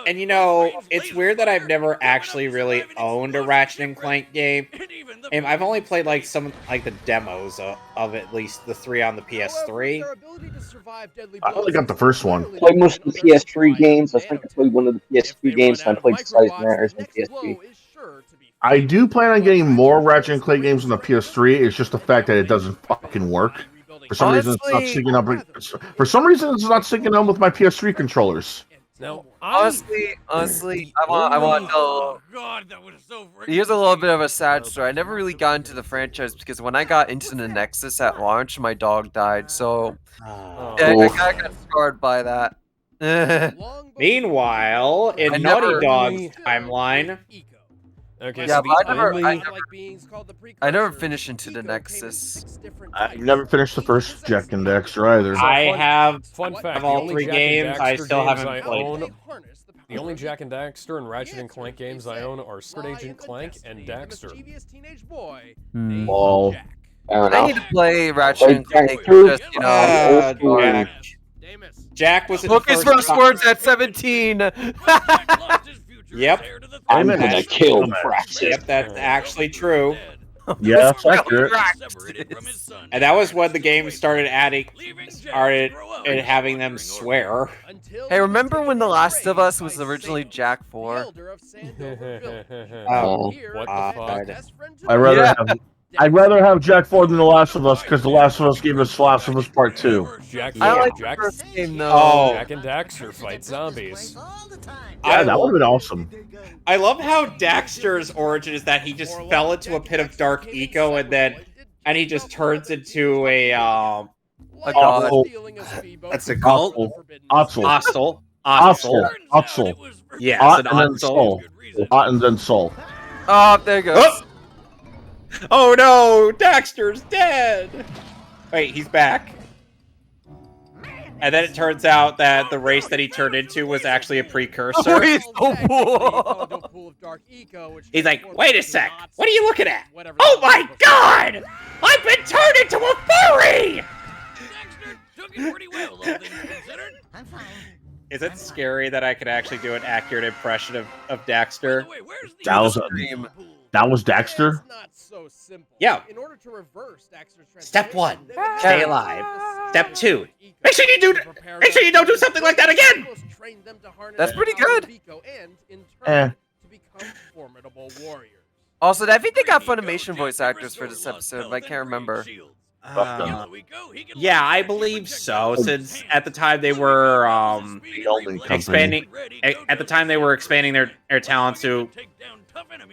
and you know, it's weird that I've never actually really owned a Ratchet and Clank game. And I've only played like some like the demos of at least the 3 on the PS3. I only got the first one. I played most of the PS3 games. I think I played one of the PS3 games, and I played Size Matters on PSP. I do plan on getting more Ratchet and Clank games on the PS3. It's just the fact that it doesn't fucking work. For some reason, it's not syncing up. For some reason, it's not syncing up with my PS3 controllers. Now, honestly, I want to know. Here's a little bit of a sad story. I never really got into the franchise because when I got into the Nexus at launch, my dog died. So I got scarred by that. Meanwhile, in Naughty Dog's timeline. Okay, yeah, so but I never finished into the Nexus. I've never finished the first Jack and Daxter either. I have fun fact, of all 3 games. I still haven't played. The only Jack and Daxter and Ratchet and Clank games I own are Secret Agent Clank and Daxter. Well, I need to play Ratchet and Clank. Just, you know, Jack was Look his first words at 17. Yep. I'm gonna kill Praxis. Yep, that's actually true. Yeah, that's accurate. And that was when the game started having them swear. Hey, remember when The Last of Us was originally Jack 4? What the fuck? I'd rather have Jack 4 than The Last of Us because The Last of Us gave us Last of Us Part 2. I like the first game though. Jack and Daxter fight zombies. Yeah, that would have been awesome. I love how Daxter's origin is that he just fell into a pit of dark eco and he just turns into a god. That's a cult. Otzel. Yes, Ot an and then Otzel. Soul. Ot and then Soul. Oh, there it goes. Oh no, Daxter's dead. Wait, he's back. And then it turns out that the race that he turned into was actually a precursor. Oh, he's so cool. He's like, wait a sec, what are you looking at? Oh my god! I've been turned into a furry! Daxter took it pretty well, all things considered. I'm fine. Is it scary that I could actually do an accurate impression of Daxter? That was Daxter? Yeah. Step 1, stay alive. Step 2, make sure you don't do something like that again. That's pretty good. Eh. Also, I think they got Funimation voice actors for this episode, but I can't remember. Yeah, I believe so. Since at the time they were expanding their talent to,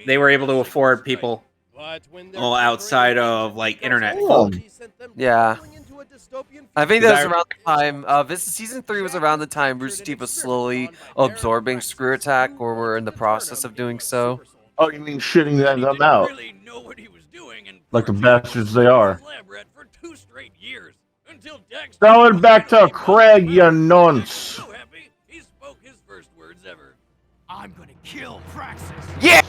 they were able to afford people outside of like internet folk. Yeah. I think that was around the time. This season 3 was around the time Rooster Teeth was slowly absorbing Screw Attack, or were in the process of doing so. Oh, you mean shitting them out? Like the bastards they are. Throw it back to Craig, you nonce. I'm gonna kill Praxis. Yeah.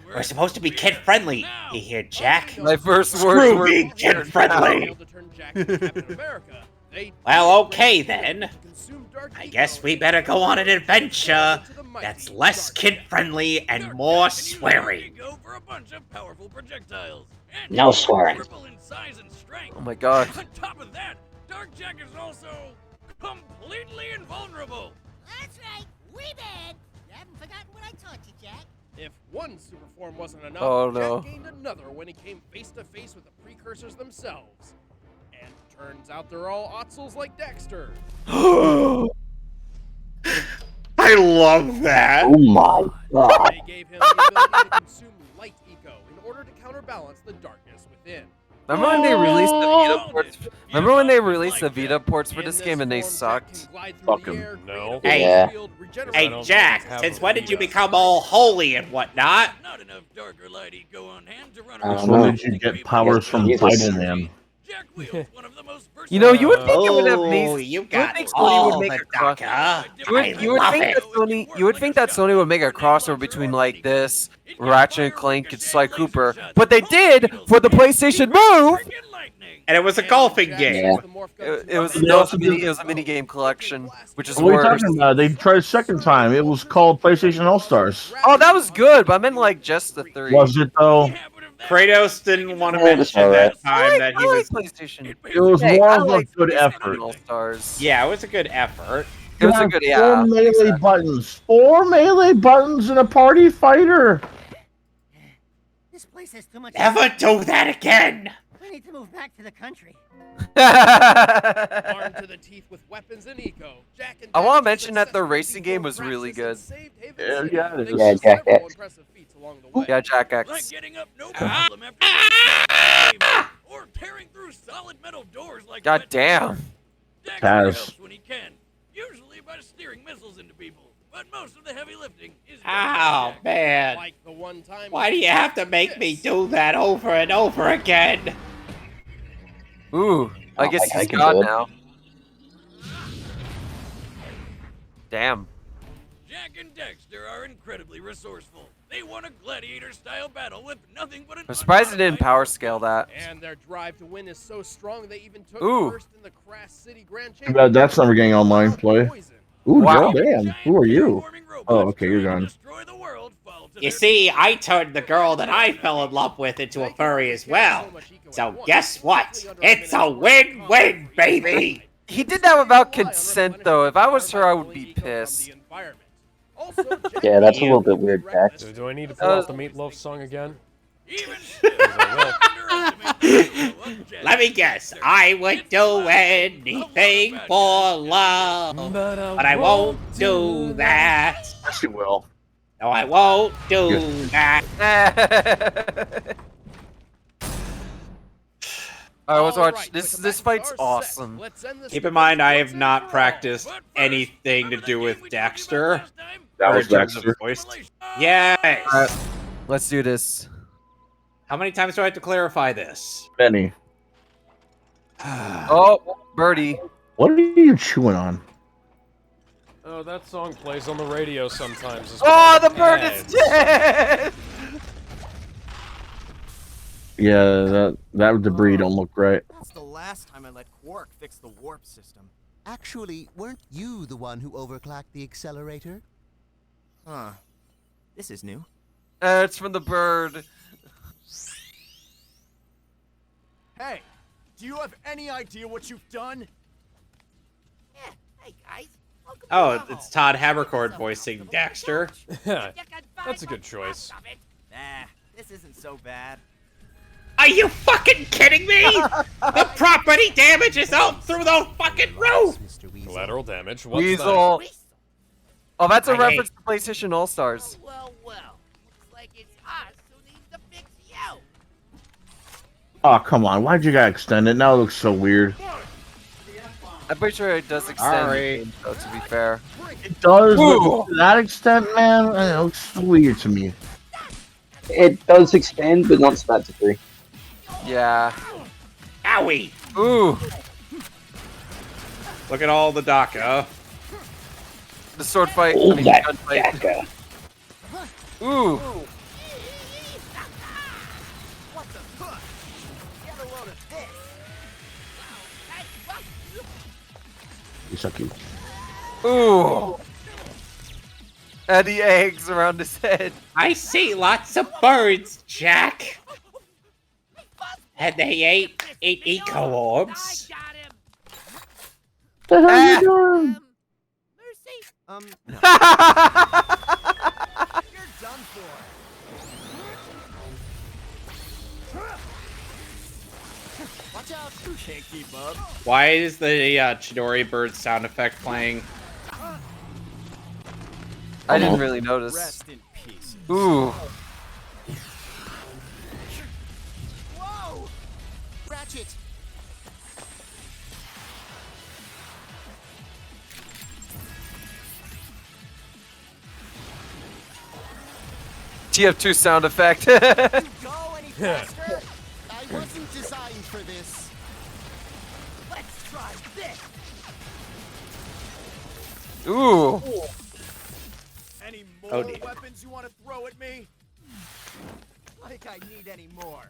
We're supposed to be kid friendly. You hear, Jack? My first words Screw were being kid friendly. Well, okay then. I guess we better go on an adventure that's less kid-friendly and more swearing. No swearing. Oh my god. On top of that, Dark Jack is also completely invulnerable. That's right, we bad. You haven't forgotten what I taught you, Jack. If one super form wasn't enough, Oh, no. Jack gained another when he came face to face with the precursors themselves. And turns out they're all Otzels like Daxter. I love that. Oh my god. They gave him the ability to consume light eco in order to counterbalance the darkness within. Remember when they released the Vita ports? Remember when they released the Vita ports for this game and they sucked? Fucking no. Hey, Yeah. hey, Jack. Since when did you become all holy and whatnot? Not enough dark or lighty go on hand to run That's around. when did you get powers from Jesus. Bible Man? Jack wields one of the most You know, you would think it would have Oh, made. you would got think Sony all would make the a cross. DACA. You would I think love that Sony. You would think that Sony would make a crossover between like this, Ratchet and Clank, and Sly Cooper, but they did for the PlayStation Move. And it was a golfing game. Yeah. It was a mini game collection, which is What are you worse. talking about? They tried a second time. It was called PlayStation All Stars. Oh, that was good, but I meant like just the 3. Was it though? Kratos didn't want to Yeah, that's mention alright. that time that he was. PlayStation. It was Hey, more I of a like good PlayStation effort. All-Stars. Yeah, it was a good effort. It was You a have good, 4 yeah. melee exactly. buttons. 4 melee buttons in a party fighter. This place has too much. Never do that again. We need to move back to the country. Armed to the teeth with weapons and eco, Jack and I want to Daxter mention that the successfully racing game was defeated really Praxis good. and saved Haven Yeah, City. yeah, it They is. Yeah, did Jack several X. impressive feats along the way. Yeah, Jack Like X. getting up no problem after or tearing through solid metal doors like God wet damn. Daxter Taz. helps when he can, usually by steering missiles into people. But most of the heavy lifting is Oh, man. Like the one time Why do you have to make me do that over and over again? Ooh, I guess I he's can God do it. now. Damn. Jack and Daxter are incredibly resourceful. They won a gladiator-style battle with nothing but an I'm surprised it didn't unmodified power scale that. And their drive to win is so strong they even took Ooh. first in the Crash City Grand Too bad that's never getting online play. Ooh, Wow. Joe, damn. Who are you? Oh, okay, you're gone. You see, I turned the girl that I fell in love with into a furry as well. So guess what? It's a win-win, baby! He did that without consent, though. If I was her, I would be pissed. Yeah, that's a little bit weird, Dax. Do I need to pull out the Meatloaf song again? Let me guess. I would do anything for love. But I won't do that. Yes, you will. No, I won't do that. Alright, let's watch. This fight's awesome. Keep in mind, I have not practiced anything to do with Daxter. That or was in terms of Daxter. voice. Yes. Alright, let's do this. How many times do I have to clarify this? Benny, Oh, Birdie. what are you chewing on? Oh, that song plays on the radio sometimes. As Oh, well. the bird is dead! Yeah, that debris don't look right. That's the last time I let Quark fix the warp system. Actually, weren't you the one who overclocked the accelerator? Huh. This is new. It's from the bird. Hey, do you have any idea what you've done? Yeah. Hey guys. Welcome Oh, to it's Todd Havercord voicing Daxter. That's a good choice. Nah, this isn't so bad. Are you fucking kidding me? The property damage is out through the fucking roof! Collateral damage. What's Weasel. that? Oh, that's a I reference to PlayStation All-Stars. Well. Looks like it's us who needs to fix you. Oh, come on. Why'd you gotta extend it? Now it looks so weird. I'm pretty sure it does extend, Alright. though, to be fair. It does, Ooh. but to that extent, man, it looks weird to me. It does extend, but not to that degree. Yeah. Owie! Ooh. Look at all the DACA. The sword fight. Oh, I mean, that gunfight. DACA. Ooh. What the fuck? Get a load of this. You suck you. Ooh. And the eggs around his head. I see lots of birds, Jack. And they ate eco orbs. What the hell are you doing? Mercy? No. You're done for. Watch out. Can't keep up. Why is the Chidori bird sound effect playing? I didn't really notice. Rest in peace. Ooh. Whoa! Ratchet! TF2 sound effect. Go any faster? I wasn't designed for this. Let's try this. Ooh. Any more Oh, dear. weapons you want to throw at me? Like I need any more.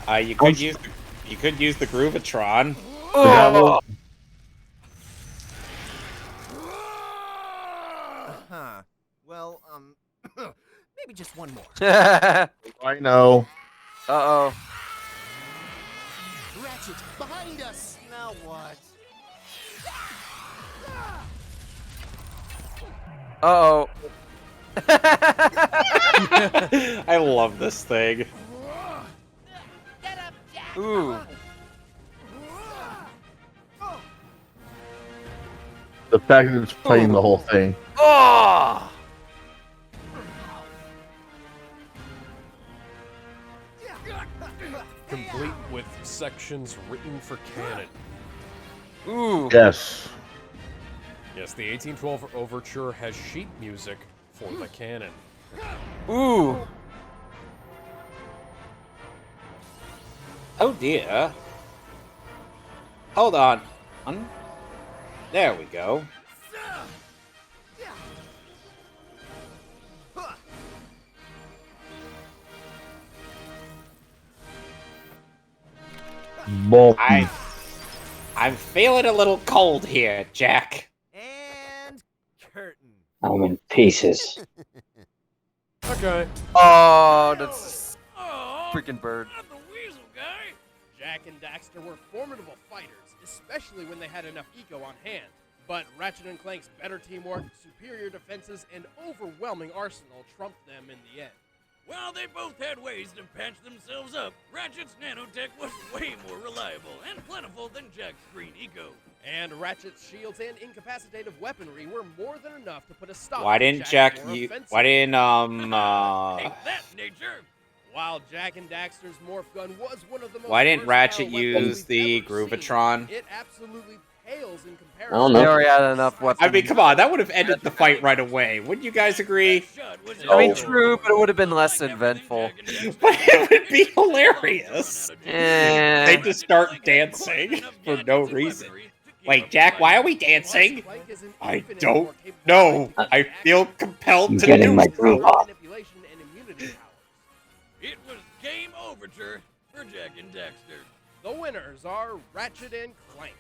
You could use the Groovatron. Oh. Huh. Well, maybe just one more. I know. Uh-oh. Ratchet, behind us! Now what? Uh-oh. I love this thing. Ooh. The fact that it's playing the whole thing. Oh! Complete with sections written for canon. Ooh. Yes. Yes, the 1812 Overture has sheet music for the canon. Ooh. Oh dear. Hold on. There we go. Boom. I'm feeling a little cold here, Jack. And curtain. I'm in pieces. Okay. Oh, that's freaking bird. Not the weasel guy. Jack and Daxter were formidable fighters, especially when they had enough eco on hand. But Ratchet and Clank's better teamwork, superior defenses, and overwhelming arsenal trumped them in the end. While they both had ways to patch themselves up, Ratchet's nanotech was way more reliable and plentiful than Jack's green eco. And Ratchet's shields and incapacitative weaponry were more than enough to put a stop Why to didn't Jack's Jack more you? offensive. Why didn't Take that, nature! While Jack and Daxter's morph gun was one of the most Why didn't versatile Ratchet weapons use we've the ever seen, Groovatron? it absolutely pales in comparison. I don't know. They already had enough weapons. I mean, come on, that would have ended the fight right away. Wouldn't you guys agree? I mean, true, but it would have been less eventful. But it would be hilarious. Eh. They just start dancing for no reason. Wait, Jack, why are we dancing? I don't know. I feel compelled I'm to getting do my so. groove on. It was game overture for Jack and Daxter. The winners are Ratchet and Clank.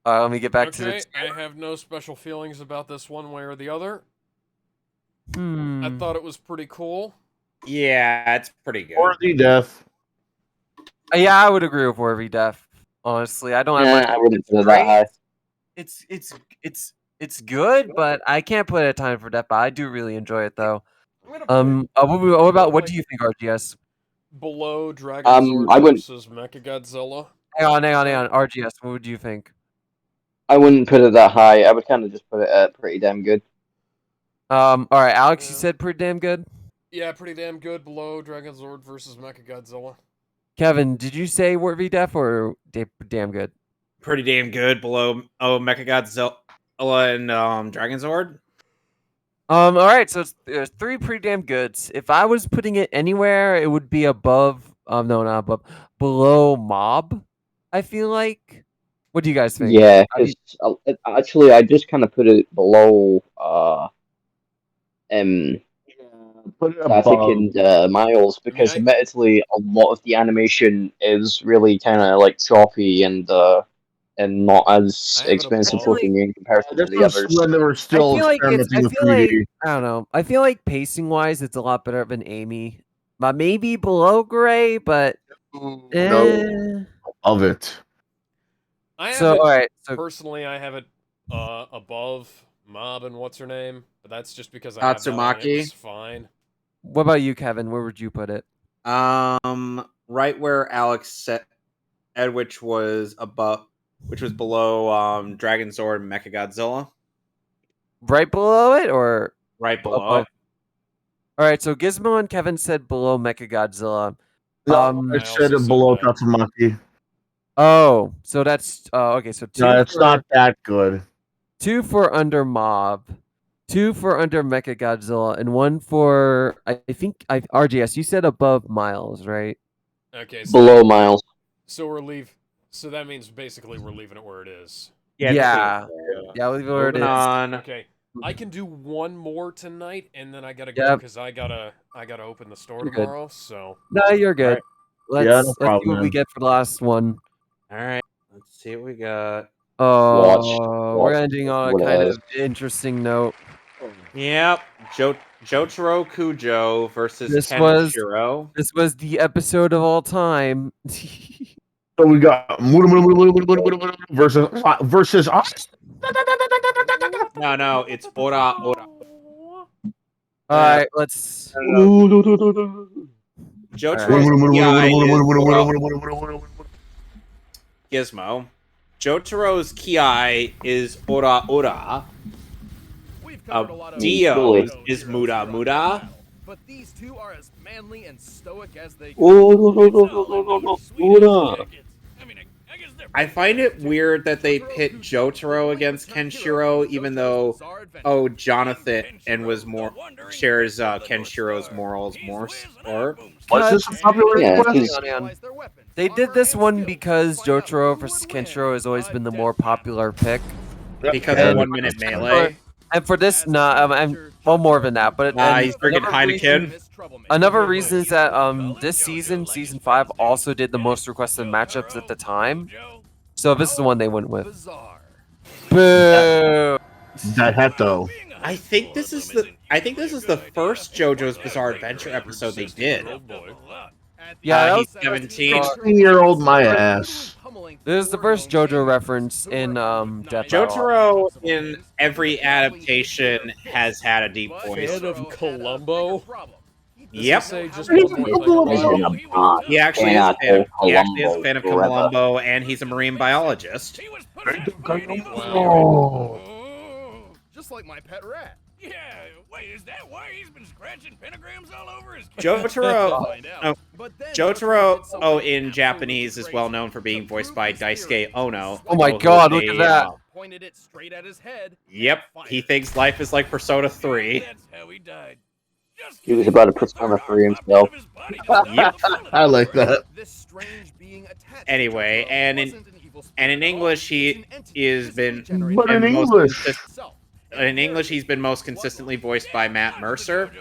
Let me get back to Okay, the... I have no special feelings about this one way or the other. I Hmm. thought it was pretty cool. Yeah, it's pretty good. Worthy death. Yeah, I would agree with Worthy Death. Honestly, I don't have much. I wouldn't put it that Great. high. It's good, but I can't put a time for death. But I do really enjoy it though. I'm gonna put What about what do you think, RGS? below Dragonzord I wouldn't. versus Mechagodzilla. Hang on. RGS, what would you think? I wouldn't put it that high. I would kind of just put it at pretty damn good. All right, Alex, you said pretty damn good. Yeah, pretty damn good below Dragonzord versus Mechagodzilla. Kevin, did you say Worthy Death or damn good? Pretty damn good below Mechagodzilla and Dragonzord. All right, so there's three pretty damn goods. If I was putting it anywhere, it would be above. No, not above. Below Mob, I feel like. What do you guys think? Yeah, because actually, I just kind of put it below Put it Static above. and Miles because admittedly a lot of the animation is really kind of like choppy and not as expensive looking in comparison to the others. When they were still experimenting with 3D. I don't know. I feel like pacing wise, it's a lot better than Amy. But maybe below Gray, but No, of it. I have So, it, alright, so- personally, I have it above Mob and what's her name, but that's just because I have that one and it Tatsumaki? was fine. What about you, Kevin? Where would you put it? Right where Alex said, which was below Dragonzord and Mechagodzilla. Right below it, or right below above? it? All right, so Gizmo and Kevin said below Mechagodzilla. I said it below Tatsumaki. Oh, so that's okay. So 2 No, it's for, not that good. 2 for under Mob, 2 for under Mechagodzilla, and 1 for I think RGS. You said above Miles, right? Okay. So Below Miles. So So that means basically we're leaving it where it is. Yeah, leave it where it is. Okay. I can do one more tonight, and then I gotta go because I gotta open the store You're good. tomorrow. So No, you're good. Right. Let's see what we get for the last one. All right, let's see what we got. We're ending on a kind of interesting note. Yep, Jotaro Kujo versus This Kenshiro. was the episode of all time. So we got versus us. No, it's Ora. All right, let's. Jotaro's Ki is Gizmo. Jotaro's Ki is Ora Ora. Dio is Muda Muda. But these two are as manly and stoic as they I find it weird that they pit Jotaro against Kenshiro, even though, Jonathan shares Kenshiro's morals more. Was this a popular request? They did this one because Jotaro versus Kenshiro has always been the more popular pick. Because of 1 minute melee. And for this, I'm more than that. But he's freaking Heineken. Another reason is that this season 5, also did the most requested matchups at the time. So this is the one they went with. Boo! That hat though. I think this is the first JoJo's Bizarre Adventure episode they did. Yeah, he's 17. 16-year-old my ass. This is the first JoJo reference in Death Jotaro in every adaptation has had a deep voice. Fan of Columbo. Yep. He actually is a fan of Columbo, and he's a marine biologist. Just like my pet rat. Yeah, wait, is that why he's been scratching pentagrams all over his Jotaro in Japanese is well known for being voiced by Daisuke Ono. Oh my god, look at that. Pointed it straight at his head. Yep, he thinks life is like Persona 3. That's how he died. He was about to Persona 3 himself. Yep. I like that. Anyway, and in English he is been But in English. In English, he's been most consistently voiced by Matt Mercer.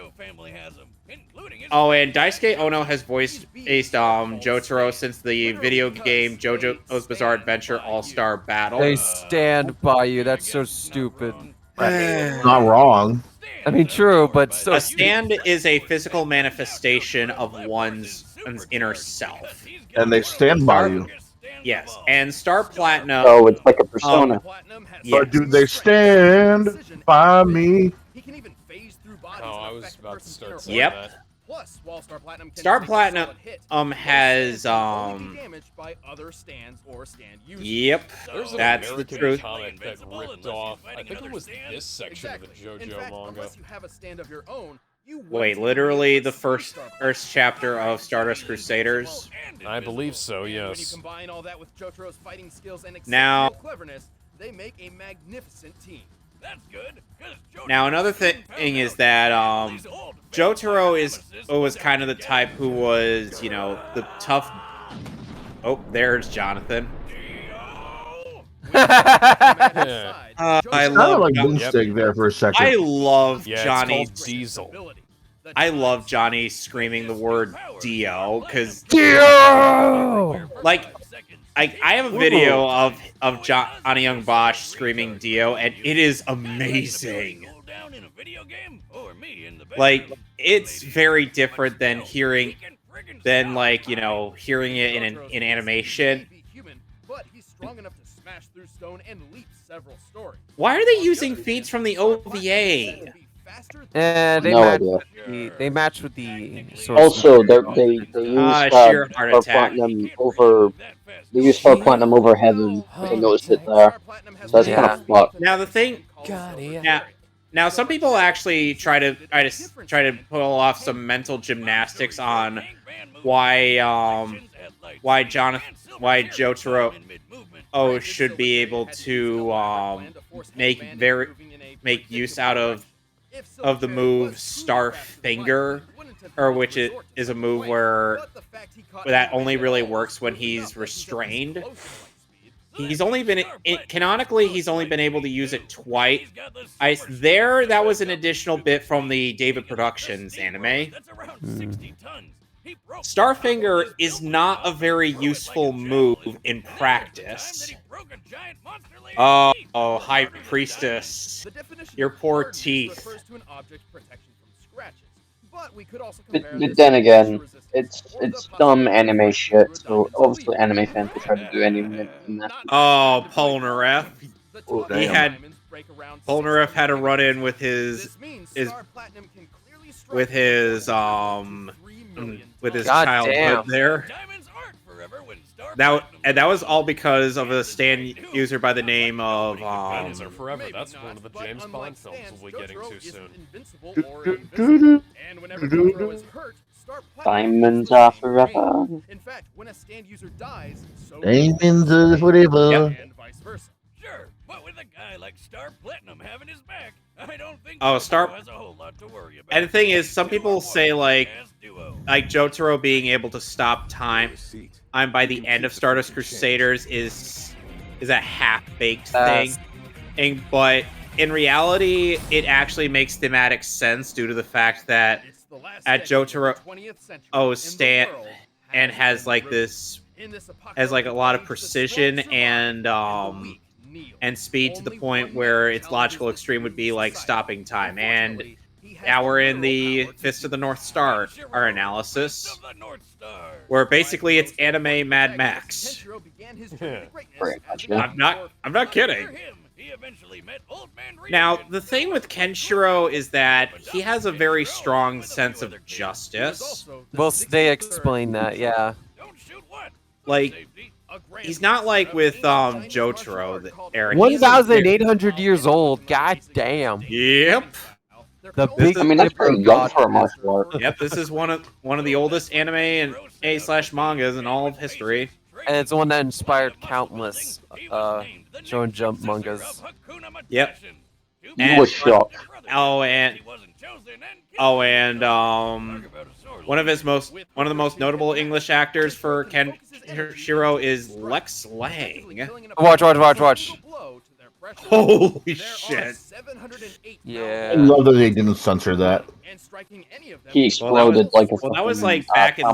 Oh, and Daisuke Ono has voiced Jotaro since the video game JoJo's Bizarre Adventure All-Star Battle. They stand by you. That's so stupid. Not wrong. I mean, true, but so a stand is a physical manifestation of one's inner self. And they stand by you. Yes, and Star Platinum. Oh, it's like a persona. But do they stand by me? Oh, I was about to start saying Yep. that. Plus, while Star Platinum has damaged by other stands or stand users. Yep, There's an that's the American truth. comic that ripped off. I think it was this section of the JoJo manga. Unless you have a stand of your own, Wait, literally the first chapter of Stardust Crusaders? I believe so, When you yes. combine all that with Jotaro's fighting skills and Now- exceptional cleverness, they make a magnificent team. That's good. Now, another thing is that Jotaro was kind of the type who was, the tough. Oh, there's Jonathan. I love like Boomstick there for a second. I love Yeah, Johnny. it's called Diesel. I love Johnny screaming the word Dio because like I have a video of Johnny Young Bosch screaming Dio, and it is amazing. Like, it's very different than hearing hearing it in animation. But he's strong enough to smash through stone and leap several stories. Why are they using feats from the OVA? They match with the source. Also, they use sheer heart Star attack. Platinum over. They use Star Platinum over Heaven. I noticed it there. So that's kind of fucked. Now the thing, now some people actually try to pull off some mental gymnastics on why Jotaro should be able to make use out of the move Star Finger, or which is a move where that only really works when he's restrained. He's only been canonically he's only been able to use it twice. That was an additional bit from the David Productions anime. Starfinger is not a very useful move in practice. Oh, High Priestess, your poor teeth. But then again, it's dumb anime shit. So obviously, anime fans will try to do anything in that. Oh, Polnareff. Oh, Polnareff had a run in with his childhood there. That was all because of a stand user by the name of Diamonds Are Forever. That's one of the James Bond films we'll be getting to soon. Diamonds Are Forever. In fact, when a stand user dies, so Diamonds Are Forever. And vice versa. Sure, but with a guy like Star Platinum having his back, I don't think Star has a whole lot to worry about. And the thing is, some people say like Jotaro being able to stop time by the end of Stardust Crusaders is a half-baked thing. But in reality, it actually makes thematic sense due to the fact that at Jotaro stand and has like this a lot of precision and speed to the point where its logical extreme would be like stopping time. And now we're in the Fist of the North Star, our analysis, where basically it's anime Mad Max. I'm not kidding. Now, the thing with Kenshiro is that he has a very strong sense of justice. Well, they explain that, yeah. Like, he's not like with Jotaro, Aaron. 1,800 years old. God damn. Yep. The big. I mean, that's pretty young for a martial art. Yep, this is one of the oldest anime and /mangas in all of history. And it's one that inspired countless Shonen Jump mangas. Yep. You were shocked. And one of the most notable English actors for Kenshiro is Lex Lang. Watch. Holy shit. Yeah. I love that they didn't censor that. He exploded like a Well, that was like back in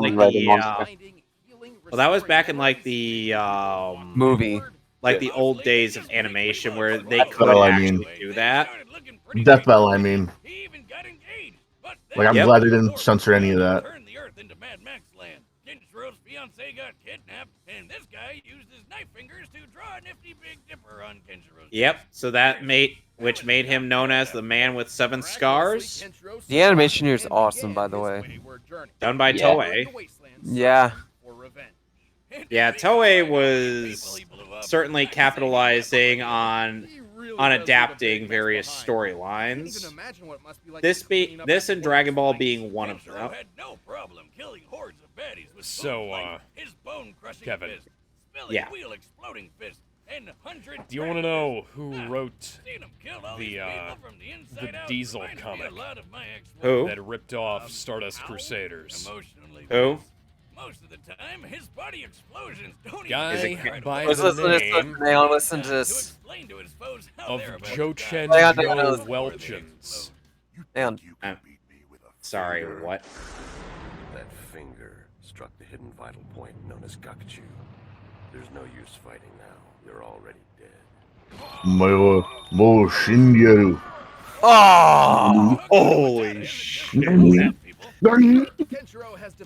like the movie. Like the old days of animation where they could actually do that. Death Bell, I mean. Like, I'm glad they didn't censor any of that. Kenshiro's fiance got kidnapped, and this guy used his knife fingers to draw a nifty Big Dipper on Kenshiro's. Yep, so which made him known as the Man with 7 Scars. The animation here is awesome, by the way. Done by Toei. Yeah. Yeah, Toei was certainly capitalizing on adapting various storylines. This and Dragon Ball being one of them. So, Kevin. Yeah. Do you want to know who wrote the Diesel comic? Who? That ripped off Stardust Crusaders. Who? Most of the time, his body explosions don't Guy by Let's the listen to this. Of Jochen Welchins. Hang on. Sorry, what? That finger struck the hidden vital point known as Gakuchu. There's no use fighting now. You're already dead. Mo Shingeru. Oh! Holy shit.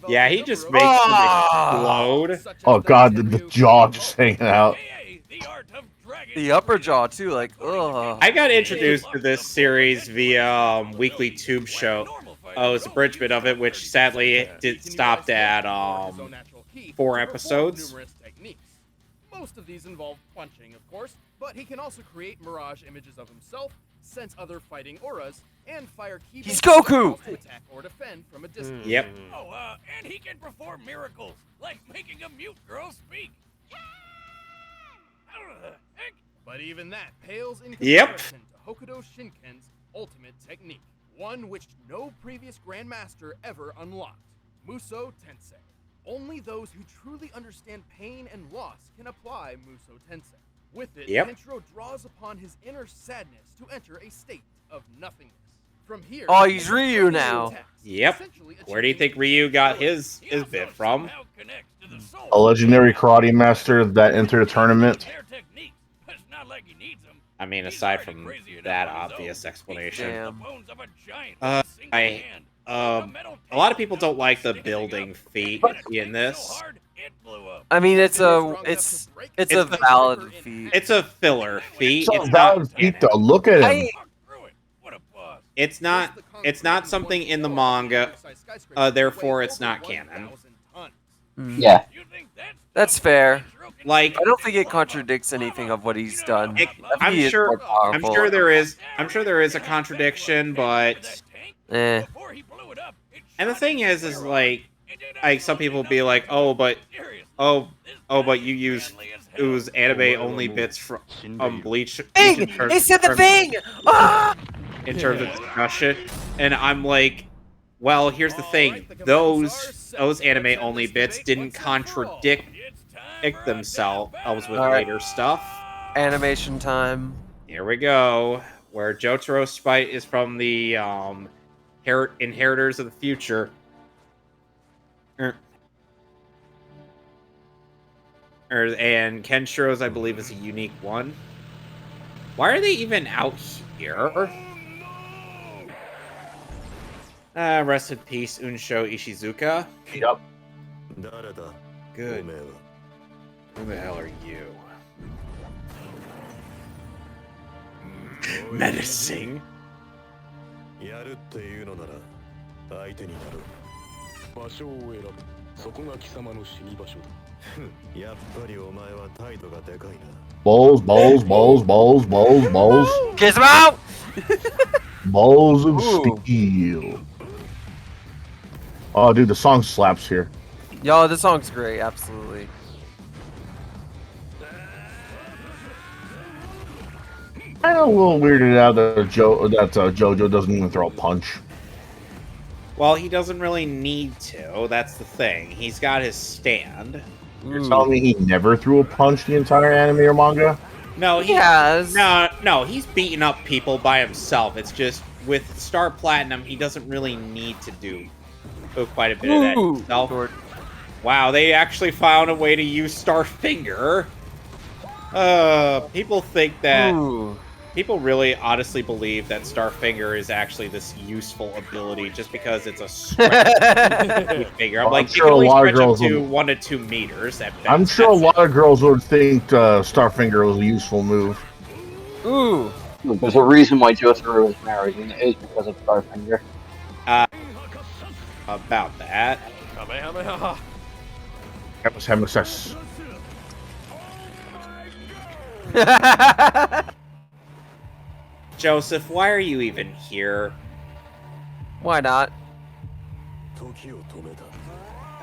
Yeah, he just makes them explode. Oh god, the jaw just hanging out. The upper jaw too, like ugh. I got introduced to this series via weekly tube show. Oh, it's a abridgment of it, which sadly stopped at 4 episodes. Most of these involve punching, of course, but he can also create mirage images of himself, sense other fighting auras, and fire key. He's Goku! To attack or defend from a distance. Yep. Oh, and he can perform miracles, like making a mute girl speak. But even that pales in Yep. comparison to Hokuto Shinken's ultimate technique, one which no previous Grandmaster ever unlocked, Muso Tensei. Only those who truly understand pain and loss can apply Muso Tensei. With it, Kenshiro draws upon his inner sadness to enter a state of nothingness. From here, oh, he's Ryu now. Yep. Where do you think Ryu got his bit from? A legendary karate master that entered a tournament. I mean, aside from that obvious explanation. Damn. A lot of people don't like the building feat in this. I mean, it's a valid feat. It's a filler feat. It's a valid feat though. Look at him. It's not something in the manga, therefore it's not canon. Yeah. That's fair. Like, I don't think it contradicts anything of what he's done. I'm sure there is a contradiction, but eh. And the thing is like some people be like, but you use anime only bits from Bleach. Thing! They said the thing! Ah! In terms of discussion, and I'm like, well, here's the thing: those anime only bits didn't contradict themselves with later stuff. Animation time. Here we go, where Jotaro's spite is from the Inheritors of the Future. And Kenshiro's, I believe, is a unique one. Why are they even out here? Rest in peace, Unsho Ishizuka. Yep. Good. Who the hell are you? Menacing. Balls, balls, balls, balls, balls, balls. Gizmo! Balls of steel. Oh, dude, the song slaps here. Yo, this song's great, absolutely. I'm a little weirded out that JoJo doesn't even throw a punch. Well, he doesn't really need to. That's the thing. He's got his stand. You're telling me he never threw a punch the entire anime or manga? No, he has. No, he's beating up people by himself. It's just with Star Platinum, he doesn't really need to do quite a bit of that himself. Wow, they actually found a way to use Starfinger. People think that... People really honestly believe that Starfinger is actually this useful ability just because it's a stretch figure. I'm like, you can only stretch up to 1 to 2 meters. I'm sure a lot of girls would think Starfinger was a useful move. Ooh. There's a reason why Jotaro is married, and it is because of Starfinger. About that. That was Hemocess. Joseph, why are you even here? Why not?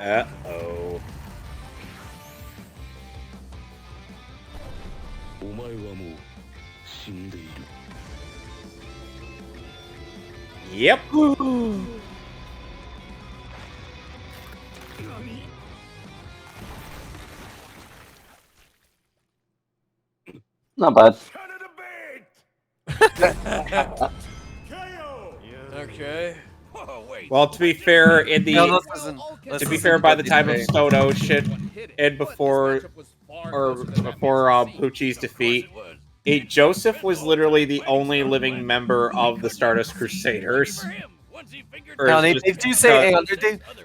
Uh-oh. Yep. Not bad. Okay. Well, to be fair, by the time of Soto shit, and before Pucci's defeat, Joseph was literally the only living member of the Stardust Crusaders. No, they do say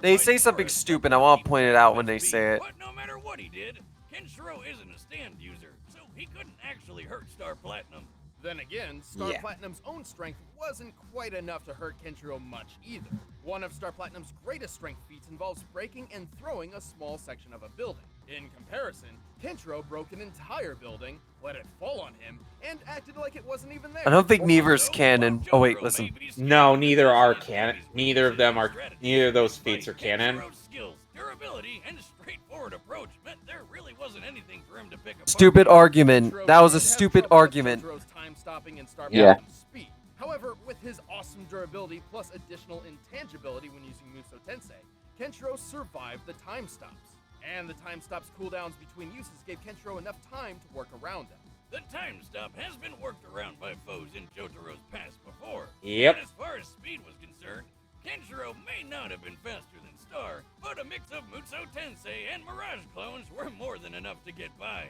they say something stupid. I want to point it out when they say it. But no matter what he did, Kenshiro isn't a stand user, so he couldn't actually hurt Star Platinum. Then again, Star Yeah. Platinum's own strength wasn't quite enough to hurt Kenshiro much either. One of Star Platinum's greatest strength feats involves breaking and throwing a small section of a building. In comparison, Kenshiro broke an entire building, let it fall on him, and acted like it wasn't even there. I don't think neither's canon. Oh wait, listen. No, neither are canon. Neither of them are. Neither of those feats are canon. Kenchiro's skills, durability, and straightforward approach meant there really wasn't anything for him to pick apart. Stupid argument. That was a stupid argument. Time-stopping and Star Yeah. Platinum's speed. However, with his awesome durability plus additional intangibility when using Musou Tensei, Kenshiro survived the time stops. And the time stops cooldowns between uses gave Kenshiro enough time to work around them. The time stop has been worked around by foes in Jotaro's past before. Yep. But as far as speed was concerned, Kenshiro may not have been faster than Star, but a mix of Musou Tensei and Mirage clones were more than enough to get by.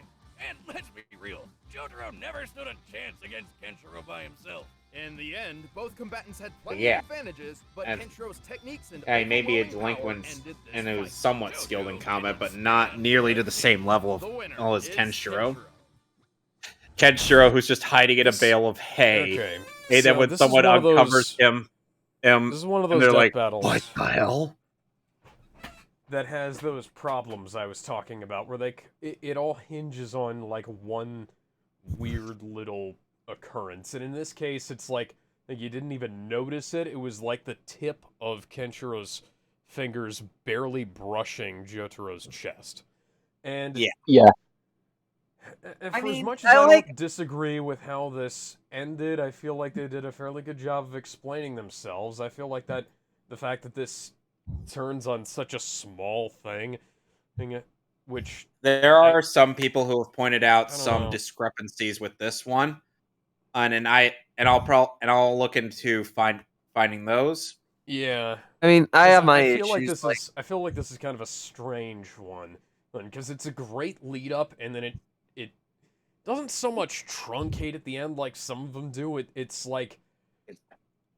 And let's be real, Jotaro never stood a chance against Kenshiro by himself. In the end, both combatants had plenty Yeah. of advantages, but And- Kenshiro's techniques and He may be a overwhelming power delinquent, ended this and it was fight. somewhat skilled in combat, but not nearly to the same level The winner as is Kenshiro. Kenshiro, who's just hiding in a bale of hay. Okay. And then So when this is someone one of uncovers those- him, This is one of and those they're death like, battles. "What the hell?" That has those problems I was talking about, where it all hinges on like one weird little occurrence, and in this case, it's like you didn't even notice it. It was like the tip of Kenshiro's fingers barely brushing Jotaro's chest, and Yeah. And I for as mean, much as I I like- don't disagree with how this ended, I feel like they did a fairly good job of explaining themselves. I feel like that the fact that this turns on such a small thing, which There are some people who have pointed out don't some know. discrepancies with this one, and I'll look into finding those. yeah. I mean, I have my I feel like issues. this I feel like this is kind of a strange one, because it's a great lead up, and then it doesn't so much truncate at the end like some of them do. It's like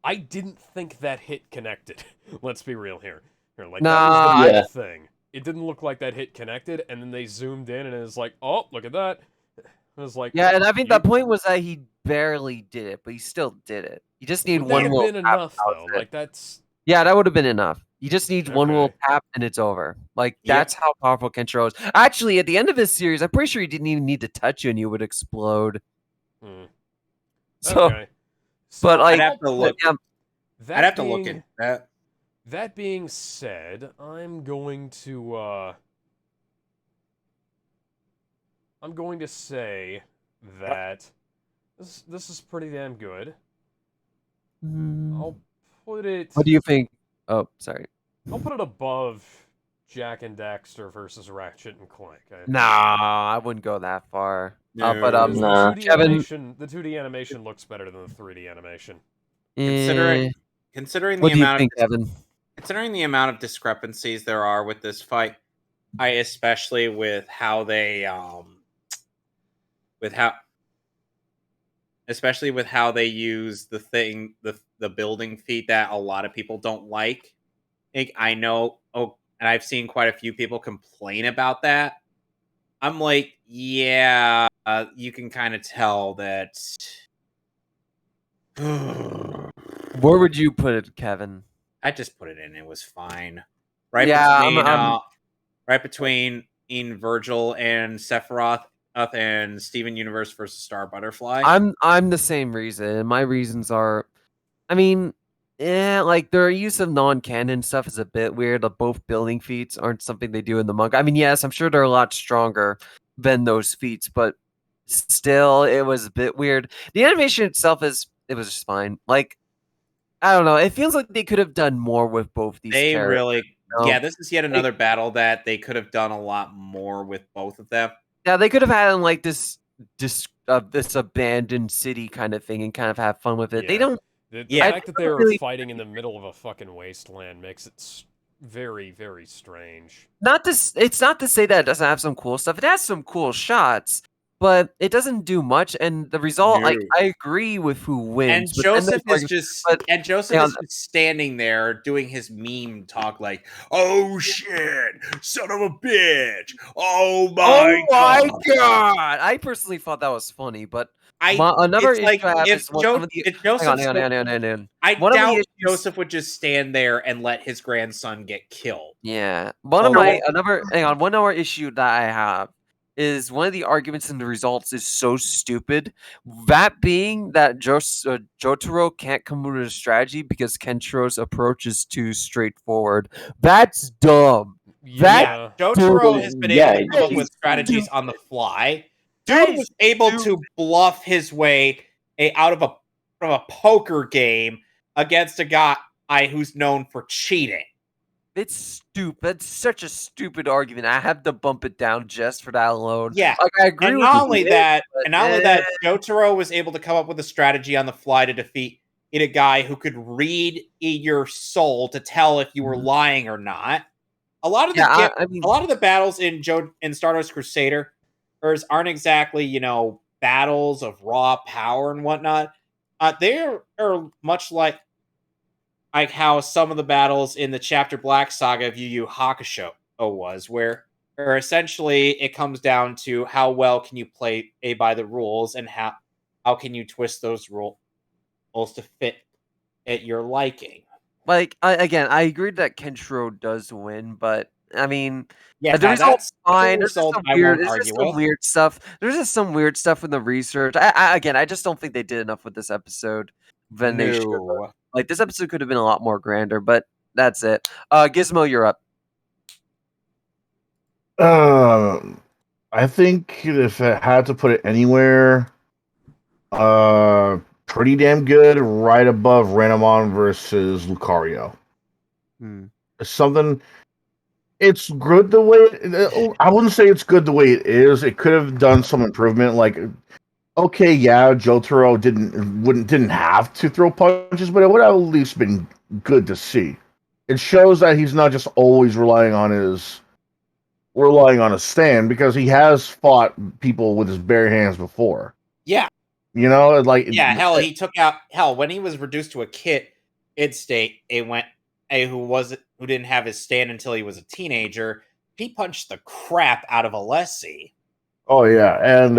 I didn't think that hit connected. Let's be real here. Like that was the big thing. It didn't look like that hit connected, and then they zoomed in, and it was like, oh, look at that. It was like, Yeah, and I think the point was that he barely did it, but he still did it. You just need would one that have little been tap. enough That was though? it. Like that's Yeah, that would have been enough. You just need one little Okay. tap and it's over. Like Yep. that's how powerful Kenshiro is. Actually, at the end of this series, I'm pretty sure he didn't even need to touch you and you would explode. So, okay. but like, I'd have to look. yeah, That I'd have to look being- at that. That being said, I'm going to say that this is pretty damn good. I'll put it. what do you think? Oh, sorry. I'll put it above Jack and Daxter versus Ratchet and Clank. Nah, I wouldn't go that far. But Because Nah. the 2D Kevin, animation, the 2D animation looks better than the 3D animation. Considering eh, considering the what do you amount think, of Kevin? considering the amount of discrepancies there are with this fight, I especially with how they especially with how they use the building feat that a lot of people don't like. I know, and I've seen quite a few people complain about that. I'm like, yeah, you can kind of tell that. Where would you put it, Kevin? I just put it in. It was fine. Right Yeah, between, I'm- right between Virgil and Sephiroth and Steven Universe versus Star Butterfly. I'm the same reason. My reasons are, I mean, like their use of non-canon stuff is a bit weird. Both building feats aren't something they do in the manga. I mean, yes, I'm sure they're a lot stronger than those feats, but still, it was a bit weird. The animation itself was just fine. Like, I don't know. It feels like they could have done more with both these They characters. really, know? yeah. This is yet another battle that they could have done a lot more with both of them. Yeah, they could have had like this abandoned city kind of thing and kind of have fun with it. They Yeah. don't. The Yeah. fact that they were really- fighting in the middle of a fucking wasteland makes it very, very strange. It's not to say that it doesn't have some cool stuff. It has some cool shots, but it doesn't do much. And the result, like, No. I agree with who And wins. but then Joseph there's, is just but- and Joseph hang is just standing there doing his meme talk like, "Oh shit, son of a bitch! Oh my oh my god!" god! I personally thought that was funny, but Another issue like I have if, is some of the. if Joseph, Hang on. I One of the doubt issues- Joseph would just stand there and let his grandson get killed. Yeah, one other issue that I have is one of the arguments in the results is so stupid. That being that Jotaro can't come with a strategy because Kenshiro's approach is too straightforward. That's dumb. Yeah, Jotaro has been able to come up with strategies on the fly. Dude was able to bluff his way out of from a poker game against a guy who's known for cheating. It's stupid. It's such a stupid argument. I have to bump it down just for that alone. Yeah, like, I agree and with not you. only that, Jotaro was able to come up with a strategy on the fly to defeat a guy who could read your soul to tell if you were lying or not. A lot of a lot of the battles in Stardust Crusaders aren't exactly, battles of raw power and whatnot. They are much like how some of the battles in the Chapter Black saga of Yu Yu Hakusho was, where essentially it comes down to how well can you play by the rules and how can you twist those rules to fit at your liking. Like, I agree that Kenshiro does win, but I mean, yeah, the result's fine. There's just some weird stuff. There's just some weird stuff in the research. I just don't think they did enough with this episode than they should have. Like, this episode could have been a lot more grander, but that's it. Gizmo, you're up. I think if I had to put it anywhere, pretty damn good, right above Renamon versus Lucario. Something. It's good the way I wouldn't say it's good the way it is. It could have done some improvement. Like, okay, yeah, Jotaro didn't have to throw punches, but it would have at least been good to see. It shows that he's not just always relying on a stand, because he has fought people with his bare hands before. Yeah. Hell, he took out when he was reduced to a kid state, who didn't have his stand until he was a teenager. He punched the crap out of Alessi. Oh yeah, and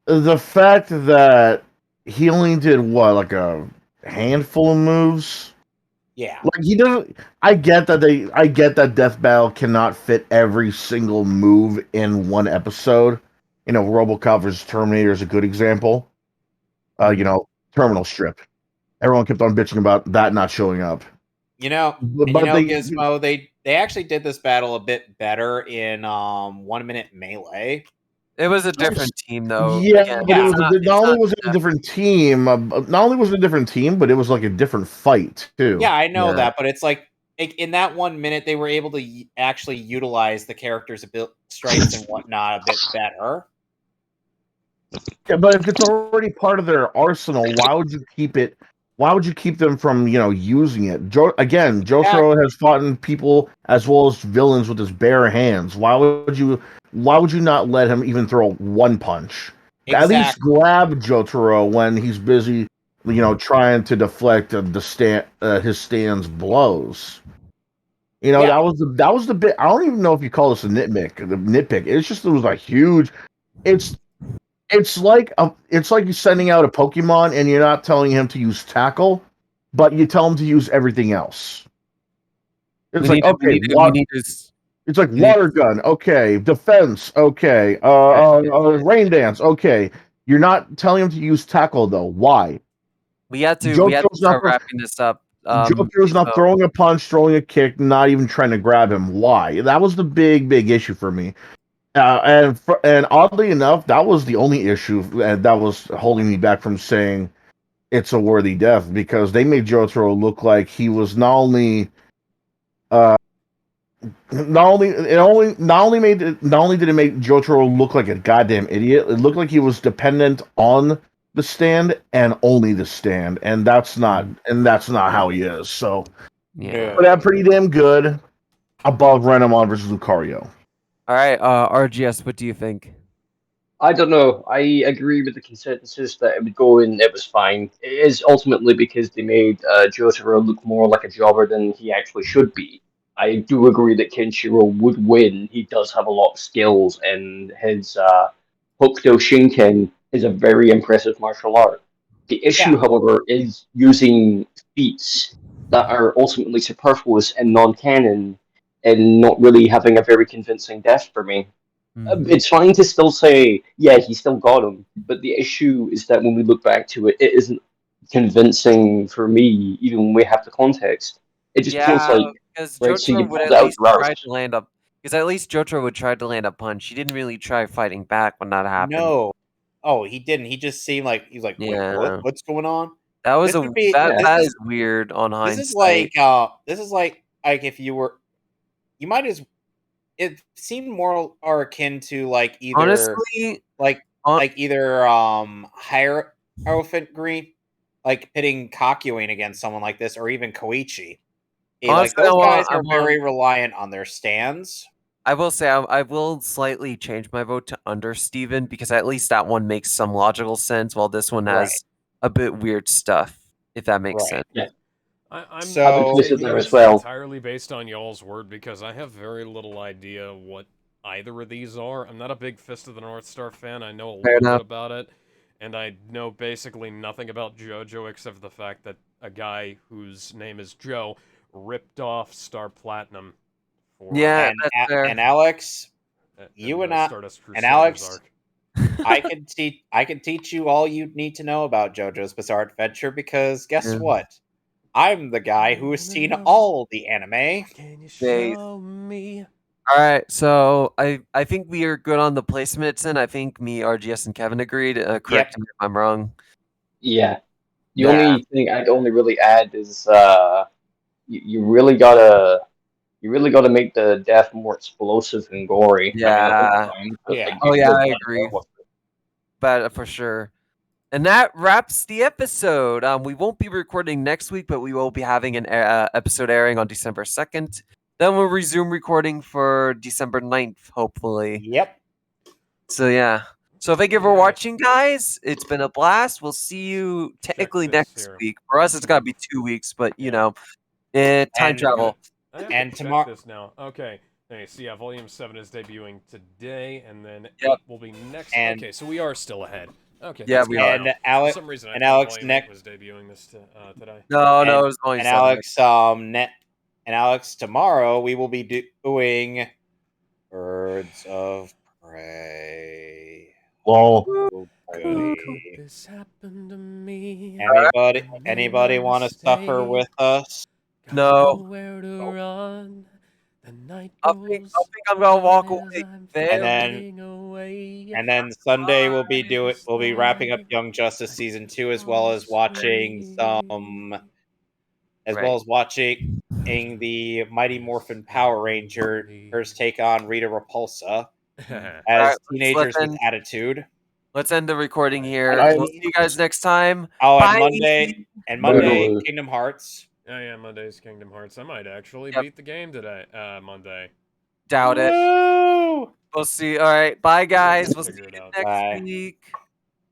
the fact that he only did like a handful of moves. Yeah, like he doesn't. I get that Death Battle cannot fit every single move in one episode. RoboCop vs. Terminator is a good example. Terminal Strip. Everyone kept on bitching about that not showing up. Gizmo, they actually did this battle a bit better in 1 Minute Melee. It was a different team, though. Not only was it a different team, but it was like a different fight too. Yeah, I know that, but it's like in that 1 minute, they were able to actually utilize the characters' strengths and whatnot a bit better. Yeah, but if it's already part of their arsenal, why would you keep it? Why would you keep them from, using it? Jotaro has fought people as well as villains with his bare hands. Why would you not let him even throw one punch? Exactly. At least grab Jotaro when he's busy, trying to deflect his stand's blows. That was the bit. I don't even know if you call this a nitpick. It's just, it was a huge. It's like you're sending out a Pokemon and you're not telling him to use Tackle, but you tell him to use everything else. It's it's like Water Gun, okay, Defense, okay, Rain Dance, okay. You're not telling him to use Tackle though. Why? We have to start wrapping this up. Jotaro's not throwing a punch, throwing a kick, not even trying to grab him. Why? That was the big issue for me. And oddly enough, that was the only issue that was holding me back from saying it's a worthy death, because they made Jotaro look like he was not only did it make Jotaro look like a goddamn idiot, it looked like he was dependent on the stand and only the stand, and that's not how he is. So but that's pretty damn good above Renamon versus Lucario. All right, RGS, what do you think? I don't know. I agree with the consensus that it would go in, it was fine. It is ultimately because they made Jotaro look more like a jobber than he actually should be. I do agree that Kenshiro would win. He does have a lot of skills, and his Hokuto Shinken is a very impressive martial art. The issue, however, is using feats that are ultimately superfluous and non-canon, and not really having a very convincing death for me. It's fine to still say, yeah, he still got him, but the issue is that when we look back to it, it isn't convincing for me, even when we have the context. It just feels like, because right, so you Jotaro would pulled at out least grouse. try to land up. Because at least Jotaro would try to land a punch. He didn't really try fighting back when that happened. No. Oh, he didn't. He just seemed like he was like, wait, what's going on? That was This would be that is weird on hindsight. This is like if you were, you might as. It seemed more or akin to like either honestly like either Hierophant Green, like pitting Kakyoin against someone like this, or even Koichi. Like those guys are very reliant on their stands. I will say I will slightly change my vote to under Steven because at least that one makes some logical sense, while this one has a bit weird stuff. If that makes sense. Yeah. I'm so taking this entirely based on y'all's word because I have very little idea what either of these are. I'm not a big Fist of the North Star fan. I know a little bit about it, and I know basically nothing about JoJo except for the fact that a guy whose name is Joe ripped off Star Platinum. And Alex, you and I, and Alex, I can teach you all you need to know about JoJo's Bizarre Adventure because guess what? I'm the guy who has seen all the anime. Can you show me? All right, so I think we are good on the placements, and I think me, RGS, and Kevin agreed. Correct me if I'm wrong. Yeah. The only thing I'd only really add is you really gotta make the death more explosive and gory. Yeah. I agree. But for sure. And that wraps the episode. We won't be recording next week, but we will be having an episode airing on December 2nd. Then we'll resume recording for December 9th, hopefully. Yep. So, yeah. So, thank you for watching, guys. It's been a blast. We'll see you technically next week. For us, it's got to be 2 weeks, but, you know, time travel. I have to check this now. Okay. Hey, so yeah, Volume 7 is debuting today, and then 8 will be next. Okay, so we are still ahead. Okay. Yeah, we are. And Alex, for some reason, I and thought Alex Volume 8 was debuting this today. No, it was Volume 7. And Alex, tomorrow we will be doing Birds of Prey. Lol. This happened to me. Anybody want to suffer with us? No. Where to run. The night I think I'm gonna walk away. And then Sunday we'll be wrapping up Young Justice season 2 as well as watching the Mighty Morphin Power Rangers take on Rita Repulsa as teenagers with attitude. Let's end the recording here. We'll see you guys next time. Oh, Bye. and Monday, Kingdom Hearts. Oh yeah, Monday's Kingdom Hearts. I might actually beat the game today. Monday. Doubt it. We'll see. All right. Bye, guys. We'll see you next week.